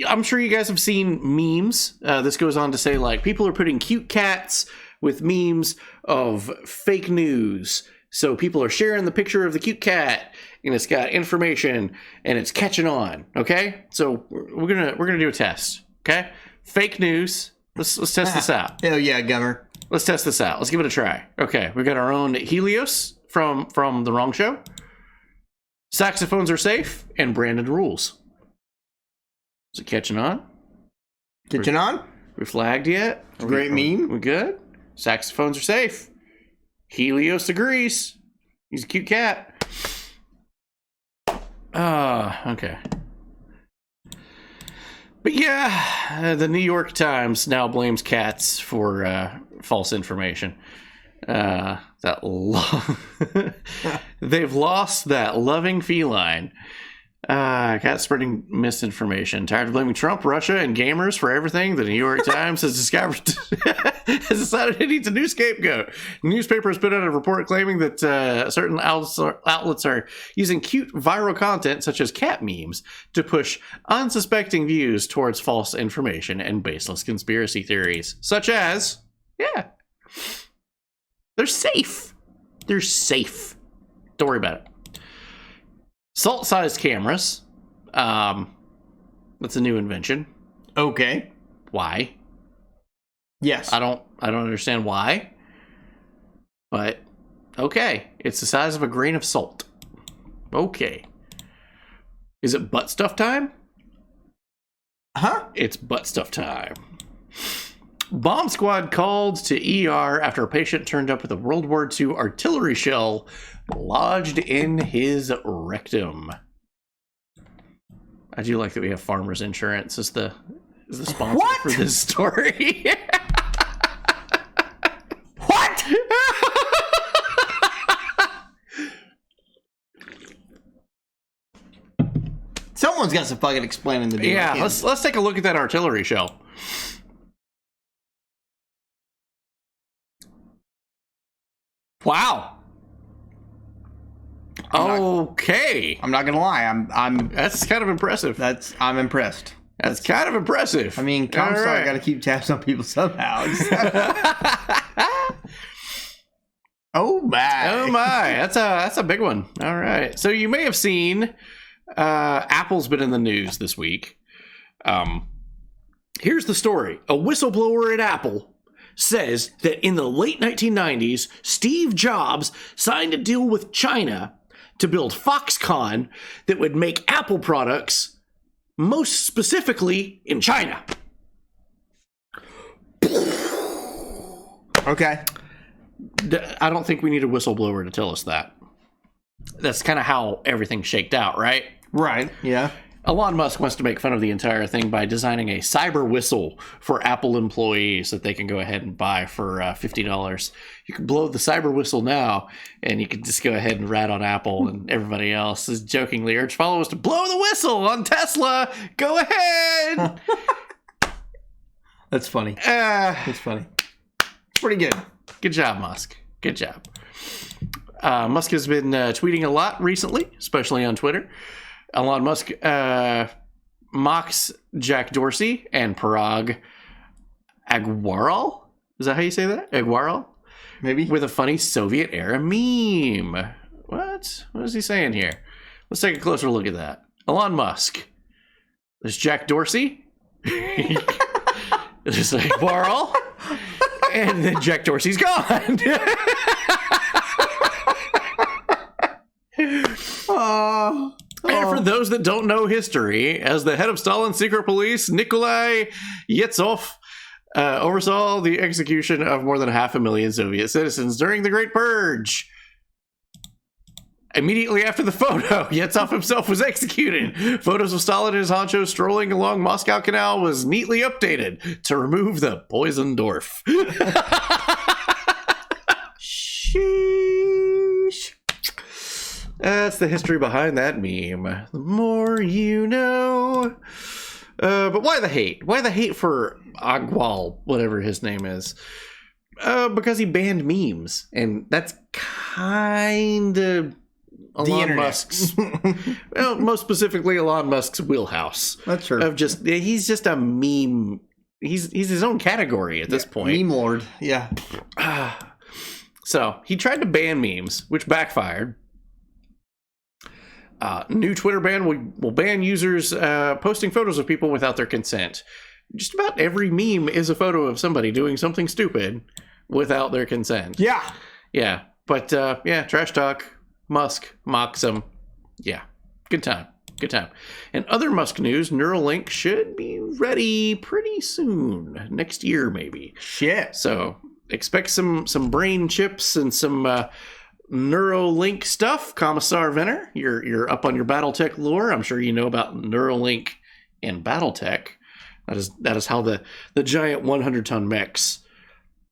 I'm sure you guys have seen memes. This goes on to say, like, people are putting cute cats with memes of fake news. So people are sharing the picture of the cute cat, and it's got information, and it's catching on. Okay, so we're gonna do a test. Okay, fake news. Let's test this out. Hell yeah, Gummer. Let's test this out. Let's give it a try. Okay, we got our own Helios from the Wrong Show. Saxophones are safe, and Brandon rules. Is it catching on? Catching on? We flagged yet? Great meme. We good? Saxophones are safe. Helios agrees. He's a cute cat. Okay. But yeah, the New York Times now blames cats for false information. They've lost that loving feline. Cat spreading misinformation. Tired of blaming Trump, Russia, and gamers for everything? The New York Times has decided it needs a new scapegoat. The newspaper has put out a report claiming that certain outlets are using cute viral content, such as cat memes, to push unsuspecting views towards false information and baseless conspiracy theories, such as, they're safe. They're safe. Don't worry about it. Salt-sized cameras. That's a new invention. Okay. Why? Yes. I don't understand why. But okay. It's the size of a grain of salt. Okay. Is it butt stuff time? Huh? It's butt stuff time. Bomb squad called to ER after a patient turned up with a World War II artillery shell lodged in his rectum. I do like that we have Farmers Insurance as the sponsor for this story. What? Someone's got some fucking explaining to do. Yeah, let's take a look at that artillery shell. Wow. Okay. I'm not gonna lie. I'm that's kind of impressive. I'm impressed. That's kind of impressive. I mean, Comstock got to keep tabs on people somehow. Oh my! That's a big one. All right. So you may have seen Apple's been in the news this week. Here's the story: a whistleblower at Apple says that in the late 1990s, Steve Jobs signed a deal with China to build Foxconn that would make Apple products, most specifically in China. Okay. I don't think we need a whistleblower to tell us that. That's kind of how everything shaked out, right? Right, yeah. Elon Musk wants to make fun of the entire thing by designing a cyber whistle for Apple employees that they can go ahead and buy for $50. You can blow the cyber whistle now, and you can just go ahead and rat on Apple, and everybody else is jokingly urge followers to blow the whistle on Tesla. Go ahead. That's funny. That's funny. Pretty good. Good job, Musk. Good job. Musk has been tweeting a lot recently, especially on Twitter. Elon Musk mocks Jack Dorsey and Parag Agrawal. Is that how you say that? Agrawal? Maybe. With a funny Soviet-era meme. What? What is he saying here? Let's take a closer look at that. Elon Musk. There's Jack Dorsey. There's Agrawal. And then Jack Dorsey's gone. And for those that don't know history, as the head of Stalin's secret police, Nikolai Yevtsov oversaw the execution of more than 500,000 Soviet citizens during the Great Purge. Immediately after the photo, Yevtsov himself was executed. Photos of Stalin and his honcho strolling along Moscow Canal was neatly updated to remove the poison dwarf. Sheesh. That's the history behind that meme. The more you know. But why the hate? Why the hate for Agrawal, whatever his name is? Because he banned memes. And that's kind of Elon Musk's, well, most specifically Elon Musk's wheelhouse. That's true. Of just, he's just a meme. He's his own category at this point. Meme lord, yeah. So he tried to ban memes, which backfired. New Twitter ban will ban users posting photos of people without their consent. Just about every meme is a photo of somebody doing something stupid without their consent. Yeah. Yeah. But yeah, trash talk. Musk mocks him. Yeah. Good time. Good time. And other Musk news, Neuralink should be ready pretty soon. Next year, maybe. Shit. So expect some brain chips and some Neuralink stuff. Commissar Venner, you're up on your Battletech lore. I'm sure you know about Neuralink and Battletech. That is how the giant 100-ton mechs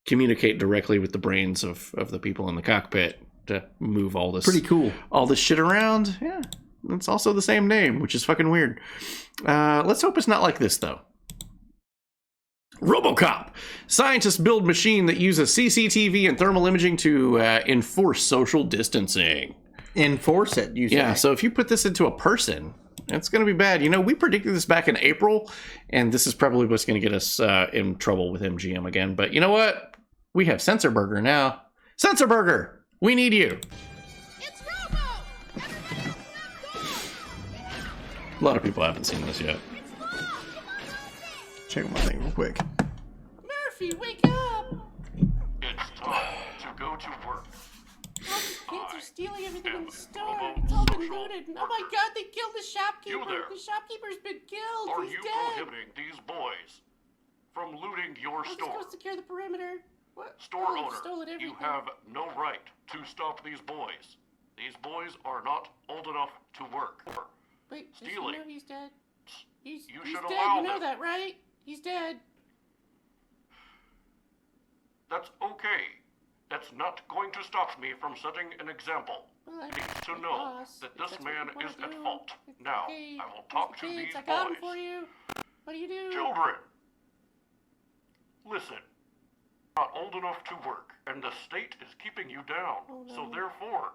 communicate directly with the brains of the people in the cockpit to move all this. Pretty cool. All this shit around. Yeah. It's also the same name, which is fucking weird. Let's hope it's not like this, though. RoboCop. Scientists build machine that uses CCTV and thermal imaging to enforce social distancing. Enforce it, you say? Yeah, so if you put this into a person, it's going to be bad. You know, we predicted this back in April, and this is probably what's going to get us in trouble with MGM again. But you know what? We have Sensor Burger now. Sensor Burger! We need you. A lot of people haven't seen this yet. Check my thing real quick. Murphy, wake up! It's time to go to work. All these kids are stealing everything in the store. It's all been looted. Oh my god, they killed the shopkeeper. You there. The shopkeeper's been killed. Are He's you dead. prohibiting these boys from looting your I'm store? supposed to secure the perimeter. What? Store Oh, owner, stolen everything. you have no right to stop these boys. These boys are not old enough to work. Wait, does he Stealing. know he's dead? He's should dead. allow You know them. that, right? He's dead. That's okay. That's not going to stop me from setting an example. Well, I You need to know that this man is at fault. Now, Okay, I will talk to kids, these I got 'em boys. for you. What do you do? Children, listen. Not old enough to work, and the state is keeping you down. Oh, no. So therefore,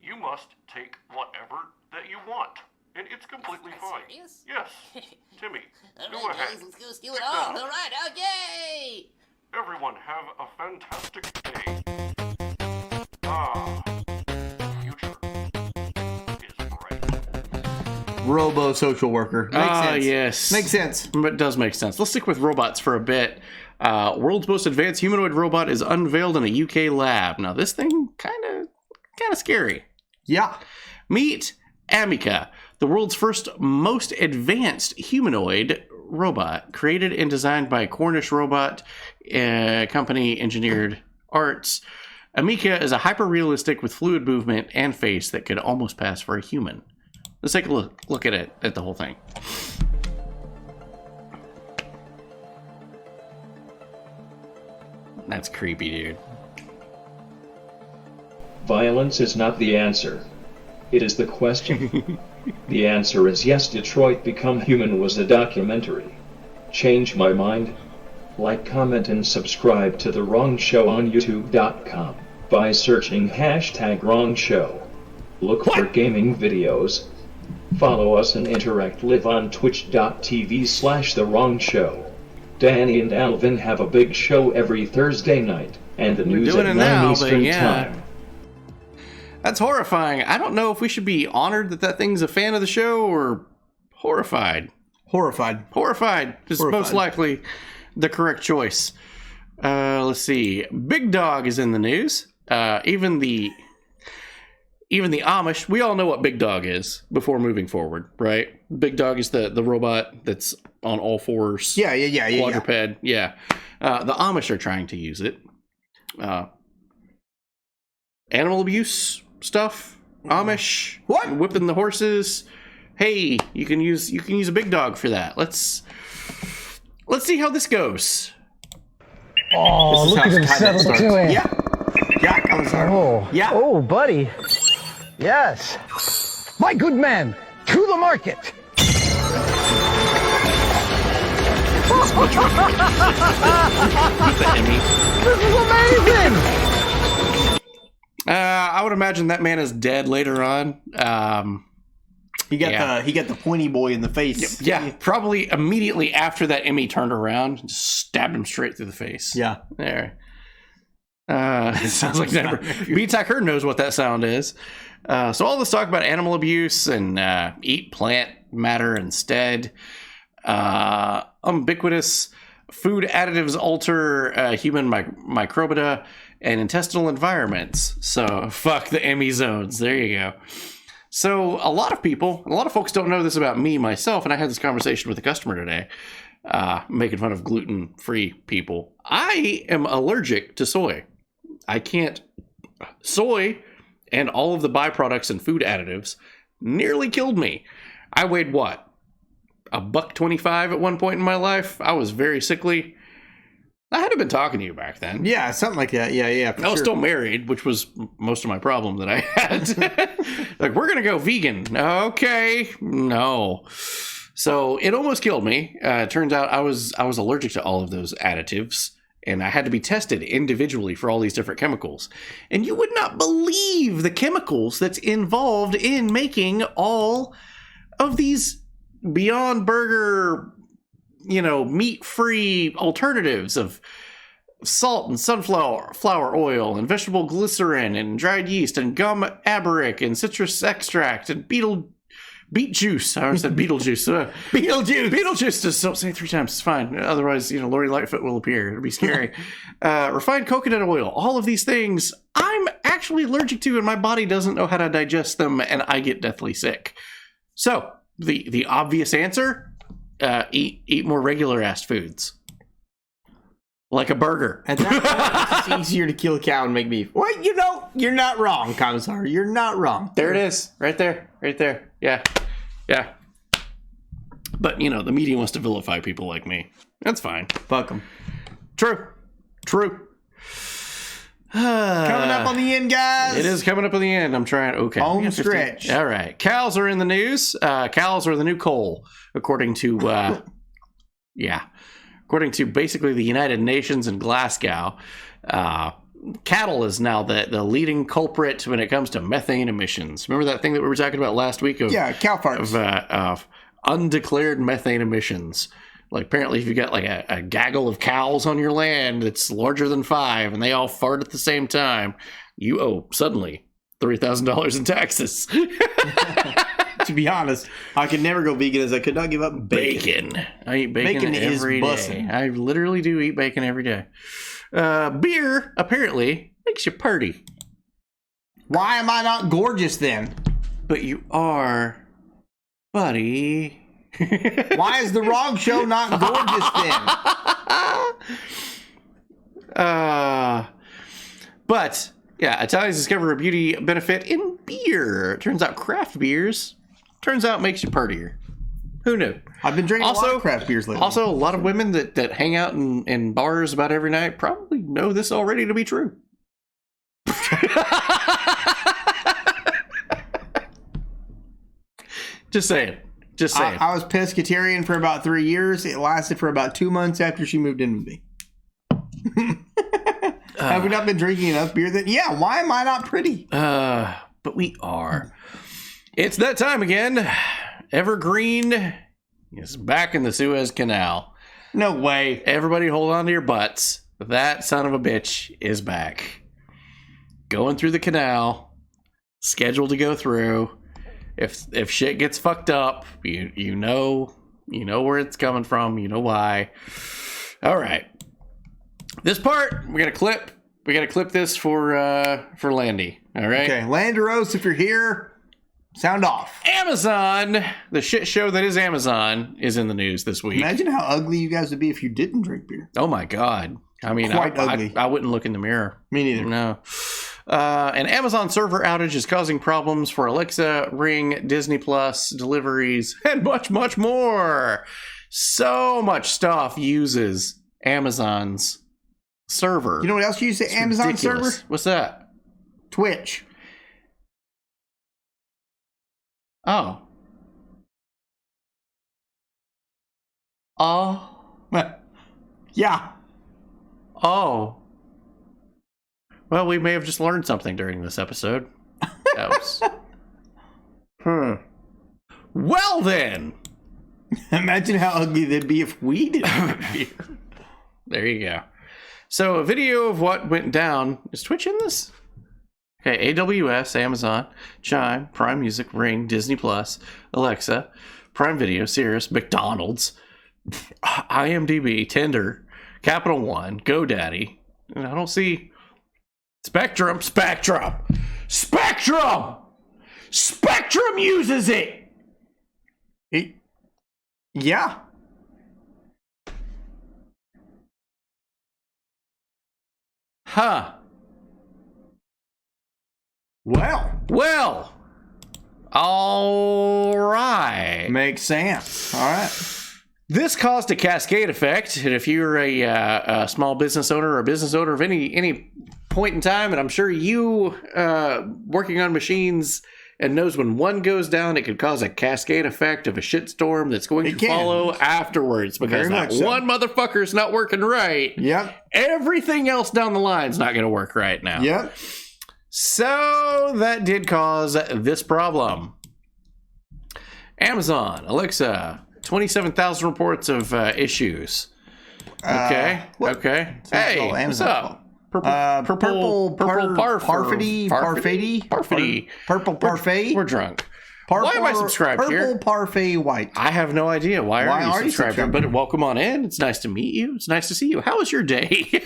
you must take whatever that you want. and it's completely That's fine. serious? Yes. Timmy, All go right, ahead. guys, let's go steal it all. All right, okay. Everyone have a fantastic day. Ah, the future is bright. Robo social worker. Makes sense. Yes. Makes sense. But it does make sense. Let's stick with robots for a bit. World's most advanced humanoid robot is unveiled in a UK lab. Now, this thing kind of scary. Yeah. Meet Amica, the world's first most advanced humanoid robot, created and designed by Cornish robot company Engineered Arts. Amica is a hyper-realistic with fluid movement and face that could almost pass for a human. Let's take a look at it, at the whole thing. That's creepy, dude. Violence is not the answer. It is the question. The answer is yes. Detroit Become Human was a documentary. Change my mind? Like, comment, and subscribe to The Wrong Show on YouTube.com by searching #WrongShow. Look for gaming videos. Follow us and interact live on twitch.tv/The Wrong Show. Danny and Alvin have a big show every Thursday night, and the news at 9 Eastern time. That's horrifying. I don't know if we should be honored that thing's a fan of the show or horrified. Horrified is most likely the correct choice. Let's see. Big Dog is in the news. Even the Amish, we all know what Big Dog is before moving forward, right? Big Dog is the robot that's on all fours. Yeah. Quadruped. Yeah. The Amish are trying to use it. Animal abuse stuff. Amish. What? Whipping the horses. Hey, you can use a Big Dog for that. Let's see how this goes. Oh, look at him settle to it. Yeah. Yeah, I'm sorry. Oh, yeah. Oh, buddy. Yes. My good man, to the market. This is amazing. I would imagine that man is dead later on. He got the pointy boy in the face. Yeah, probably immediately after that Emmy turned around and stabbed him straight through the face. Yeah. There. It sounds like never. B-Tech knows what that sound is. So all this talk about animal abuse and eat plant matter instead. Ubiquitous food additives alter human microbiota and intestinal environments. So fuck the Emmy zones. There you go. So a lot of folks don't know this about me, myself, and I had this conversation with a customer today, making fun of gluten-free people. I am allergic to soy. I can't. Soy and all of the byproducts and food additives nearly killed me. I weighed what? $125 at one point in my life. I was very sickly. I had been talking to you back then. Yeah, something like that. Yeah. I was still married, which was most of my problem that I had. Like, we're going to go vegan. Okay. No. So it almost killed me. Turns out I was allergic to all of those additives, and I had to be tested individually for all these different chemicals. And you would not believe the chemicals that's involved in making all of these Beyond Burger, meat-free alternatives of salt and sunflower oil and vegetable glycerin and dried yeast and gum arabic and citrus extract and beet juice. I always said Beetlejuice. Beetlejuice. Just don't say it 3 times. It's fine. Otherwise, Lori Lightfoot will appear. It'll be scary. Refined coconut oil. All of these things I'm actually allergic to, and my body doesn't know how to digest them, and I get deathly sick. So the obvious answer: eat more regular-ass foods. Like a burger. And it's easier to kill a cow and make beef. Well, you're not wrong, Commissar. You're not wrong. There it is. Right there. Yeah. But, the media wants to vilify people like me. That's fine. Fuck them. True. Coming up on the end, guys. It is coming up on the end. I'm trying. Okay. Home stretch. All right. Cows are in the news. Cows are the new coal, according to... According to basically the United Nations in Glasgow, cattle is now the leading culprit when it comes to methane emissions. Remember that thing that we were talking about last week of cow farts of undeclared methane emissions. Like apparently if you got like a gaggle of cows on your land that's larger than 5 and they all fart at the same time, you owe suddenly $3,000 in taxes. To be honest, I could never go vegan as I could not give up bacon. I eat bacon every day. I literally do eat bacon every day. Beer apparently makes you party. Why am I not gorgeous then? But you are, buddy. Why is the wrong show not gorgeous then? But yeah, Italians discover a beauty benefit in beer. It turns out craft beers makes you partier. Who knew? I've been drinking a lot of craft beers lately. Also, a lot of women that hang out in bars about every night probably know this already to be true. Just saying. I was pescatarian for about 3 years. It lasted for about 2 months after she moved in with me. Have we not been drinking enough beer then? Yeah, why am I not pretty? But we are. It's that time again. Evergreen is back in the Suez Canal. No way. Everybody hold on to your butts. That son of a bitch is back. Going through the canal. Scheduled to go through. If shit gets fucked up, you know where it's coming from. You know why. All right. This part we gotta clip this for Landy. All right. Okay, Landeros, if you're here, sound off. Amazon, the shit show that is Amazon, is in the news this week. Imagine how ugly you guys would be if you didn't drink beer. Oh my god. I mean, ugly. I wouldn't look in the mirror. Me neither. No. An Amazon server outage is causing problems for Alexa, Ring, Disney Plus, deliveries, and much, much more. So much stuff uses Amazon's server. You know what else uses the Amazon server? What's that? Twitch. Oh. Yeah. Oh. Well, we may have just learned something during this episode. That was... Well, then. Imagine how ugly they'd be if we didn't. There you go. So, a video of what went down. Is Twitch in this? Okay, AWS, Amazon, Chime, Prime Music, Ring, Disney Plus, Alexa, Prime Video, Sirius, McDonald's, IMDb, Tinder, Capital One, GoDaddy. And I don't see... Spectrum uses it. Yeah. Huh. Well. All right. Makes sense. All right. This caused a cascade effect, and if you're a small business owner or a business owner of any point in time, and I'm sure you working on machines and knows when one goes down, it could cause a cascade effect of a shitstorm that's going to follow afterwards because that one motherfucker's not working right. Yep. Everything else down the line's not going to work right now. Yep. So that did cause this problem. Amazon, Alexa, 27,000 reports of issues. Okay. Okay. Hey, what's up? Purple parfait. Purple parfait. We're drunk. Why am I subscribed here? Purple parfait white. I have no idea. Why are you subscribed here? But welcome on in. It's nice to meet you. It's nice to see you. How was your day?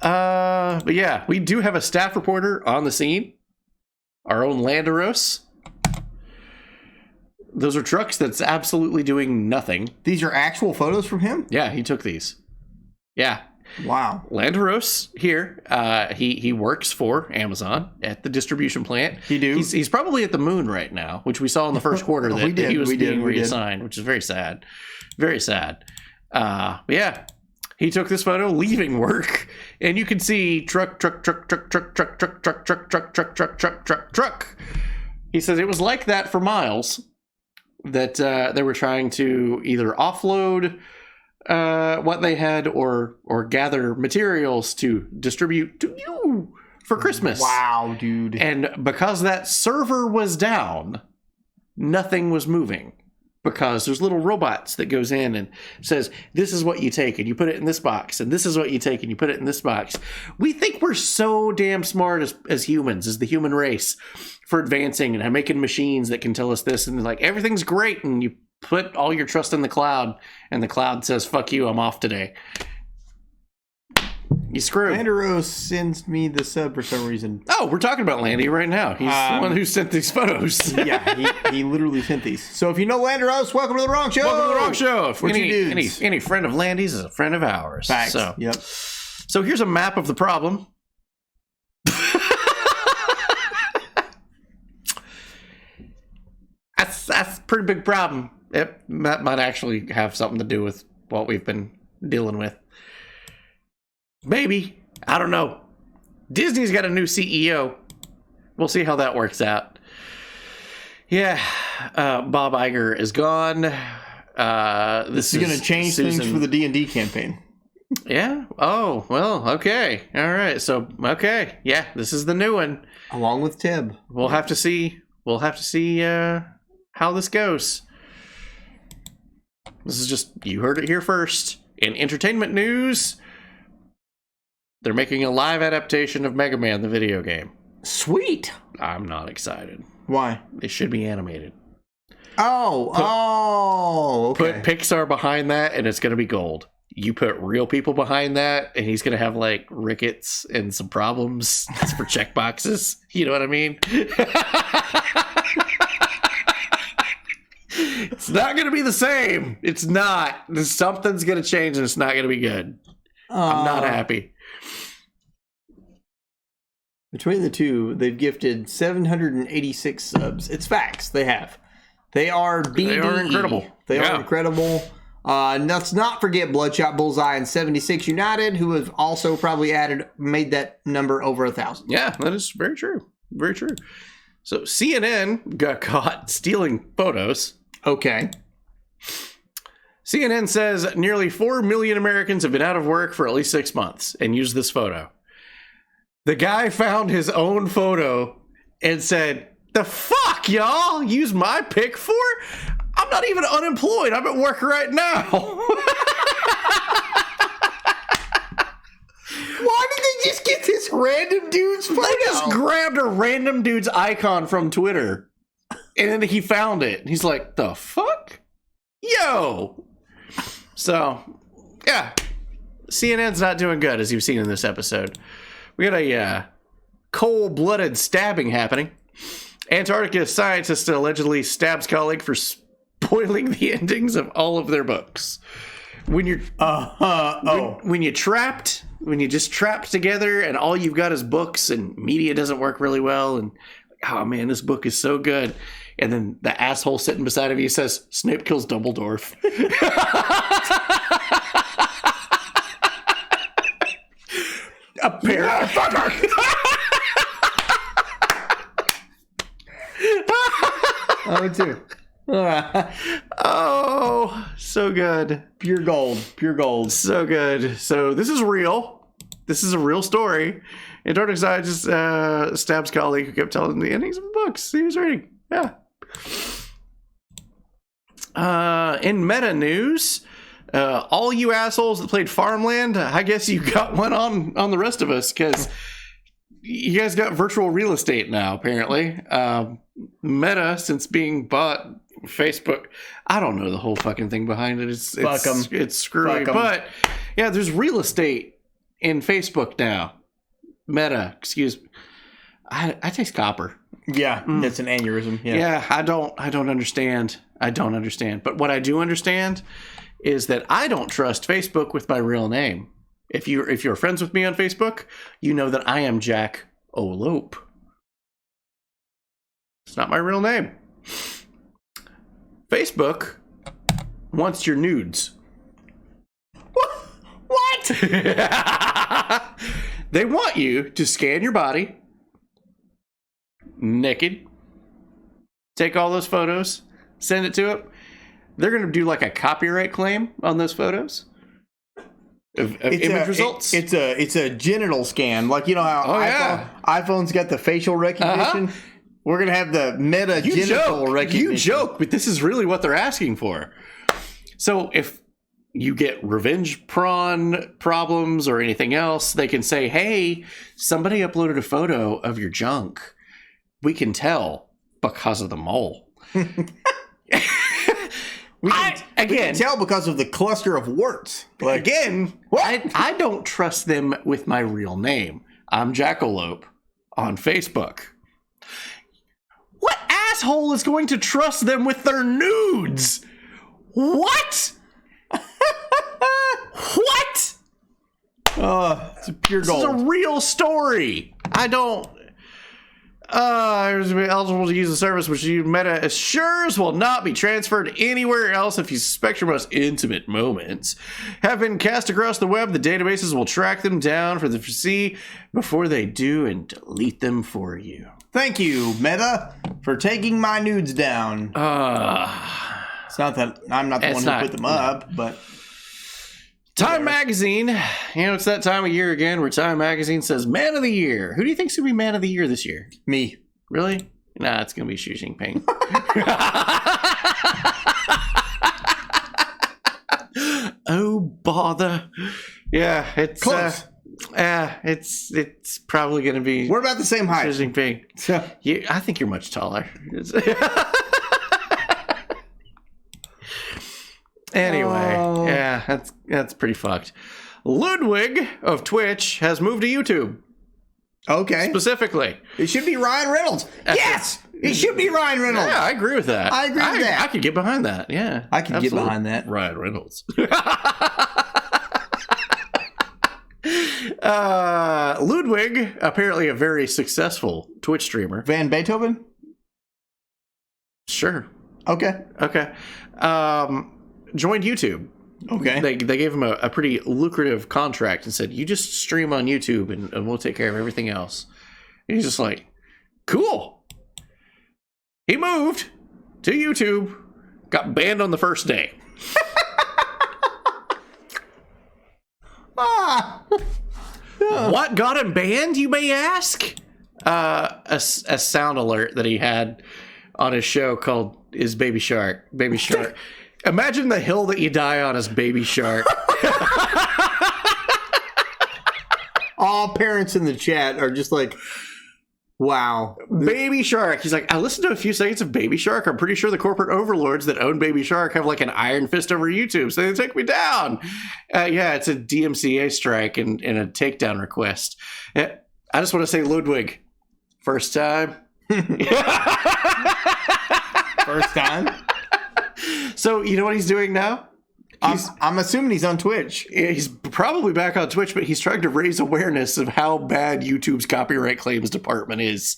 But yeah, we do have a staff reporter on the scene. Our own Landeros. Those are trucks that's absolutely doing nothing. These are actual photos from him? Yeah, he took these. Yeah. Wow. Landeros here. He works for Amazon at the distribution plant. He's probably at the moon right now, which we saw in the first quarter that he was being reassigned, which is very sad. Very sad. But yeah. He took this photo leaving work, and you can see truck. He says it was like that for miles, that they were trying to either offload what they had or gather materials to distribute to you for Christmas. Wow, dude. And because that server was down, nothing was moving. Because there's little robots that goes in and says, this is what you take and you put it in this box, and this is what you take and you put it in this box. We think we're so damn smart as humans, as the human race, for advancing and making machines that can tell us this, and like everything's great, and you put all your trust in the cloud, and the cloud says, fuck you, I'm off today. You screwed. Landeros sends me the sub for some reason. Oh, we're talking about Landy right now. He's the one who sent these photos. Yeah, he literally sent these. So if you know Landeros, welcome to the wrong show. Welcome to the wrong show. If What you dudes? any friend of Landy's is a friend of ours. Facts. So, Yep. So here's a map of the problem. That's a pretty big problem. That might actually have something to do with what we've been dealing with. Maybe. I don't know. Disney's got a new CEO. We'll see how that works out. Yeah. Bob Iger is gone. This is going to change things for the D&D campaign. Yeah. Oh, well, okay. All right. So, okay. Yeah, this is the new one. Along with Tib. We'll have to see. We'll have to see how this goes. This is just, you heard it here first. In entertainment news, they're making a live adaptation of Mega Man, the video game. Sweet. I'm not excited. Why? It should be animated. Okay. Put Pixar behind that, and it's going to be gold. You put real people behind that, and he's going to have, like, rickets and some problems for check boxes. You know what I mean? It's not going to be the same. It's not. Something's going to change, and it's not going to be good. I'm not happy. Between the two, they've gifted 786 subs. It's facts. They have. They are BDE. They are incredible. They are incredible. Let's not forget Bloodshot Bullseye and 76 United, who have also probably made that number over 1,000. Yeah, that is very true. Very true. So CNN got caught stealing photos. Okay. CNN says nearly 4 million Americans have been out of work for at least 6 months and used this photo. The guy found his own photo and said, "The fuck, y'all? Use my pic for? I'm not even unemployed. I'm at work right now." Why did they just get this random dude's photo? They just grabbed a random dude's icon from Twitter. And then he found it. He's like, "The fuck? Yo." So, yeah. CNN's not doing good, as you've seen in this episode. We got a cold-blooded stabbing happening. Antarctica scientist allegedly stabs colleague for spoiling the endings of all of their books. When you're when you're trapped, when you're just trapped together and all you've got is books and media doesn't work really well, and oh man, this book is so good. And then the asshole sitting beside of you says, "Snape kills Dumbledore." A pair of fucker. Oh, too. Oh, so good. Pure gold. Pure gold. So good. So this is real. This is a real story. Antarctic scientist stabs colleague who kept telling the endings of the books he was reading. Yeah. In meta news, all you assholes that played Farmland, I guess you got one on the rest of us, because you guys got virtual real estate now, apparently. Meta, since being bought, Facebook, I don't know the whole fucking thing behind it. It's screwy. But yeah, there's real estate in Facebook now. Meta, excuse me. I taste copper. Yeah, it's an aneurysm. Yeah, I don't understand. But what I do understand is that I don't trust Facebook with my real name. If you're friends with me on Facebook, you know that I am Jack O'Lope. It's not my real name. Facebook wants your nudes. What? They want you to scan your body naked, take all those photos, send it to them. They're going to do like a copyright claim on those photos. of image results. It's a genital scan, like you know how iPhone's got the facial recognition. We're gonna have the meta genital recognition. You joke, but this is really what they're asking for. So if you get revenge prawn problems or anything else, they can say, "Hey, somebody uploaded a photo of your junk. We can tell because of the mole." We can tell because of the cluster of warts. Like, again, I don't trust them with my real name. I'm Jackalope on Facebook. What asshole is going to trust them with their nudes? What? What? It's a pure gold. This is a real story. I don't... eligible to use the service which you Meta assures will not be transferred anywhere else if you suspect your most intimate moments have been cast across the web. The databases will track them down for the see before they do and delete them for you. Thank you, Meta, for taking my nudes down. It's not that I'm not the one who put them up, but... Time Magazine, you know, it's that time of year again where Time Magazine says Man of the Year. Who do you think's going to be Man of the Year this year? Me. Really? Nah, it's going to be Xi Jinping. Oh, bother. Yeah, it's... Close. It's probably going to be... We're about the same height. Xi Jinping. I think you're much taller. Anyway, yeah, that's pretty fucked. Ludwig of Twitch has moved to YouTube. Okay. Specifically. It should be Ryan Reynolds. Yes! It should be Ryan Reynolds. Yeah, I agree with that. I agree with that. I could get behind that, yeah. I could get behind that. Ryan Reynolds. Ludwig, apparently a very successful Twitch streamer. Van Beethoven? Sure. Okay. Joined YouTube. Okay. They gave him a pretty lucrative contract and said, you just stream on YouTube and we'll take care of everything else. And he's just like, cool. He moved to YouTube, got banned on the first day. What got him banned, you may ask? A sound alert that he had on his show called Is Baby Shark. Baby Shark. Imagine the hill that you die on as Baby Shark. All parents in the chat are just like, wow. Baby Shark. He's like, I listened to a few seconds of Baby Shark. I'm pretty sure the corporate overlords that own Baby Shark have like an iron fist over YouTube, so they take me down. Yeah, it's a DMCA strike and a takedown request. I just want to say, Ludwig, first time. First time? So, you know what he's doing now? I'm assuming he's on Twitch. He's probably back on Twitch, but he's trying to raise awareness of how bad YouTube's copyright claims department is.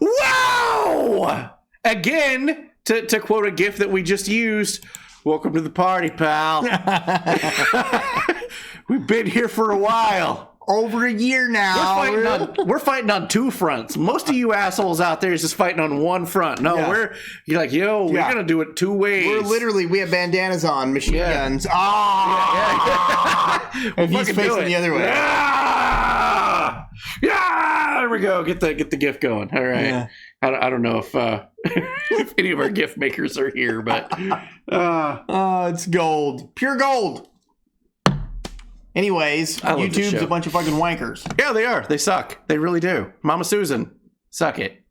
Wow! Again, to quote a GIF that we just used, welcome to the party, pal. We've been here for a while. Over a year now. We're fighting on two fronts. Most of you assholes out there is just fighting on one front. No, you're like, we're gonna do it two ways. We have bandanas on, machine guns. And he's facing the other way. Yeah, there we go. Get the GIF going. All right. Yeah. I don't know if any of our GIF makers are here, but it's gold, pure gold. Anyways, YouTube's a bunch of fucking wankers. Yeah, they are. They suck. They really do. Mama Susan, suck it.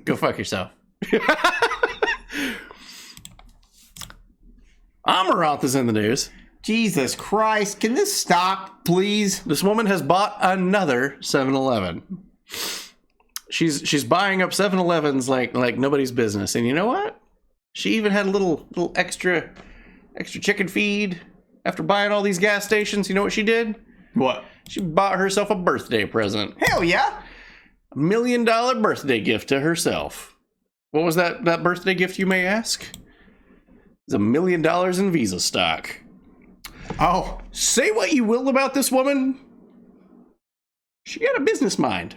Go fuck yourself. Amaranth is in the news. Jesus Christ. Can this stop, please? This woman has bought another 7-Eleven. She's buying up 7-Elevens like nobody's business. And you know what? She even had a little extra chicken feed. After buying all these gas stations, you know what she did? What? She bought herself a birthday present. Hell yeah. $1 million birthday gift to herself. What was that birthday gift, you may ask? It's $1 million in Visa stock. Oh. Say what you will about this woman. She got a business mind.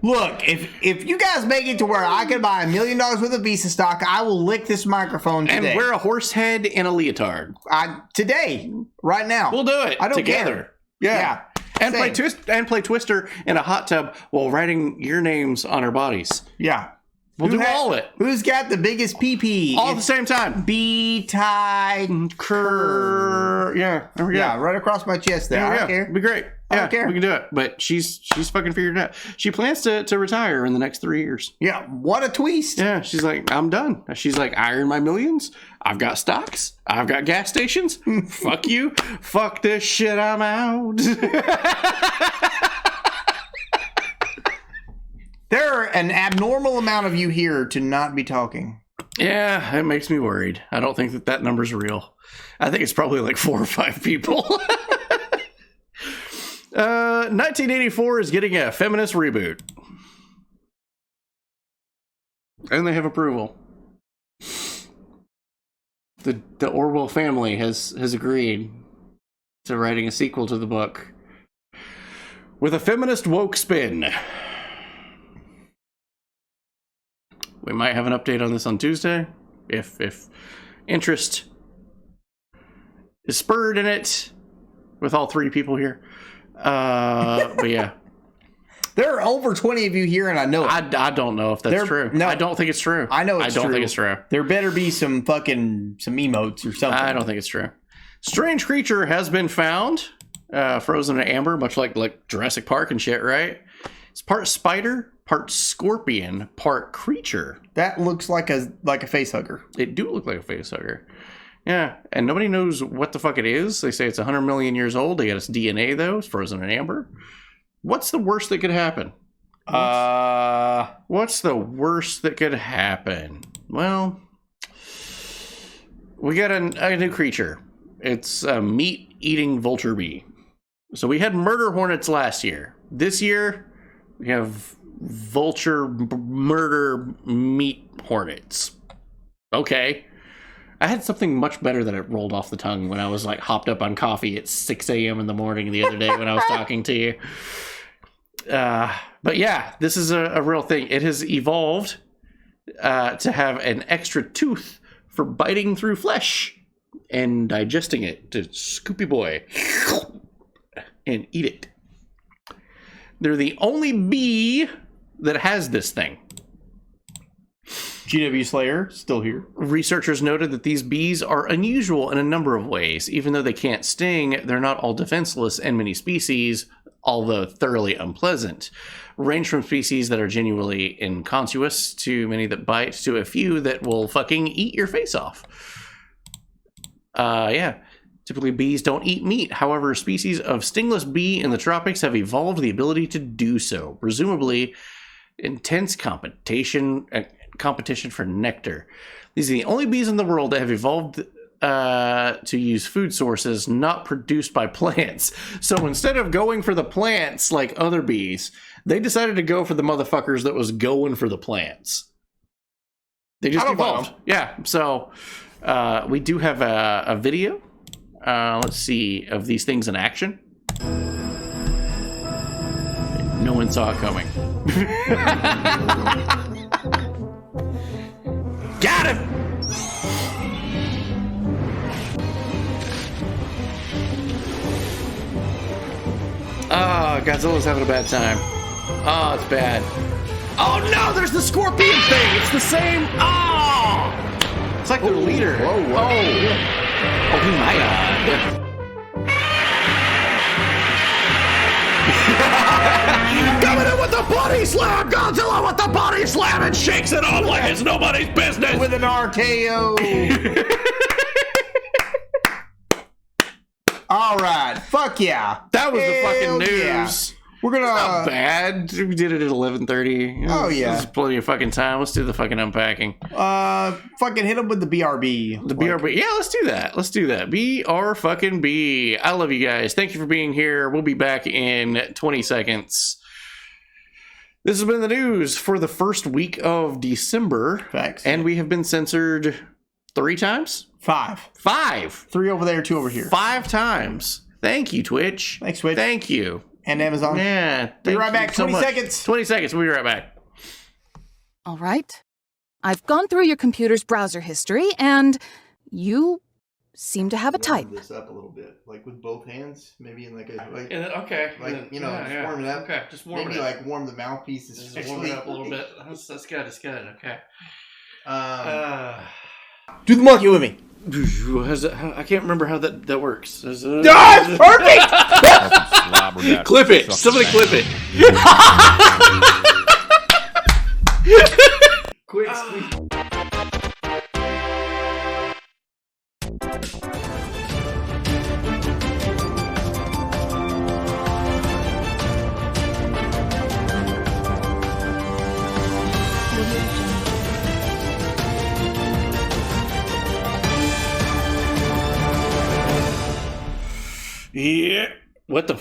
Look, if you guys make it to where I can buy $1 million worth of Visa stock, I will lick this microphone today. And wear a horse head and a leotard. Today, right now. We'll do it I don't together. care. Yeah. And play Twister in a hot tub while writing your names on our bodies. Yeah. We'll do all of it. Who's got the biggest pee-pee? All at the same time. Kerr. Yeah, there we go. Yeah, right across my chest there. I don't care. It'd be great. I don't care. We can do it. But she's fucking figured it out. She plans to retire in the next 3 years. Yeah, what a twist. Yeah, she's like, I'm done. She's like, I earn my millions. I've got stocks. I've got gas stations. Fuck you. Fuck this shit. I'm out. There are an abnormal amount of you here to not be talking. Yeah, it makes me worried. I don't think that number's real. I think it's probably like 4 or 5 people. 1984 is getting a feminist reboot. And they have approval. The Orwell family has agreed to writing a sequel to the book with a feminist woke spin. We might have an update on this on Tuesday if interest is spurred in it with all 3 people here. But yeah. There are over 20 of you here, and I know it. I don't know if that's true. No, I don't think it's true. I know it's true. I don't think it's true. There better be some emotes or something. I don't think it's true. Strange creature has been found, frozen in amber, much like Jurassic Park and shit, right? It's part spider, part scorpion, part creature. That looks like a face hugger. It do look like a face hugger. Yeah, and nobody knows what the fuck it is. They say it's 100 million years old. They got its DNA, though. It's frozen in amber. What's the worst that could happen? What's the worst that could happen? Well, we got a new creature. It's a meat-eating vulture bee. So we had murder hornets last year. This year, we have vulture murder meat hornets. Okay. I had something much better that it rolled off the tongue when I was like hopped up on coffee at 6 a.m. in the morning the other day when I was talking to you. But yeah, this is a real thing. It has evolved to have an extra tooth for biting through flesh and digesting it to Scoopy Boy and eat it. They're the only bee that has this thing. GW Slayer, still here. Researchers noted that these bees are unusual in a number of ways. Even though they can't sting, they're not all defenseless, and many species, although thoroughly unpleasant, range from species that are genuinely inconspicuous to many that bite to a few that will fucking eat your face off. Yeah. Typically, bees don't eat meat. However, species of stingless bee in the tropics have evolved the ability to do so. Presumably, intense competition for nectar. These are the only bees in the world that have evolved to use food sources not produced by plants. So instead of going for the plants like other bees, they decided to go for the motherfuckers that was going for the plants. They just evolved. Yeah. So we do have a video. Let's see, of these things in action. No one saw it coming. Got him! Oh, Godzilla's having a bad time. Oh, it's bad. Oh no, there's the scorpion thing! It's the same... Oh! It's like their leader. Whoa, whoa. Oh, he might have. Coming in with the body slam! Godzilla with the body slam and shakes it off like it's nobody's business! With an RKO! Alright, fuck yeah. That was the fucking news. Yeah. We're gonna... Not bad. We did it at 11:30. Oh, yeah. There's plenty of fucking time. Let's do the fucking unpacking. Fucking hit him with the BRB. The BRB. Yeah, let's do that. Let's do that. BR fucking B. I love you guys. Thank you for being here. We'll be back in 20 seconds. This has been the news for the first week of December. Facts. And we have been censored 3 times? 5. 3 over there, 2 over here. 5 times. Thank you, Twitch. Thanks, Twitch. Thank you. And Amazon. Yeah. Be right back. So 20 much. seconds. 20 seconds. We'll be right back. All right. I've gone through your computer's browser history, and you seem to have a type. Warm this up a little bit, like with both hands, maybe in like a okay, like just warm it up. Okay, just warm maybe it up. like warm the mouthpiece, Just warm it up a little bit. That's good. That's good. Okay. Do the monkey with me. I can't remember how that works. It's perfect. Clip it. Somebody clip it. Quick. Yeah. What the